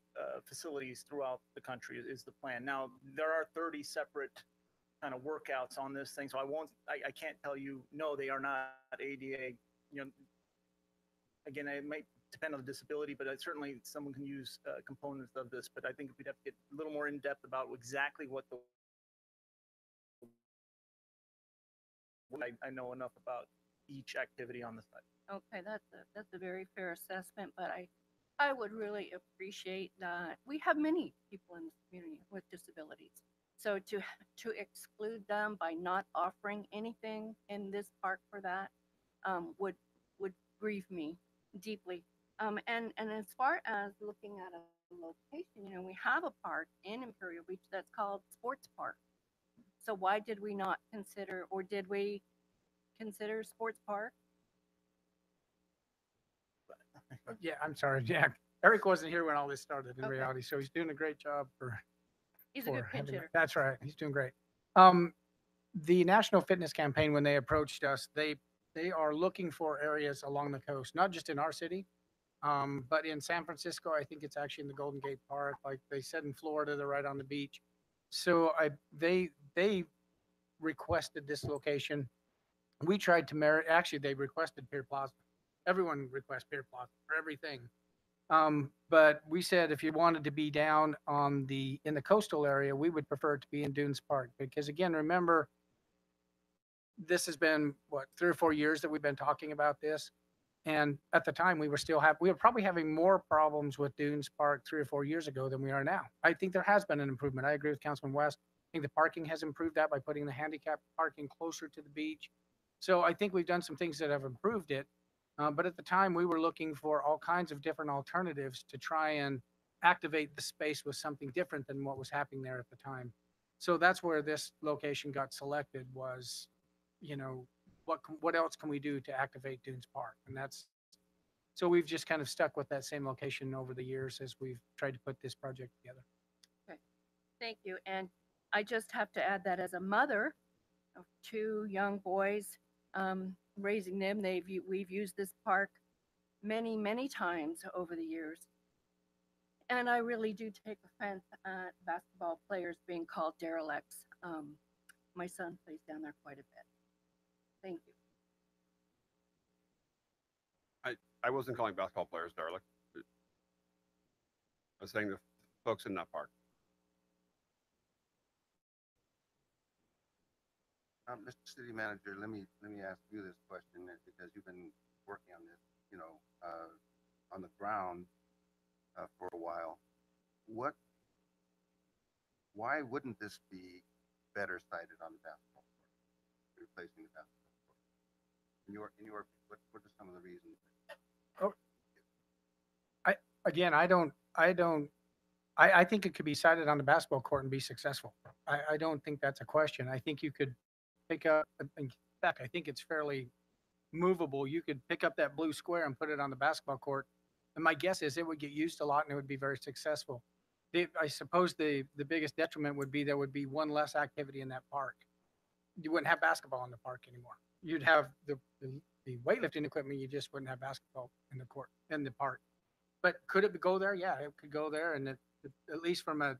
facilities throughout the country is the plan. Now, there are 30 separate kind of workouts on this thing, so I can't tell you, no, they are not ADA. Again, it might depend on the disability, but certainly someone can use components of this, but I think we'd have to get a little more in depth about exactly what I know enough about each activity on the site. Okay, that's a very fair assessment, but I would really appreciate that. We have many people in this community with disabilities. So to exclude them by not offering anything in this park for that would grieve me deeply. And as far as looking at a location, we have a park in Imperial Beach that's called Sports Park. So why did we not consider, or did we consider Sports Park? Yeah, I'm sorry, Jack. Eric wasn't here when all this started in Okay. reality, so he's doing a great job He's a good pinch having hitter. that's right. He's doing great. The National Fitness Campaign, when they approached us, they are looking for areas along the coast, not just in our city, but in San Francisco. I think it's actually in the Golden Gate Park. Like they said in Florida, they're right on the beach. So they requested this location. We tried to actually they requested Pier Plaza. Everyone requests Pier Plaza for everything. But we said if you wanted to be down in the coastal area, we would prefer it to be in Dunes Park, because again, remember, this has been what, 3 or 4 years that we've been talking about this. And at the time we were probably having more problems with Dunes Park 3 or 4 years ago than we are now. I think there has been an improvement. I agree with Councilman West. I think the parking has improved that by putting the handicap parking closer to the beach. So I think we've done some things that have improved it. But at the time, we were looking for all kinds of different alternatives to try and activate the space with something different than what was happening there at the time. So that's where this location got selected was, what else can we do to activate Dunes Park? And so we've just kind of stuck with that same location over the years as we've tried to put this project together. Okay, thank you. And I just have to add that as a mother of 2 young boys, raising them, we've used this park many times over the years. And I really do take offense at basketball players being called derelicts. My son plays down there quite a bit. Thank you. I wasn't calling basketball players derelict. I was saying the folks in that park. Mr. City Manager, let me ask you this question because you've been working on this, on the ground for a while. Why wouldn't this be better sited on the basketball court, replacing the basketball court? What are some of the reasons? I think it could be sited on the basketball court and be successful. I don't think that's a question. I think you could pick up, in fact, I think it's fairly movable. You could pick up that blue square and put it on the basketball court. And my guess is it would get used a lot and it would be very successful. I suppose the biggest detriment would be there would be one less activity in that park. You wouldn't have basketball in the park anymore. You'd have the weightlifting equipment. You just wouldn't have basketball in the park. But could it go there? Yeah, it could go there. And at least from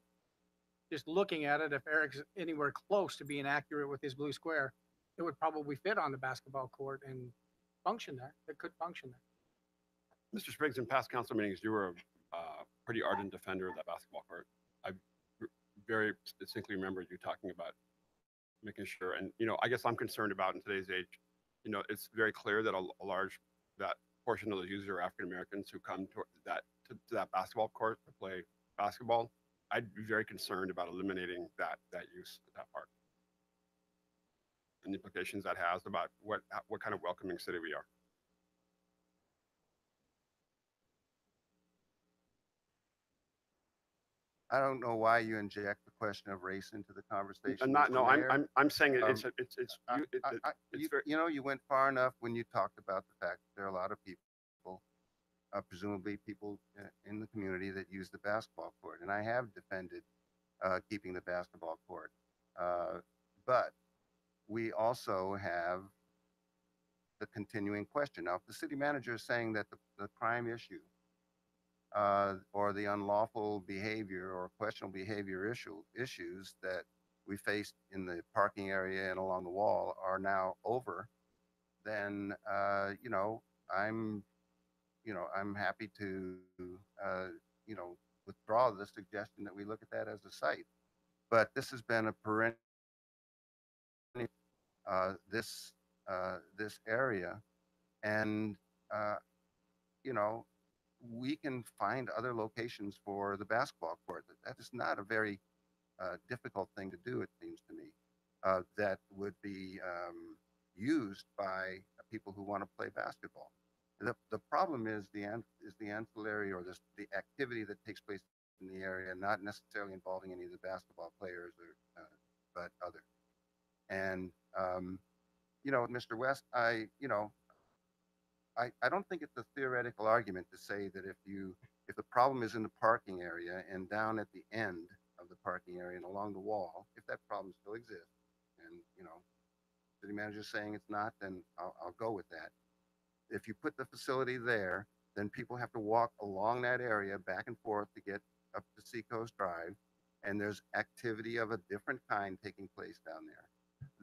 just looking at it, if Eric's anywhere close to being accurate with his blue square, it would probably fit on the basketball court and function there. It could function there. Mr. Spriggs, in past council meetings, you were a pretty ardent defender of that basketball court. I very distinctly remember you talking about making sure. And, I guess I'm concerned about in today's age, it's very clear that a large, that portion of the users are African Americans who come to that basketball court to play basketball. I'd be very concerned about eliminating that use at that park and the implications that has about what kind of welcoming city we are. I don't know why you inject the question of race into the conversation. I'm not. Mr. No, Mayor. I'm saying it's you went far enough when you talked about the fact that there are a lot of people, presumably people in the community that use the basketball court, and I have defended keeping the basketball court, but we also have the continuing question. Now, if the city manager is saying that the crime issue or the unlawful behavior or questionable behavior issues that we faced in the parking area and along the wall are now over, then I'm happy to withdraw the suggestion that we look at that as a site. But this has been a perennial this area, and we can find other locations for the basketball court. That is not a very difficult thing to do, it seems to me, that would be used by people who want to play basketball. The problem is the ancillary or the activity that takes place in the area, not necessarily involving any of the basketball players but others. And Mr. West, I don't think it's a theoretical argument to say that if the problem is in the parking area and down at the end of the parking area and along the wall, if that problem still exists, and city manager is saying it's not, then I'll go with that. If you put the facility there, then people have to walk along that area back and forth to get up to Seacoast Drive, and there's activity of a different kind taking place down there.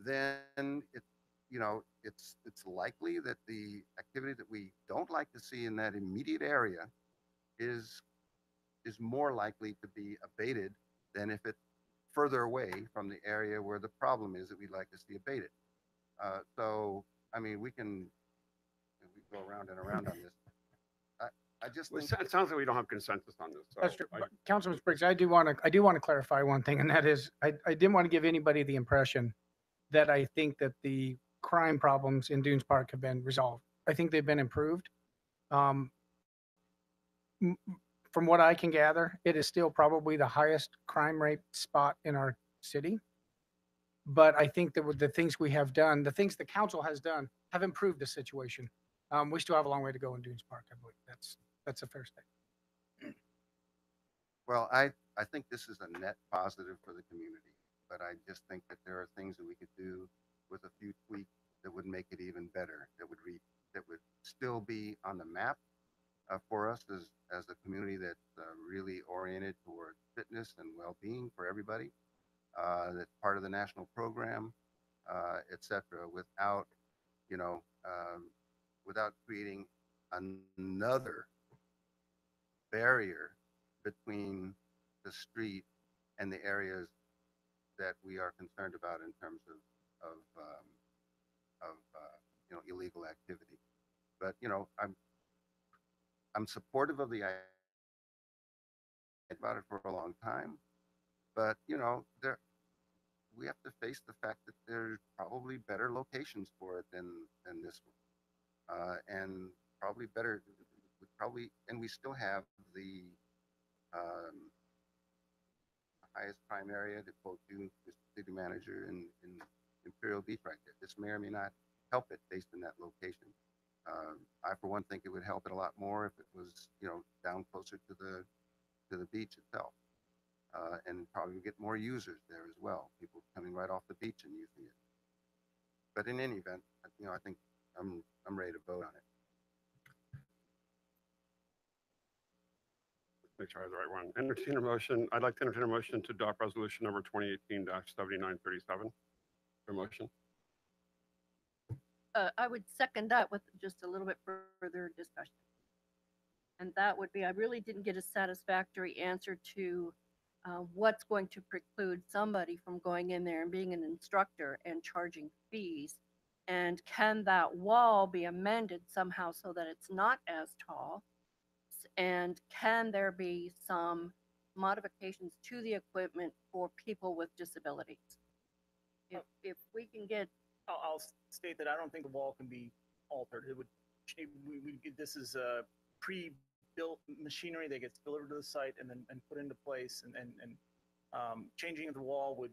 Then it's likely that the activity that we don't like to see in that immediate area is more likely to be abated than if it's further away from the area where the problem is that we'd like to see abated. So, I mean, we go around and around on this. I just think it sounds like we don't have consensus on this. So That's true. But Councilman Spriggs, I do want to clarify one thing, and that is I didn't want to give anybody the impression that I think that the crime problems in Dunes Park have been resolved. I think they've been improved. From what I can gather, it is still probably the highest crime rate spot in our city. But I think that with the things we have done, the things the council has done, have improved the situation. We still have a long way to go in Dunes Park. I believe that's a fair statement. Well, I think this is a net positive for the community, but I just think that there are things that we could do with a few tweaks that would make it even better, that would still be on the map for us as a community that's really oriented toward fitness and well-being for everybody, that's part of the national program, et cetera, without creating another barrier between the street and the areas that we are concerned about in terms of illegal activity. But I'm supportive of the idea about it for a long time. But we have to face the fact that there's probably better locations for it than this one, and probably better. And we still have the highest crime area, to quote you, Mr. City Manager, in Imperial Beach right there. This may or may not help it based on that location. I, for one, think it would help it a lot more if it was, down closer to the beach itself, and probably get more users there as well. People coming right off the beach and using it. But in any event, I think I'm ready to vote on it. Make sure I have the right one. Entertain a motion. I'd like to entertain a motion to adopt resolution number 2018-7937. A motion. I would second that with just a little bit further discussion. And that would be, I really didn't get a satisfactory answer to what's going to preclude somebody from going in there and being an instructor and charging fees? And can that wall be amended somehow so that it's not as tall? And can there be some modifications to the equipment for people with disabilities? If we can get, I'll state that I don't think the wall can be altered. It would, this is a pre-built machinery that gets delivered to the site and then put into place, and changing of the wall would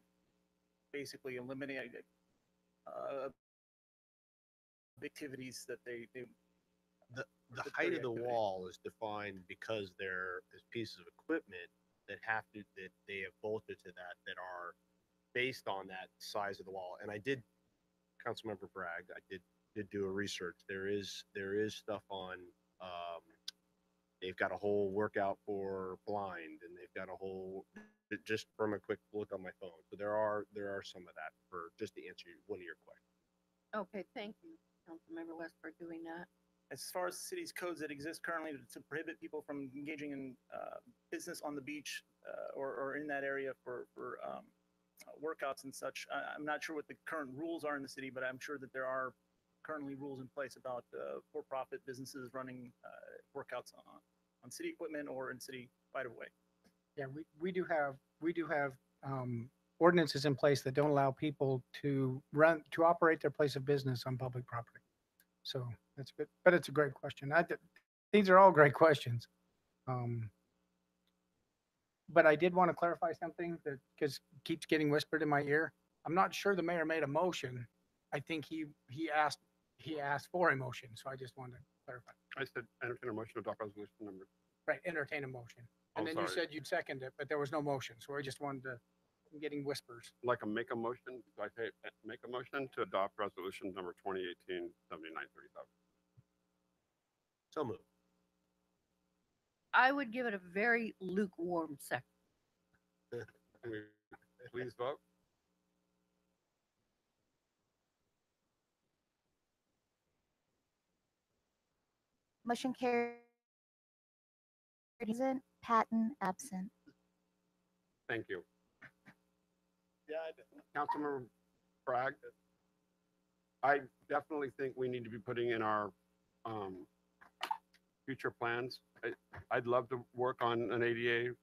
basically eliminate activities that they The the height of activity. the wall is defined because there is pieces of equipment that they have bolted to that are based on that size of the wall. And I did, Councilmember Bragg, I did do a research. There is stuff on, they've got a whole workout for blind, and they've got a whole, just from a quick look on my phone. So there are some of that, for just to answer one of your questions. okay, thank you, Councilmember West, for doing that. As far as the city's codes that exist currently to prohibit people from engaging in business on the beach or in that area for workouts and such, I'm not sure what the current rules are in the city, but I'm sure that there are currently rules in place about for-profit businesses running workouts on city equipment or in city right-of-way. Yeah, we do have ordinances in place that don't allow people to operate their place of business on public property. So that's good, but it's a great question. These are all great questions. But I did want to clarify something that, because keeps getting whispered in my ear. I'm not sure the mayor made a motion. I think he asked for a motion, so I just wanted to clarify. I said entertain a motion to adopt resolution number. Right, entertain a motion. And Oh, then you sorry. said you'd second it, but there was no motion, so I just wanted to, I'm getting whispers. Like a make a motion, do I say make a motion to adopt resolution number 2018-7937? So moved. I would give it a very lukewarm second. Please vote. Motion carried. Present, Patton absent. Thank you. Yeah, Councilmember Bragg, I definitely think we need to be putting in our future plans. I'd love to work on an ADA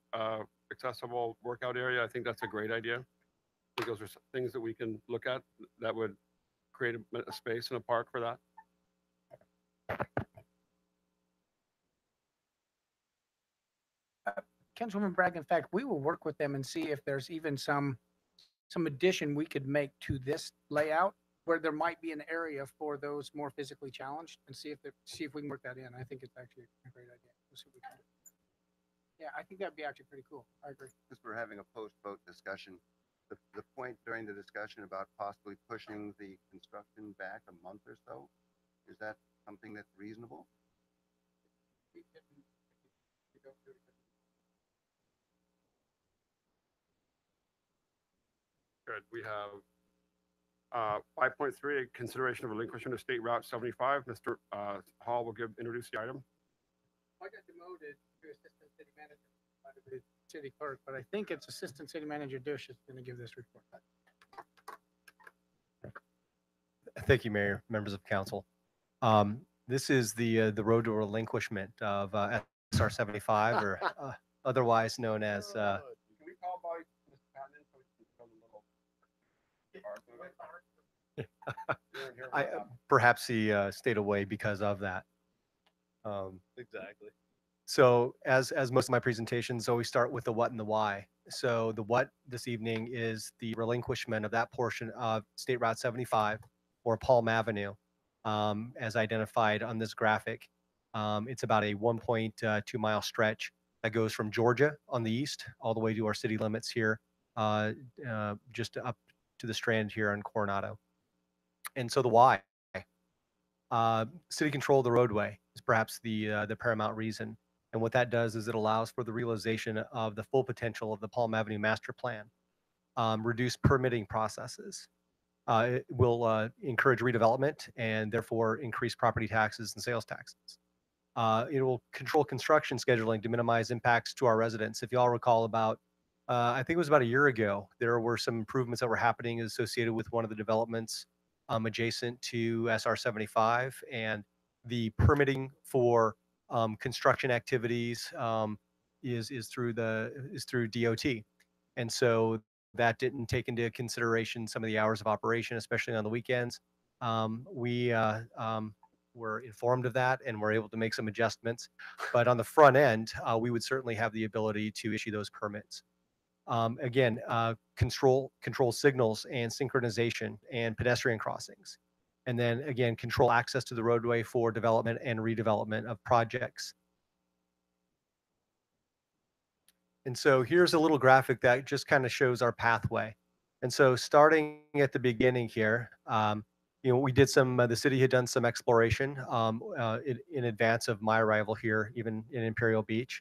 accessible workout area. I think that's a great idea. I think those are things that we can look at that would create a space in a park for that. Councilwoman Bragg, in fact, we will work with them and see if there's even some addition we could make to this layout where there might be an area for those more physically challenged, and see if we can work that in. I think it's actually a great idea. We'll see what we can do. Yeah, I think that'd be actually pretty cool. I agree. Since we're having a post-vote discussion, the point during the discussion about possibly pushing the construction back a month or so, is that something that's reasonable? Good. We have 5.3, consideration of relinquishment of State Route 75. Mr. Hall will introduce the item. I got demoted to assistant city manager by the city clerk, but I think it's assistant city manager Dush is going to give this report. Thank you, Mayor, members of council. This is the road to relinquishment of SR 75, or otherwise known as. Can we call by Mr. Patton so we can show the little Perhaps he stayed away because of that. Exactly. So as most of my presentations always start with the what and the why. So the what this evening is the relinquishment of that portion of State Route 75 or Palm Avenue, as identified on this graphic. It's about a 1.2 mile stretch that goes from Georgia on the east all the way to our city limits here, just up to the Strand here in Coronado. And so the why. City control of the roadway is perhaps the paramount reason. And what that does is it allows for the realization of the full potential of the Palm Avenue master plan, reduce permitting processes. It will encourage redevelopment and therefore increase property taxes and sales taxes. It will control construction scheduling to minimize impacts to our residents. If you all recall about I think it was about a year ago, there were some improvements that were happening associated with one of the developments adjacent to SR 75, and the permitting for construction activities is through DOT, and so that didn't take into consideration some of the hours of operation, especially on the weekends. We were informed of that and were able to make some adjustments. But on the front end, we would certainly have the ability to issue those permits. Again, control signals and synchronization and pedestrian crossings. And then again, control access to the roadway for development and redevelopment of projects. And so here's a little graphic that just kind of shows our pathway. And so starting at the beginning here, we did the city had done some exploration in advance of my arrival here, even in Imperial Beach.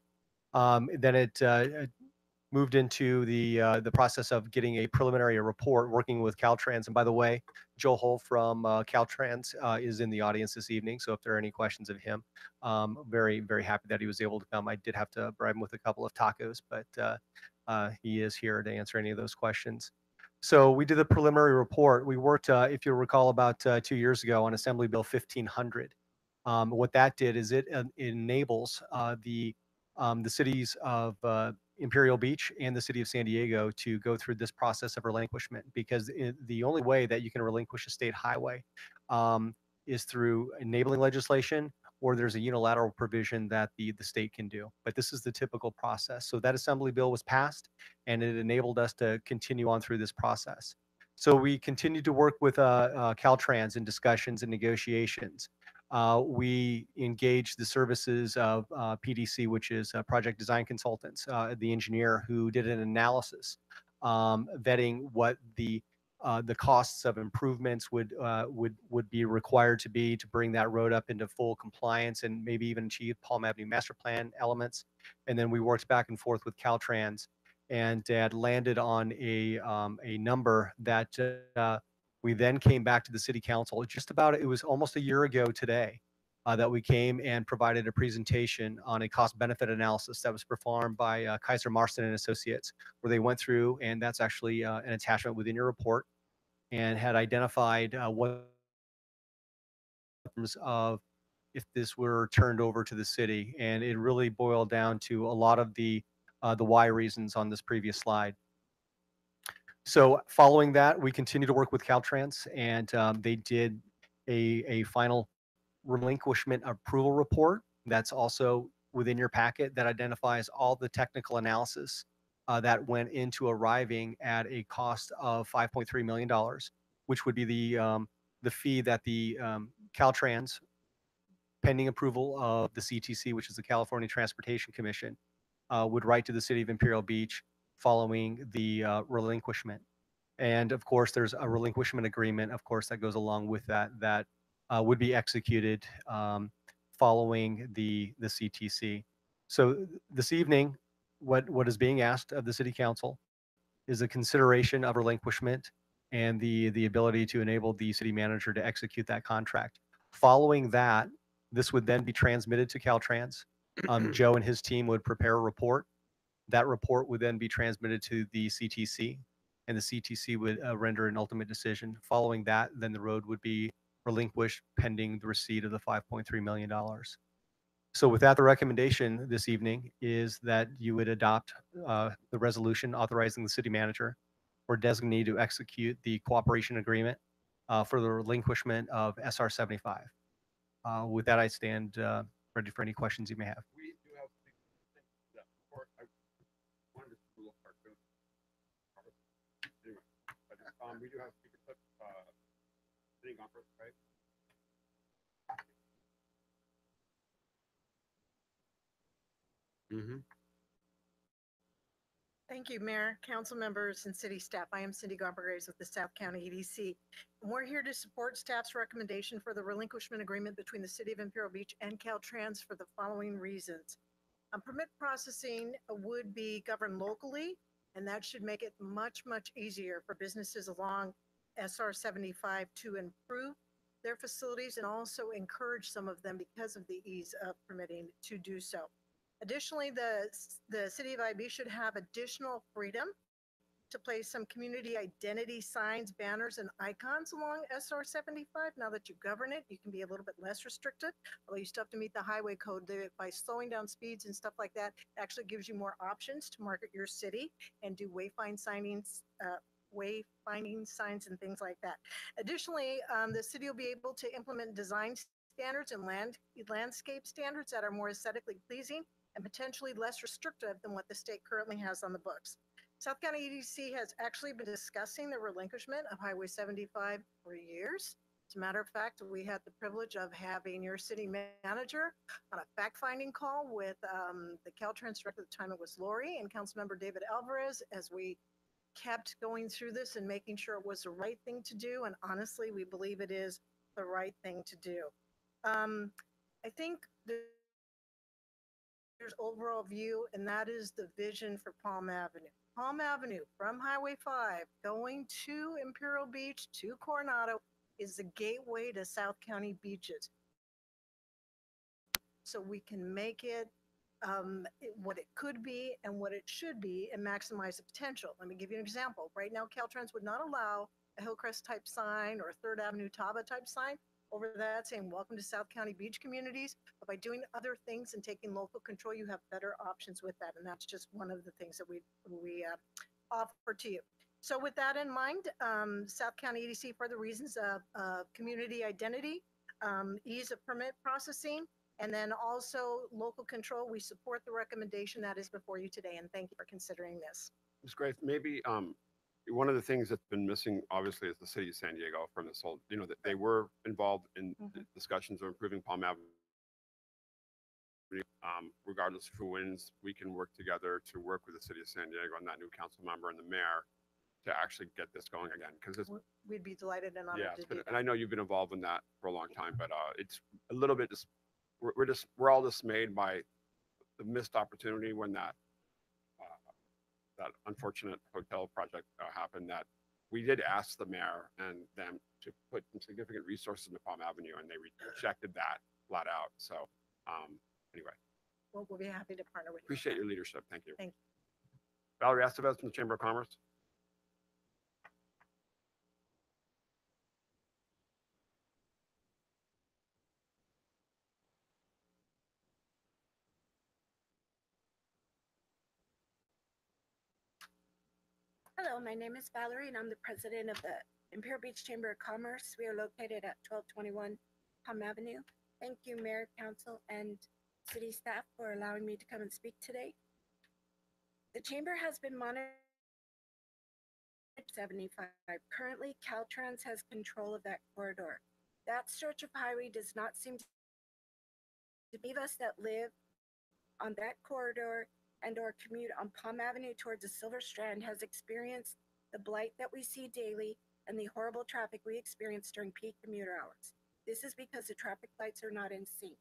Then it moved into the process of getting a preliminary report, working with Caltrans. And by the way, Joe Hull from Caltrans is in the audience this evening. So if there are any questions of him, very, very happy that he was able to come. I did have to bribe him with a couple of tacos, but he is here to answer any of those questions. So we did the preliminary report. We worked, if you'll recall, about 2 years ago on Assembly Bill 1500. What that did is it enables the cities of Imperial Beach and the city of San Diego to go through this process of relinquishment, because the only way that you can relinquish a state highway is through enabling legislation, or there's a unilateral provision that the state can do. But this is the typical process. So that assembly bill was passed, and it enabled us to continue on through this process. So we continued to work with Caltrans in discussions and negotiations. We engaged the services of PDC, which is Project Design Consultants, the engineer who did an analysis vetting what the costs of improvements would be required to be to bring that road up into full compliance and maybe even achieve Palm Avenue Master Plan elements. And then we worked back and forth with Caltrans and had landed on a number that we then came back to the city council. It was almost a year ago today that we came and provided a presentation on a cost benefit analysis that was performed by Kaiser Marston and Associates, where they went through, and that's actually an attachment within your report, and had identified what of if this were turned over to the city. And it really boiled down to a lot of the why reasons on this previous slide. So following that, we continue to work with Caltrans, and they did a final relinquishment approval report that's also within your packet that identifies all the technical analysis that went into arriving at a cost of $5.3 million, which would be the fee that the Caltrans, pending approval of the CTC, which is the California Transportation Commission, would write to the city of Imperial Beach following the relinquishment. And of course, there's a relinquishment agreement, of course, that goes along with that would be executed following the CTC. So this evening, what is being asked of the city council is a consideration of relinquishment and the ability to enable the city manager to execute that contract. Following that, this would then be transmitted to Caltrans. Joe and his team would prepare a report. That report would then be transmitted to the CTC, and the CTC would render an ultimate decision. Following that, then the road would be relinquished pending the receipt of the $5.3 million. So with that, the recommendation this evening is that you would adopt the resolution authorizing the city manager or designee to execute the cooperation agreement for the relinquishment of SR 75. With that, I stand ready for any questions you may have. We do have that report. I wanted to do a little cartoon. Anyway, but, we do have speaker clip sitting on first, right? Mm-hmm. Thank you, Mayor, council members, and city staff. I am Cindy Garber-Graves with the South County EDC. And we're here to support staff's recommendation for the relinquishment agreement between the City of Imperial Beach and Caltrans for the following reasons. Permit processing would be governed locally, and that should make it much, much easier for businesses along SR 75 to improve their facilities and also encourage some of them, because of the ease of permitting, to do so. Additionally, the city of IB should have additional freedom to place some community identity signs, banners, and icons along SR 75. Now that you govern it, you can be a little bit less restricted, although you still have to meet the highway code. By slowing down speeds and stuff like that, it actually gives you more options to market your city and do wayfinding signs and things like that. Additionally, the city will be able to implement design standards and landscape standards that are more aesthetically pleasing and potentially less restrictive than what the state currently has on the books. South County EDC has actually been discussing the relinquishment of Highway 75 for years. As a matter of fact, we had the privilege of having your city manager on a fact-finding call with the Caltrans director at the time. It was Lori and Councilmember David Alvarez, as we kept going through this and making sure it was the right thing to do. And honestly, we believe it is the right thing to do. I think there's overall view, and that is the vision for Palm Avenue. Palm Avenue from Highway 5 going to Imperial Beach to Coronado is the gateway to South County beaches. So we can make it what it could be and what it should be and maximize the potential. Let me give you an example. Right now, Caltrans would not allow a Hillcrest type sign or 3rd Avenue Taba type sign over that saying, welcome to South County beach communities. But by doing other things and taking local control, you have better options with that. And that's just one of the things that we offer to you. So with that in mind, South County EDC, for the reasons of community identity, ease of permit processing, and then also local control, we support the recommendation that is before you today. And thank you for considering this. Ms. Grace, maybe one of the things that's been missing, obviously, is the city of San Diego from this whole, that they were involved in discussions of improving Palm Avenue. Regardless of who wins, we can work together to work with the city of San Diego and that new council member and the mayor to actually get this going again. Because we'd be delighted and honored to do that. And I know you've been involved in that for a long time, but it's a little bit just, we're all dismayed by the missed opportunity when that unfortunate hotel project happened, that we did ask the mayor and them to put some significant resources into Palm Avenue, and they rejected that flat out. So anyway. Well, we'll be happy to partner with you. Appreciate your leadership. Thank you. Thank you. Valerie Estevez from the Chamber of Commerce. Hello, my name is Valerie, and I'm the president of the Imperial Beach Chamber of Commerce. We are located at 1221 Palm Avenue. Thank you, Mayor, Council, and City staff for allowing me to come and speak today. The Chamber has been monitoring 75. Currently, Caltrans has control of that corridor. That stretch of highway does not seem to be us that live on that corridor and or commute on Palm Avenue towards the Silver Strand has experienced the blight that we see daily and the horrible traffic we experience during peak commuter hours. This is because the traffic lights are not in sync.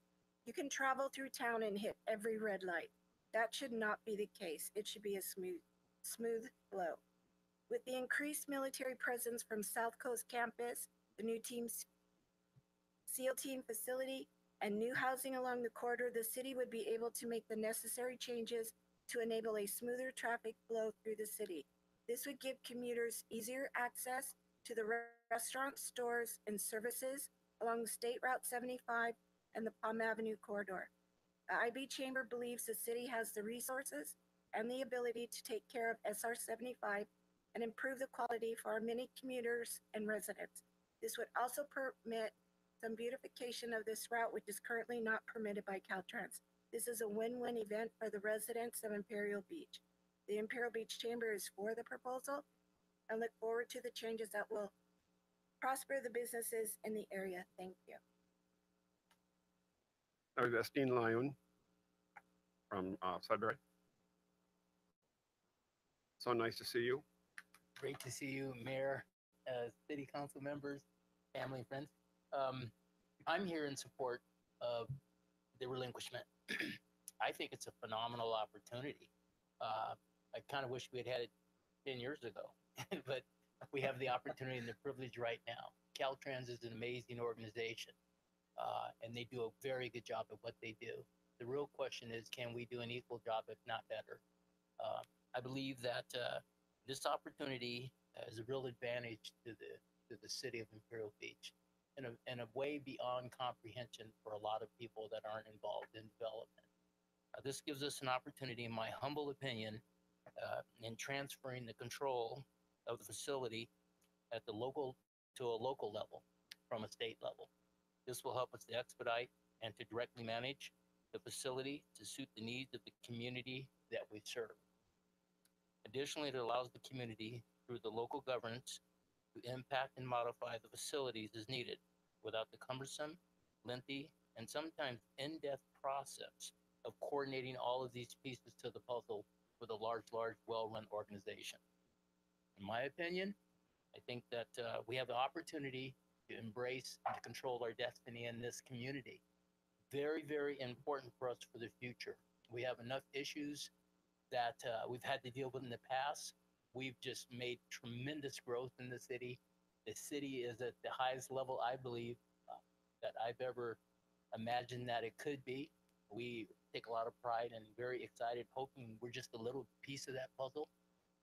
You can travel through town and hit every red light. That should not be the case. It should be a smooth flow. With the increased military presence from South Coast Campus, the new SEAL team facility, and new housing along the corridor, the city would be able to make the necessary changes to enable a smoother traffic flow through the city. This would give commuters easier access to the restaurants, stores, and services along the State Route 75 and the Palm Avenue corridor. The IB Chamber believes the city has the resources and the ability to take care of SR 75 and improve the quality for our many commuters and residents. This would also permit some beautification of this route, which is currently not permitted by Caltrans. This is a win-win event for the residents of Imperial Beach. The Imperial Beach Chamber is for the proposal and look forward to the changes that will prosper the businesses in the area. Thank you. Estine Lyon from Sudbury. So nice to see you. Great to see you, Mayor, City Council members, family, friends. I'm here in support of the relinquishment. I think it's a phenomenal opportunity. I kind of wish we had it 10 years ago, but we have the opportunity and the privilege right now. Caltrans is an amazing organization, and they do a very good job at what they do. The real question is, can we do an equal job, if not better? I believe that this opportunity is a real advantage to the city of Imperial Beach, in a way beyond comprehension for a lot of people that aren't involved in development. This gives us an opportunity, in my humble opinion, in transferring the control of the facility at the local to a local level from a state level. This will help us to expedite and to directly manage the facility to suit the needs of the community that we serve. Additionally, it allows the community through the local governance to impact and modify the facilities as needed without the cumbersome, lengthy, and sometimes in-depth process of coordinating all of these pieces to the puzzle with a large, well-run organization. In my opinion, I think that we have the opportunity to embrace and to control our destiny in this community. Very, very important for us for the future. We have enough issues that we've had to deal with in the past. We've just made tremendous growth in the city. The city is at the highest level, I believe, that I've ever imagined that it could be. We take a lot of pride and very excited, hoping we're just a little piece of that puzzle.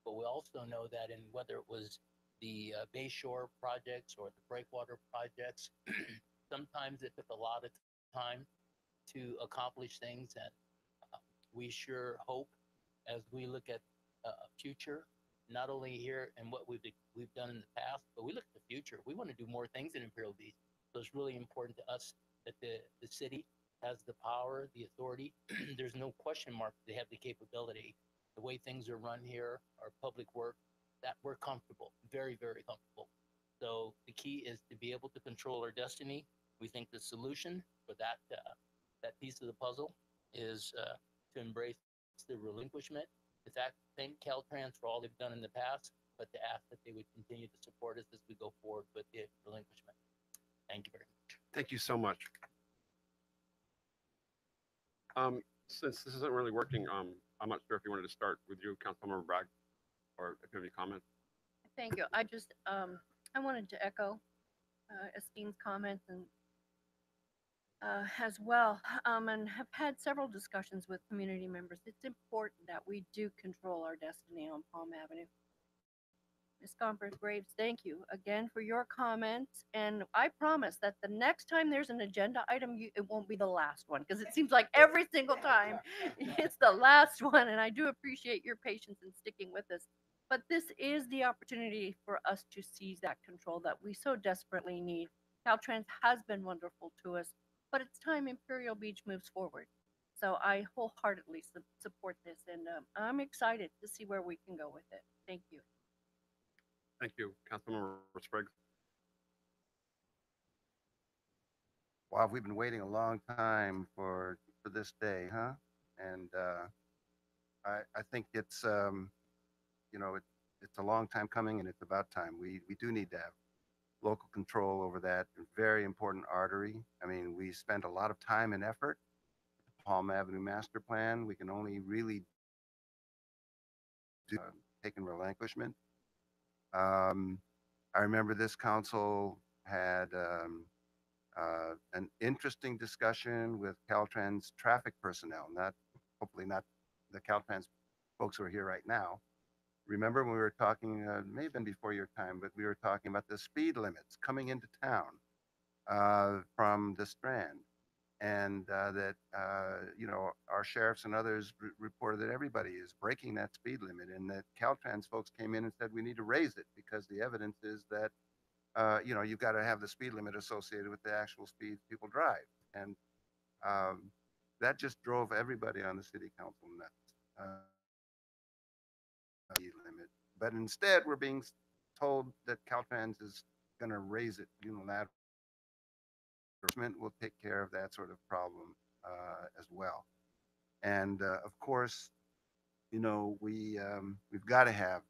But we also know that in whether it was the Bayshore projects or the breakwater projects, sometimes it took a lot of time to accomplish things. And we sure hope, as we look at future, not only here and what we've done in the past, but we look at the future. We want to do more things in Imperial Beach. So it's really important to us that the city has the power, the authority. There's no question mark they have the capability. The way things are run here, our public work, that we're comfortable, very, very comfortable. So the key is to be able to control our destiny. We think the solution for that piece of the puzzle is to embrace the relinquishment. In fact, thank Caltrans for all they've done in the past, but to ask that they would continue to support us as we go forward with the relinquishment. Thank you very much. Thank you so much. Since this isn't really working, I'm not sure if you wanted to start with you, Councilmember Bragg, or if you have any comments. Thank you. I just, I wanted to echo esteemed comments and as well, and have had several discussions with community members. It's important that we do control our destiny on Palm Avenue. Ms. Gomper-Graves, thank you again for your comments. And I promise that the next time there's an agenda item, it won't be the last one, because it seems like every single time it's the last one. And I do appreciate your patience in sticking with us. But this is the opportunity for us to seize that control that we so desperately need. Caltrans has been wonderful to us, but it's time Imperial Beach moves forward. So I wholeheartedly support this, and I'm excited to see where we can go with it. Thank you. Thank you, Councilmember Spriggs. Wow, we've been waiting a long time for this day, huh? And I think it's it's a long time coming, and it's about time. We do need to have local control over that very important artery. I mean, we spent a lot of time and effort. Palm Avenue Master Plan, we can only really do taking relinquishment. I remember this council had an interesting discussion with Caltrans traffic personnel, hopefully not the Caltrans folks who are here right now. Remember when we were talking, may have been before your time, but we were talking about the speed limits coming into town from the Strand. And that, our sheriffs and others reported that everybody is breaking that speed limit, and that Caltrans folks came in and said, we need to raise it because the evidence is that, you've got to have the speed limit associated with the actual speeds people drive. And that just drove everybody on the city council nuts. Limit. But instead, we're being told that Caltrans is going to raise it unilaterally. Government will take care of that sort of problem as well. And of course, we've got to have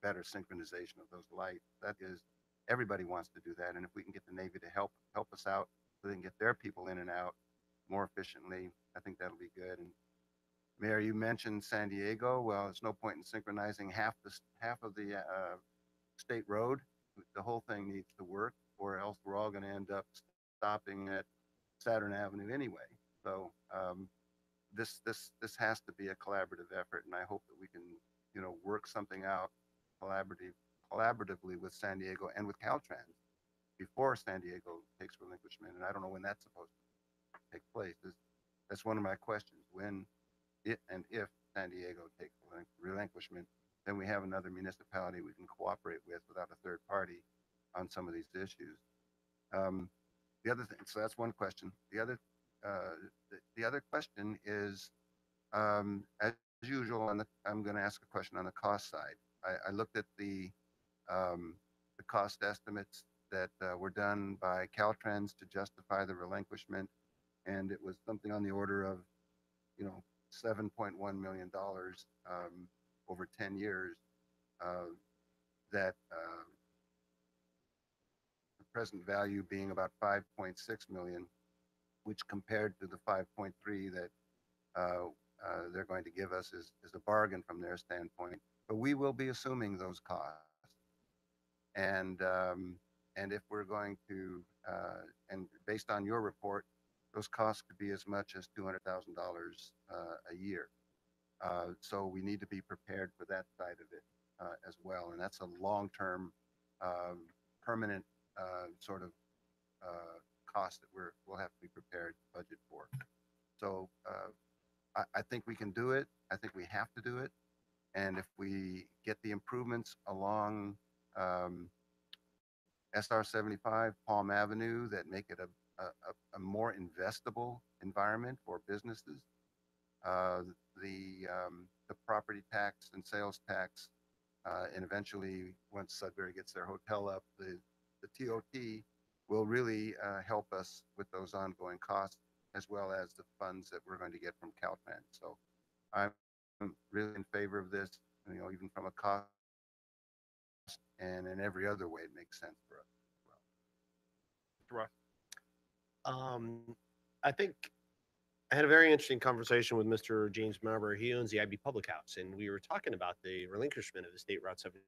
better synchronization of those lights. That is, everybody wants to do that, and if we can get the Navy to help us out, so they can get their people in and out more efficiently, I think that'll be good. And Mayor, you mentioned San Diego. Well, there's no point in synchronizing half of the state road. The whole thing needs to work, or else we're all going to end up stopping at Saturn Avenue anyway. So this has to be a collaborative effort, and I hope that we can, work something out collaboratively with San Diego and with Caltrans before San Diego takes relinquishment. And I don't know when that's supposed to take place. That's one of my questions. When it and if San Diego takes relinquishment, then we have another municipality we can cooperate with without a third party on some of these issues. The other thing, so that's one question. The other question is, as usual, I'm going to ask a question on the cost side. I looked at the cost estimates that were done by Caltrans to justify the relinquishment, and it was something on the order of, $7.1 million over 10 years. That the present value being about 5.6 million, which compared to the 5.3 that they're going to give us is a bargain from their standpoint. But we will be assuming those costs, and if we're going to, and based on your report, those costs could be as much as $200,000 a year. So we need to be prepared for that side of it as well, and that's a long-term, permanent sort of cost that we'll have to be prepared to budget for. So I think we can do it. I think we have to do it. And if we get the improvements along SR 75, Palm Avenue, that make it a more investable environment for businesses, the property tax and sales tax, and eventually once Sudbury gets their hotel up, the TOT will really help us with those ongoing costs, as well as the funds that we're going to get from Caltrans. So I'm really in favor of this, even from a cost and in every other way, it makes sense for us as well. I think I had a very interesting conversation with Mr. James Marber. He owns the IB Public House, and we were talking about the relinquishment of the State Route 70,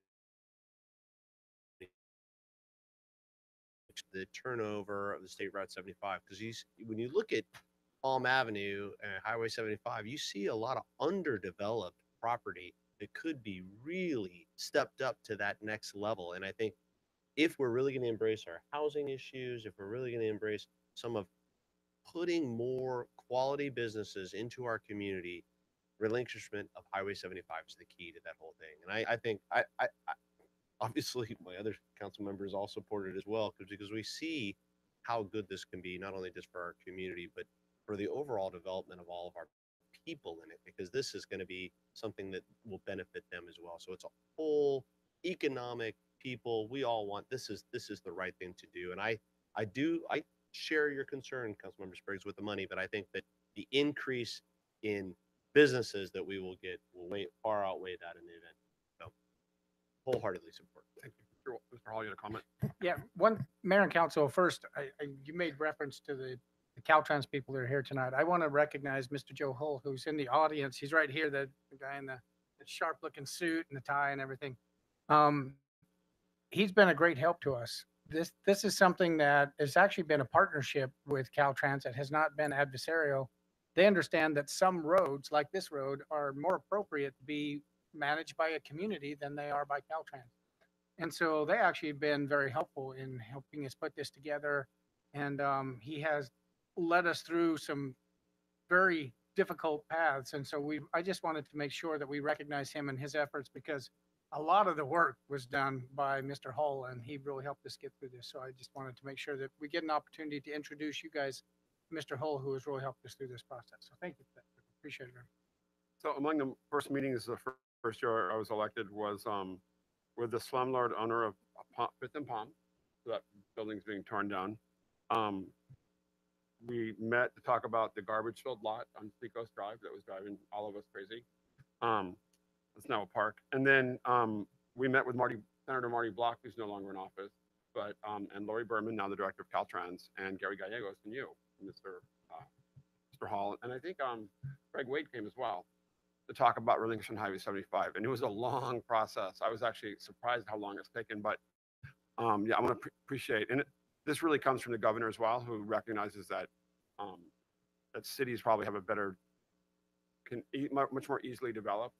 the turnover of the State Route 75. Because when you look at Palm Avenue and Highway 75, you see a lot of underdeveloped property that could be really stepped up to that next level. And I think if we're really going to embrace our housing issues, if we're really going to embrace some of putting more quality businesses into our community, relinquishment of Highway 75 is the key to that whole thing. And I think I obviously my other council members all support it as well, because we see how good this can be, not only just for our community, but for the overall development of all of our people in it, because this is going to be something that will benefit them as well. So it's a whole economic people. We all want this is the right thing to do. And I share your concern, Councilmember Spriggs, with the money, but I think that the increase in businesses that we will get will far outweigh that in the event. So wholeheartedly support. Thank you. Mr. Hall, you had a comment? Yeah, one, Mayor and Council, first, you made reference to the Caltrans people that are here tonight. I want to recognize Mr. Joe Hull, who's in the audience. He's right here, the guy in the sharp-looking suit and the tie and everything. He's been a great help to us. This is something that has actually been a partnership with Caltrans. It has not been adversarial. They understand that some roads, like this road, are more appropriate to be managed by a community than they are by Caltrans. And so they actually have been very helpful in helping us put this together. And he has led us through some very difficult paths. And so I just wanted to make sure that we recognize him and his efforts, because a lot of the work was done by Mr. Hull, and he really helped us get through this. So I just wanted to make sure that we get an opportunity to introduce you guys, Mr. Hull, who has really helped us through this process. So thank you for that. Appreciate it. So among the first meetings, the first year I was elected was with the slumlord owner of Fifth and Palm. So that building's being torn down. We met to talk about the garbage-filled lot on Seacoast Drive that was driving all of us crazy. It's now a park. And then we met with Senator Marty Block, who's no longer in office, but and Lori Berman, now the director of Caltrans, and Gary Gallegos, and you, Mr. Hall. And I think Greg Wade came as well to talk about relinquishing Highway 75. And it was a long process. I was actually surprised how long it's taken, but yeah, I want to appreciate, and this really comes from the governor as well, who recognizes that that cities probably have a better can much more easily develop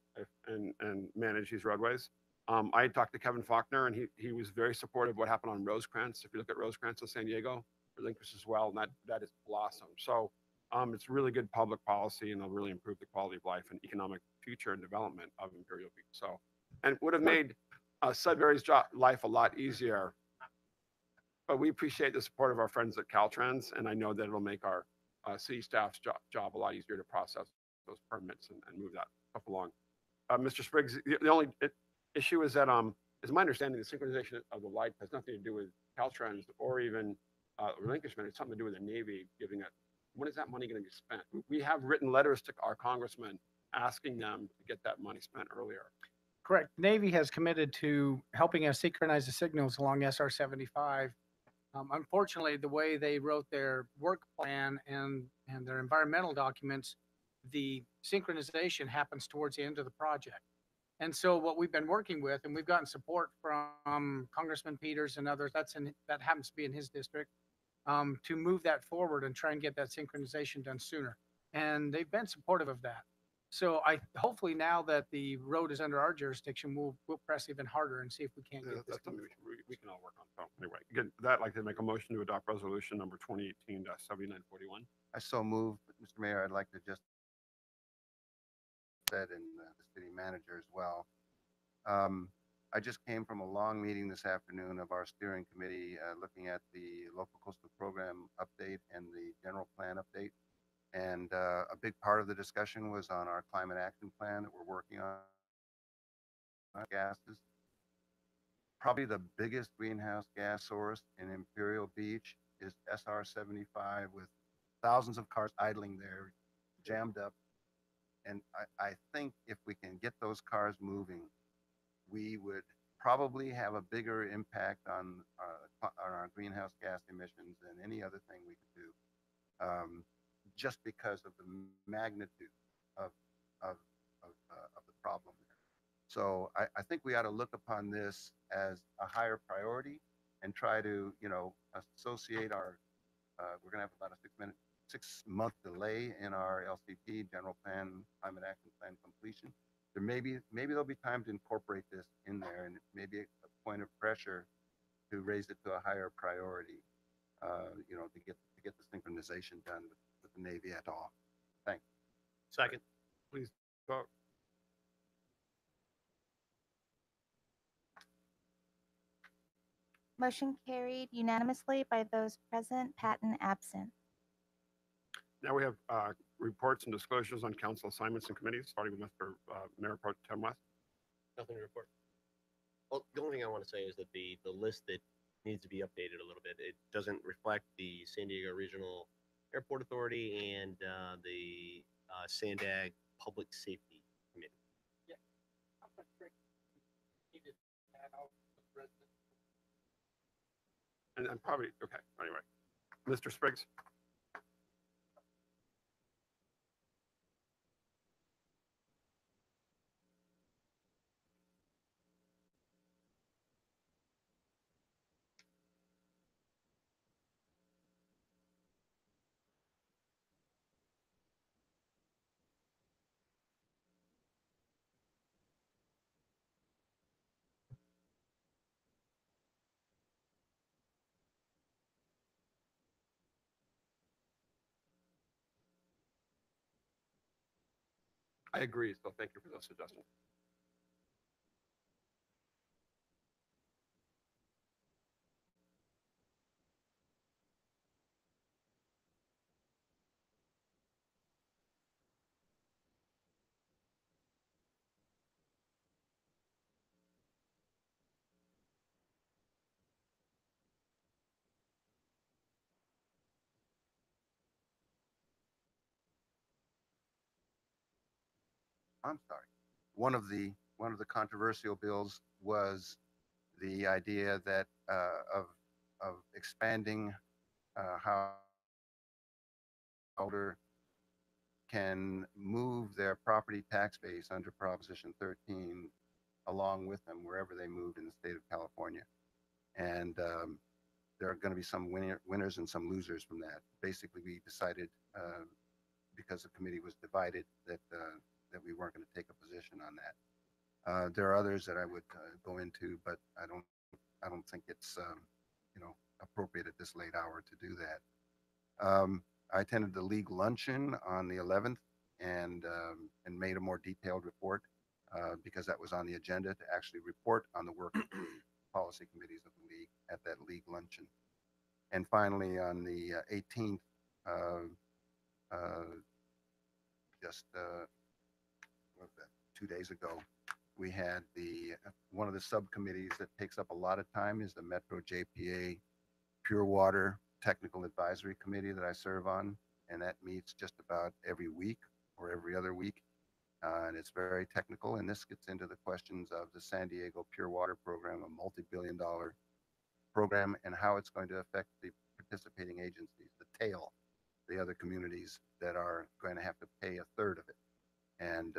and manage these roadways. I talked to Kevin Faulkner, and he was very supportive of what happened on Rosecrans. If you look at Rosecrans in San Diego, relinquished as well, and that has blossomed. So it's really good public policy, and it'll really improve the quality of life and economic future and development of Imperial Beach. So, and would have made Sudbury's life a lot easier. But we appreciate the support of our friends at Caltrans, and I know that it'll make our city staff's job a lot easier to process those permits and move that stuff along. Mr. Spriggs, the only issue is that, is my understanding, the synchronization of the light has nothing to do with Caltrans or even relinquishment. It's something to do with the Navy giving it. When is that money going to be spent? We have written letters to our congressmen asking them to get that money spent earlier. Correct. Navy has committed to helping us synchronize the signals along SR 75. Unfortunately, the way they wrote their work plan and their environmental documents, the synchronization happens towards the end of the project. And so what we've been working with, and we've gotten support from Congressman Peters and others, that happens to be in his district, to move that forward and try and get that synchronization done sooner. And they've been supportive of that. So hopefully now that the road is under our jurisdiction, we'll press even harder and see if we can't get this. That's something we can all work on. So anyway, again, I'd like to make a motion to adopt resolution number 2018-7941. I so move, Mr. Mayor. I'd like to just said, and the city manager as well. I just came from a long meeting this afternoon of our steering committee looking at the local coastal program update and the general plan update. And a big part of the discussion was on our climate action plan that we're working on. Gases. Probably the biggest greenhouse gas source in Imperial Beach is SR 75 with thousands of cars idling there, jammed up. And I think if we can get those cars moving, we would probably have a bigger impact on our greenhouse gas emissions than any other thing we could do. Just because of the magnitude of the problem. So I think we ought to look upon this as a higher priority and try to, associate our, we're going to have about a 6-month delay in our LCP, General Plan, Climate Action Plan completion. Maybe there'll be time to incorporate this in there, and maybe a point of pressure to raise it to a higher priority, to get the synchronization done with the Navy at all. Thanks. Second. Please vote. Motion carried unanimously by those present, Patton absent. Now we have reports and disclosures on council assignments and committees, starting with Mr. Mayor Pro Tem West. Nothing to report. Well, the only thing I want to say is that the list that needs to be updated a little bit. It doesn't reflect the San Diego Regional Airport Authority and the Sandag Public Safety Committee. And I'm probably, okay, anyway. Mr. Spriggs? I agree, so thank you for those suggestions. I'm sorry. One of the controversial bills was the idea that of expanding how older can move their property tax base under Proposition 13 along with them wherever they moved in the state of California. And there are going to be some winners and some losers from that. Basically, we decided because the committee was divided that we weren't going to take a position on that. There are others that I would go into, but I don't think it's appropriate at this late hour to do that. I attended the league luncheon on the 11th and made a more detailed report because that was on the agenda to actually report on the work of the policy committees of the league at that league luncheon. And finally, on the 18th, just what was that, 2 days ago, we had one of the subcommittees that takes up a lot of time is the Metro JPA Pure Water Technical Advisory Committee that I serve on, and that meets just about every week or every other week. And it's very technical, and this gets into the questions of the San Diego Pure Water Program, a multi-billion-dollar program, and how it's going to affect the participating agencies, the tail, the other communities that are going to have to pay a third of it, and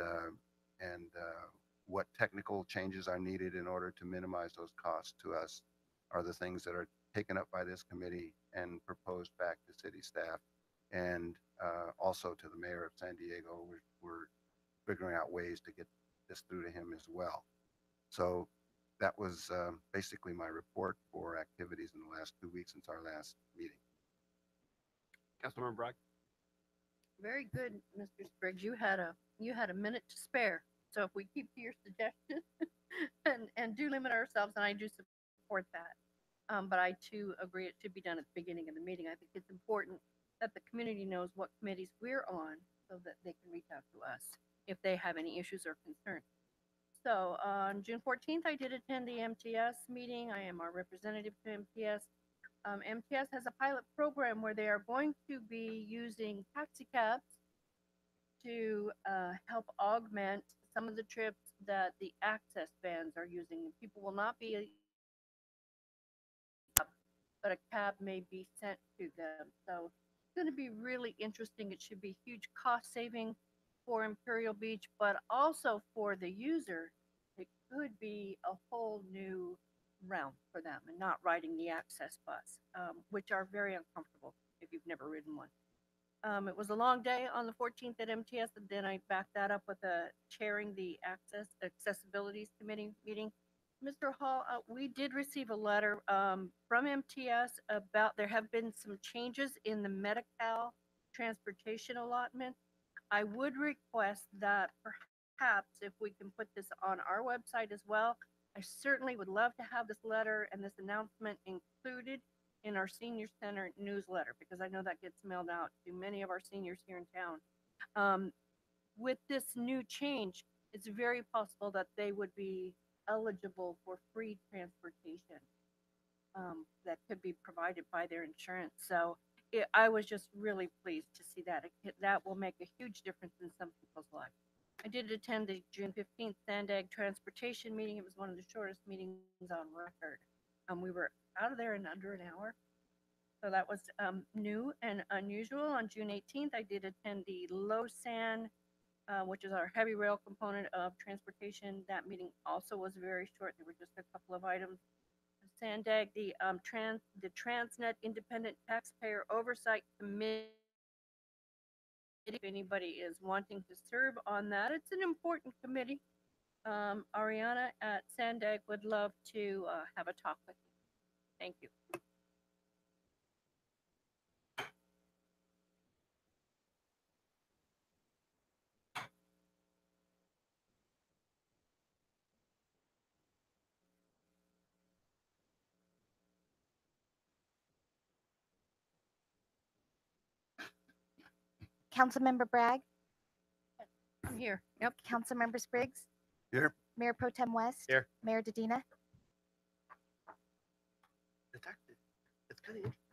what technical changes are needed in order to minimize those costs to us are the things that are taken up by this committee and proposed back to city staff and also to the mayor of San Diego. We're figuring out ways to get this through to him as well. So that was basically my report for activities in the last 2 weeks since our last meeting. Councilmember Bragg. Very good, Mr. Spriggs. You had a minute to spare. So if we keep to your suggestions and do limit ourselves, and I do support that. But I too agree it should be done at the beginning of the meeting. I think it's important that the community knows what committees we're on so that they can reach out to us if they have any issues or concerns. So on June 14th, I did attend the MTS meeting. I am our representative to MTS. MTS has a pilot program where they are going to be using taxi cabs to help augment some of the trips that the access vans are using. People will not be, but a cab may be sent to them. So it's going to be really interesting. It should be huge cost saving for Imperial Beach, but also for the user. It could be a whole new realm for them and not riding the access bus, which are very uncomfortable if you've never ridden one. It was a long day on the 14th at MTS, and then I backed that up with chairing the accessibilities committee meeting. Mr. Hall, we did receive a letter from MTS about there have been some changes in the Medi-Cal transportation allotment. I would request that perhaps if we can put this on our website as well. I certainly would love to have this letter and this announcement included in our senior center newsletter, because I know that gets mailed out to many of our seniors here in town. With this new change, it's very possible that they would be eligible for free transportation that could be provided by their insurance. So I was just really pleased to see that. That will make a huge difference in some people's lives. I did attend the June 15th Sandag transportation meeting. It was one of the shortest meetings on record. We were out of there in under an hour. So that was new and unusual. On June 18th, I did attend the LoSan, which is our heavy rail component of transportation. That meeting also was very short. There were just a couple of items. Sandag, the Transnet Independent Taxpayer Oversight Committee. If anybody is wanting to serve on that, it's an important committee. Ariana at Sandag would love to have a talk with you. Thank you. Councilmember Bragg, I'm here. Yep. Councilmember Spriggs, Here. Mayor Pro Tem West, Here. Mayor Dedina. Detective. It's kind of interesting.